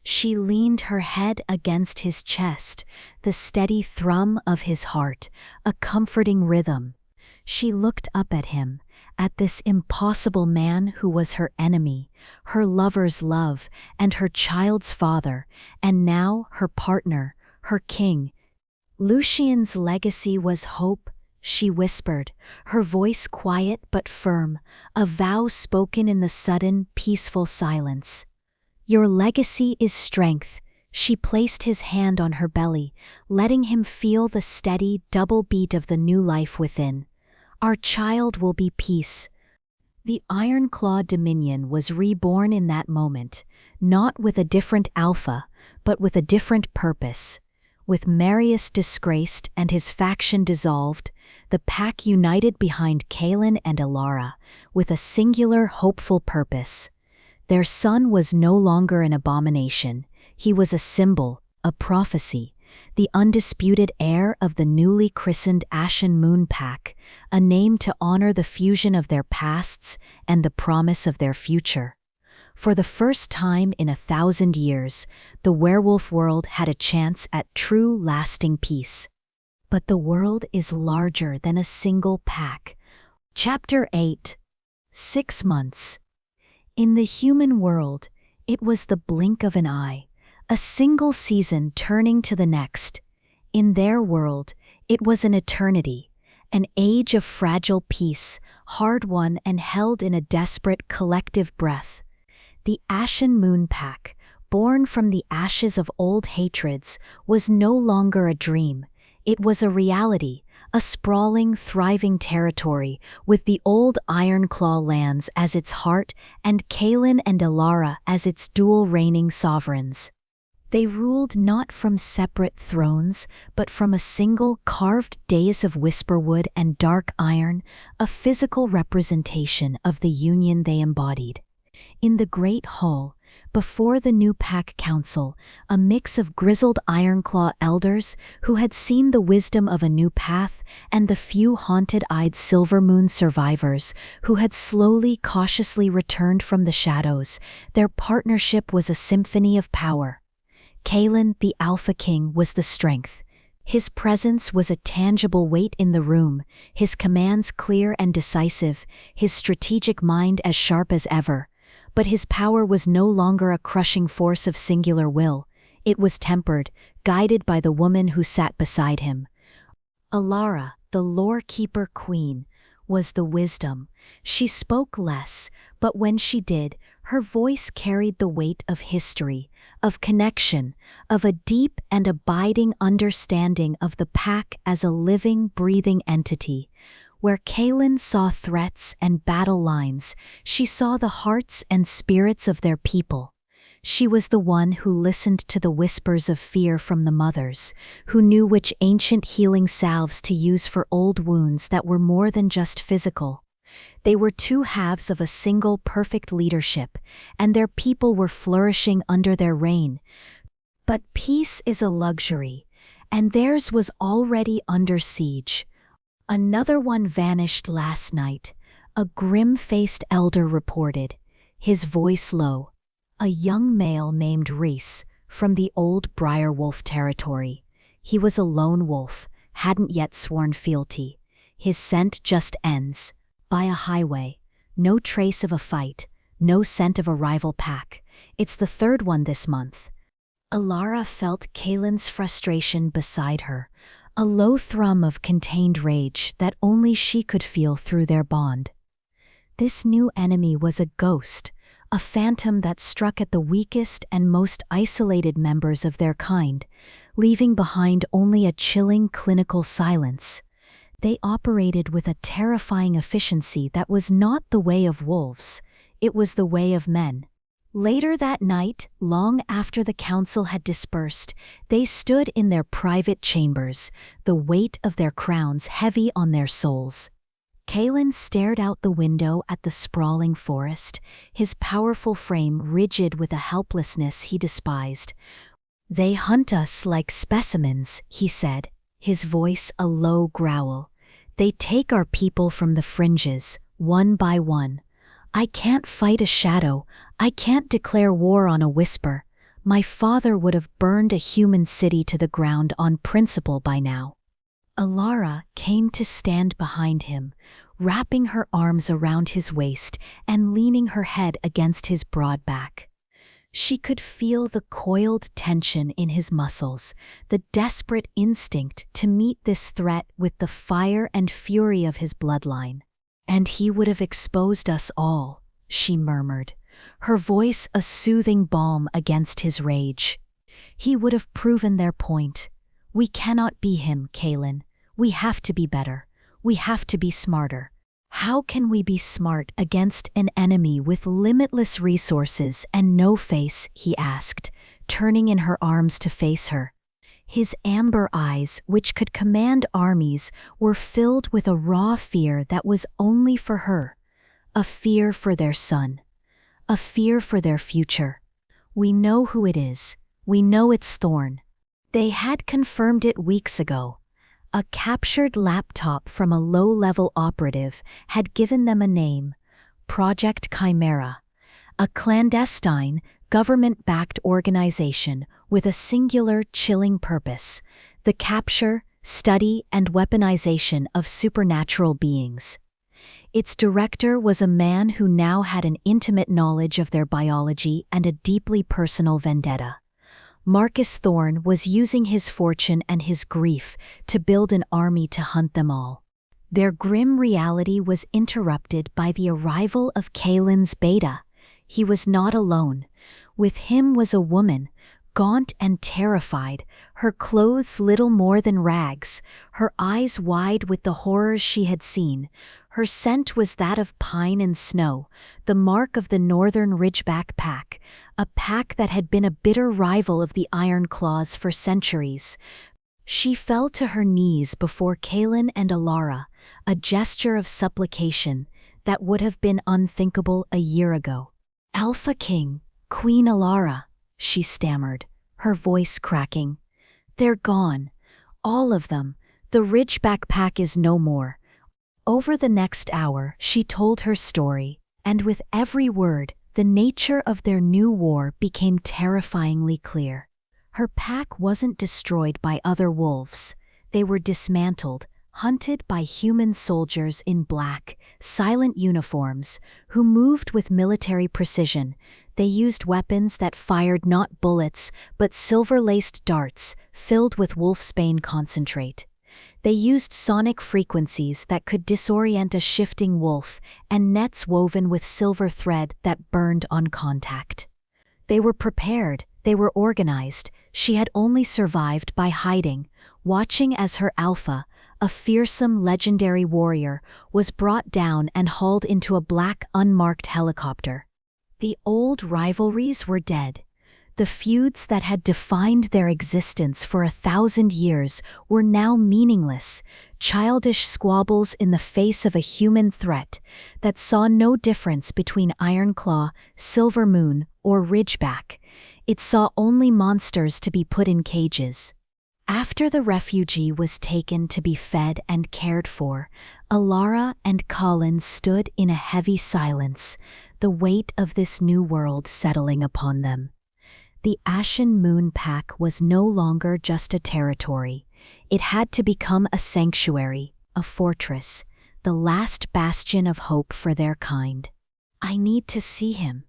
She leaned her head against his chest, the steady thrum of his heart, a comforting rhythm. She looked up at him, at this impossible man who was her enemy, her lover's love, and her child's father, and now her partner, her king. Lucien's legacy was hope, she whispered, her voice quiet but firm, a vow spoken in the sudden, peaceful silence. Your legacy is strength. She placed his hand on her belly, letting him feel the steady, double beat of the new life within. Our child will be peace. The Ironclaw Dominion was reborn in that moment, not with a different alpha, but with a different purpose. With Marius disgraced and his faction dissolved, the pack united behind Kaelen and Elara, with a singular, hopeful purpose. Their son was no longer an abomination. He was a symbol, a prophecy, the undisputed heir of the newly christened Ashen Moon Pack, a name to honor the fusion of their pasts and the promise of their future. For the first time in 1,000 years, the werewolf world had a chance at true, lasting peace. But the world is larger than a single pack. Chapter 8. 6 months. In the human world, it was the blink of an eye, a single season turning to the next. In their world, it was an eternity, an age of fragile peace, hard-won and held in a desperate collective breath. The Ashen Moon Pack, born from the ashes of old hatreds, was no longer a dream. It was a reality, a sprawling, thriving territory with the old Ironclaw lands as its heart and Kaelen and Elara as its dual reigning sovereigns. They ruled not from separate thrones, but from a single carved dais of whisperwood and dark iron, a physical representation of the union they embodied. In the great hall, before the new pack council, a mix of grizzled Ironclaw elders who had seen the wisdom of a new path and the few haunted-eyed Silvermoon survivors who had slowly, cautiously returned from the shadows, their partnership was a symphony of power. Kaelen, the Alpha King, was the strength. His presence was a tangible weight in the room, his commands clear and decisive, his strategic mind as sharp as ever. But his power was no longer a crushing force of singular will. It was tempered, guided by the woman who sat beside him. Elara, the lore-keeper queen, was the wisdom. She spoke less, but when she did, her voice carried the weight of history, of connection, of a deep and abiding understanding of the pack as a living, breathing entity. Where Kaelen saw threats and battle lines, she saw the hearts and spirits of their people. She was the one who listened to the whispers of fear from the mothers, who knew which ancient healing salves to use for old wounds that were more than just physical. They were two halves of a single perfect leadership, and their people were flourishing under their reign. But peace is a luxury, and theirs was already under siege. Another one vanished last night, a grim-faced elder reported, his voice low. A young male named Reese, from the old Briarwolf territory. He was a lone wolf, hadn't yet sworn fealty. His scent just ends, by a highway. No trace of a fight, no scent of a rival pack. It's the third one this month. Elara felt Kaelen's frustration beside her, a low thrum of contained rage that only she could feel through their bond. This new enemy was a ghost, a phantom that struck at the weakest and most isolated members of their kind, leaving behind only a chilling clinical silence. They operated with a terrifying efficiency that was not the way of wolves, it was the way of men. Later that night, long after the council had dispersed, they stood in their private chambers, the weight of their crowns heavy on their souls. Kaelen stared out the window at the sprawling forest, his powerful frame rigid with a helplessness he despised. "They hunt us like specimens," he said, his voice a low growl. "They take our people from the fringes, one by one. I can't fight a shadow, I can't declare war on a whisper. My father would have burned a human city to the ground on principle by now." Elara came to stand behind him, wrapping her arms around his waist and leaning her head against his broad back. She could feel the coiled tension in his muscles, the desperate instinct to meet this threat with the fire and fury of his bloodline. "And he would have exposed us all," she murmured, her voice a soothing balm against his rage. "He would have proven their point. We cannot be him, Kaelen. We have to be better. We have to be smarter." "How can we be smart against an enemy with limitless resources and no face?" he asked, turning in her arms to face her. His amber eyes, which could command armies, were filled with a raw fear that was only for her. A fear for their son. A fear for their future. "We know who it is. We know it's Thorne." They had confirmed it weeks ago. A captured laptop from a low-level operative had given them a name, Project Chimera, a clandestine, government-backed organization with a singular, chilling purpose: the capture, study, and weaponization of supernatural beings. Its director was a man who now had an intimate knowledge of their biology and a deeply personal vendetta. Marcus Thorne was using his fortune and his grief to build an army to hunt them all. Their grim reality was interrupted by the arrival of Kaelen's beta. He was not alone. With him was a woman, gaunt and terrified, her clothes little more than rags, her eyes wide with the horrors she had seen. Her scent was that of pine and snow, the mark of the northern Ridgeback pack, a pack that had been a bitter rival of the Ironclaws for centuries. She fell to her knees before Kaelen and Elara, a gesture of supplication that would have been unthinkable a year ago. "Alpha King, Queen Elara," she stammered, her voice cracking. "They're gone. All of them. The Ridgeback pack is no more." Over the next hour, she told her story, and with every word, the nature of their new war became terrifyingly clear. Her pack wasn't destroyed by other wolves. They were dismantled, hunted by human soldiers in black, silent uniforms, who moved with military precision. They used weapons that fired not bullets, but silver-laced darts, filled with wolfsbane concentrate. They used sonic frequencies that could disorient a shifting wolf, and nets woven with silver thread that burned on contact. They were prepared, they were organized. She had only survived by hiding, watching as her alpha, a fearsome legendary warrior, was brought down and hauled into a black, unmarked helicopter. The old rivalries were dead. The feuds that had defined their existence for 1,000 years were now meaningless, childish squabbles in the face of a human threat that saw no difference between Ironclaw, Silvermoon, or Ridgeback. It saw only monsters to be put in cages. After the refugee was taken to be fed and cared for, Elara and Kaelen stood in a heavy silence, the weight of this new world settling upon them. The Ashen Moon Pack was no longer just a territory. It had to become a sanctuary, a fortress, the last bastion of hope for their kind. "I need to see him,"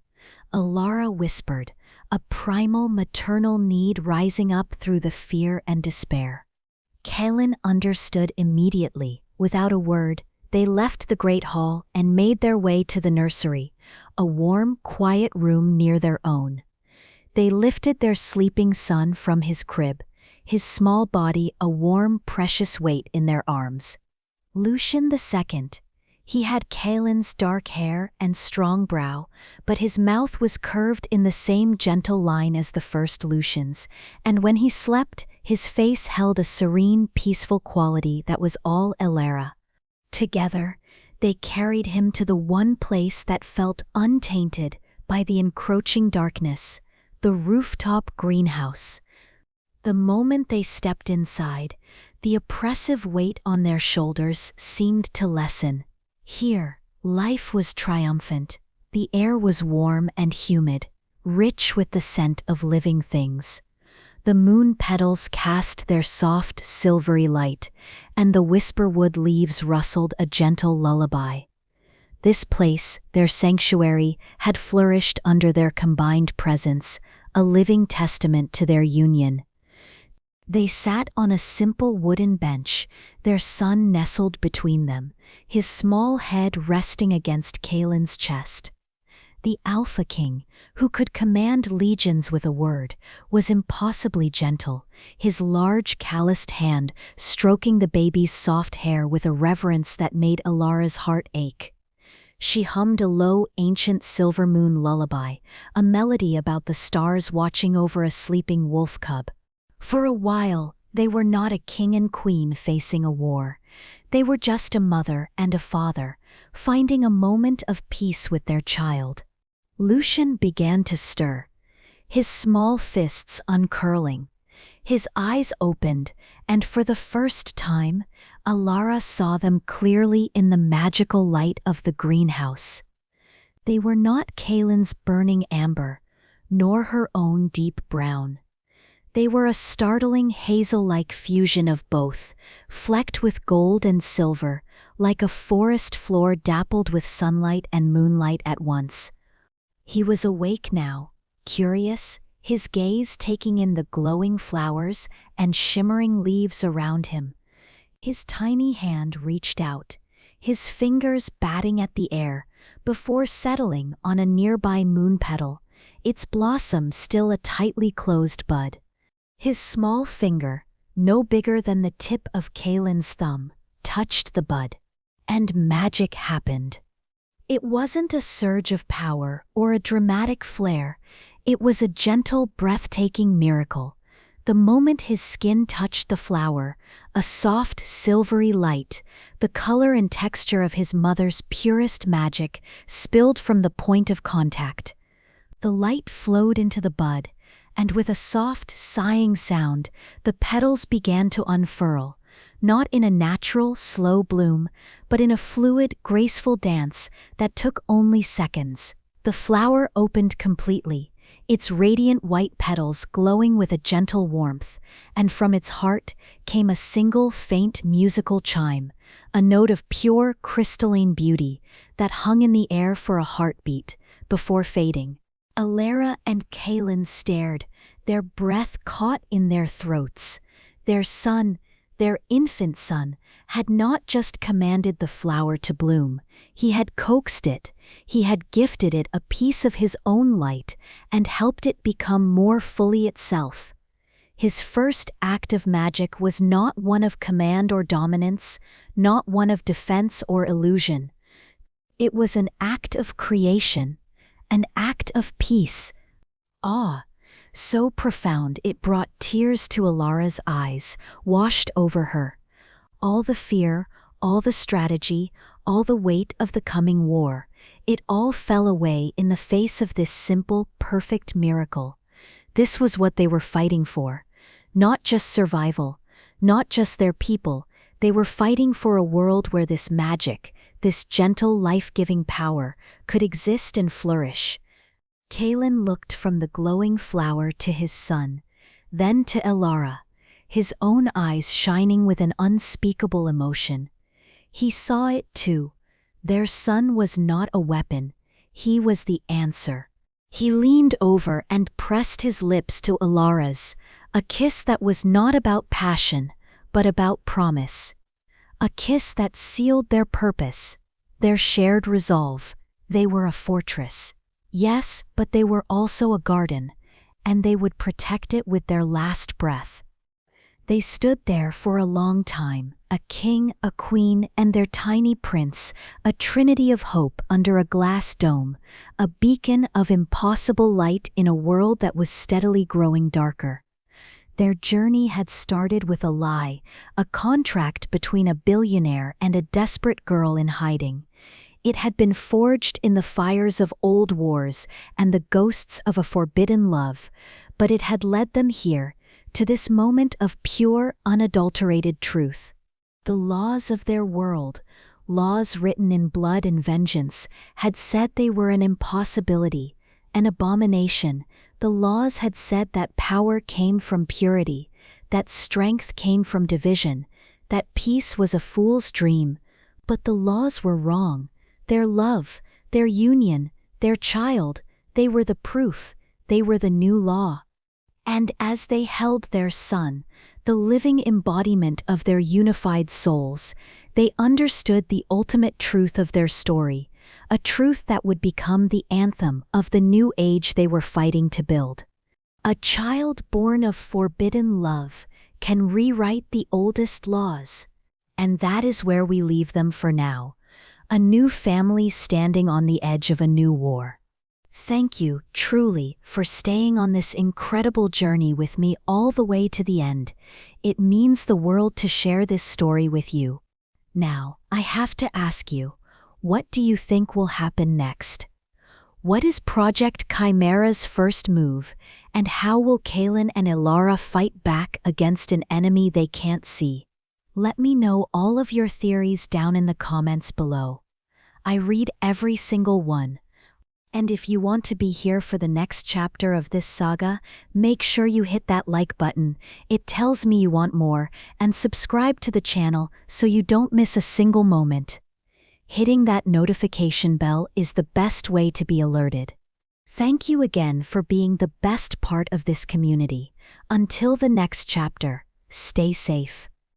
Elara whispered, a primal maternal need rising up through the fear and despair. Kaelen understood immediately. Without a word, they left the great hall and made their way to the nursery, a warm, quiet room near their own. They lifted their sleeping son from his crib, his small body a warm, precious weight in their arms. Lucian II. He had Kaelen's dark hair and strong brow, but his mouth was curved in the same gentle line as the first Lucian's, and when he slept, his face held a serene, peaceful quality that was all Elara. Together, they carried him to the one place that felt untainted by the encroaching darkness, the rooftop greenhouse. The moment they stepped inside, the oppressive weight on their shoulders seemed to lessen. Here, life was triumphant. The air was warm and humid, rich with the scent of living things. The moon petals cast their soft, silvery light, and the whisperwood leaves rustled a gentle lullaby. This place, their sanctuary, had flourished under their combined presence, a living testament to their union. They sat on a simple wooden bench, their son nestled between them, his small head resting against Kaelen's chest. The Alpha King, who could command legions with a word, was impossibly gentle, his large calloused hand stroking the baby's soft hair with a reverence that made Elara's heart ache. She hummed a low, ancient Silvermoon lullaby, a melody about the stars watching over a sleeping wolf cub. For a while, they were not a king and queen facing a war. They were just a mother and a father, finding a moment of peace with their child. Lucian began to stir, his small fists uncurling. His eyes opened, and for the first time, Elara saw them clearly in the magical light of the greenhouse. They were not Kaelen's burning amber, nor her own deep brown. They were a startling hazel-like fusion of both, flecked with gold and silver, like a forest floor dappled with sunlight and moonlight at once. He was awake now, curious, his gaze taking in the glowing flowers and shimmering leaves around him. His tiny hand reached out, his fingers batting at the air, before settling on a nearby moon petal, its blossom still a tightly closed bud. His small finger, no bigger than the tip of Kaelen's thumb, touched the bud, and magic happened. It wasn't a surge of power or a dramatic flare, it was a gentle, breathtaking miracle. The moment his skin touched the flower, a soft, silvery light, the color and texture of his mother's purest magic, spilled from the point of contact. The light flowed into the bud, and with a soft, sighing sound, the petals began to unfurl, not in a natural, slow bloom, but in a fluid, graceful dance that took only seconds. The flower opened completely, its radiant white petals glowing with a gentle warmth, and from its heart came a single faint musical chime, a note of pure, crystalline beauty that hung in the air for a heartbeat, before fading. Elara and Kaelen stared, their breath caught in their throats. Their son, their infant son, had not just commanded the flower to bloom, he had coaxed it, he had gifted it a piece of his own light and helped it become more fully itself. His first act of magic was not one of command or dominance, not one of defense or illusion. It was an act of creation, an act of peace. Awe, so profound it brought tears to Elara's eyes, washed over her. All the fear, all the strategy, all the weight of the coming war, it all fell away in the face of this simple, perfect miracle. This was what they were fighting for. Not just survival, not just their people, they were fighting for a world where this magic, this gentle, life-giving power, could exist and flourish. Kaelen looked from the glowing flower to his son, then to Elara, his own eyes shining with an unspeakable emotion. He saw it too. Their son was not a weapon, he was the answer. He leaned over and pressed his lips to Elara's, a kiss that was not about passion, but about promise. A kiss that sealed their purpose, their shared resolve. They were a fortress. Yes, but they were also a garden, and they would protect it with their last breath. They stood there for a long time, a king, a queen, and their tiny prince, a trinity of hope under a glass dome, a beacon of impossible light in a world that was steadily growing darker. Their journey had started with a lie, a contract between a billionaire and a desperate girl in hiding. It had been forged in the fires of old wars and the ghosts of a forbidden love, but it had led them here, to this moment of pure, unadulterated truth. The laws of their world, laws written in blood and vengeance, had said they were an impossibility, an abomination. The laws had said that power came from purity, that strength came from division, that peace was a fool's dream. But the laws were wrong. their love, their union, their child, they were the proof, they were the new law. And as they held their son, the living embodiment of their unified souls, they understood the ultimate truth of their story, a truth that would become the anthem of the new age they were fighting to build. A child born of forbidden love can rewrite the oldest laws. And that is where we leave them for now, a new family standing on the edge of a new war. Thank you, truly, for staying on this incredible journey with me all the way to the end. It means the world to share this story with you. Now, I have to ask you, what do you think will happen next? What is Project Chimera's first move, and how will Kaelen and Elara fight back against an enemy they can't see? Let me know all of your theories down in the comments below. I read every single one. And if you want to be here for the next chapter of this saga, make sure you hit that like button. It tells me you want more, and subscribe to the channel so you don't miss a single moment. Hitting that notification bell is the best way to be alerted. Thank you again for being the best part of this community. Until the next chapter, stay safe.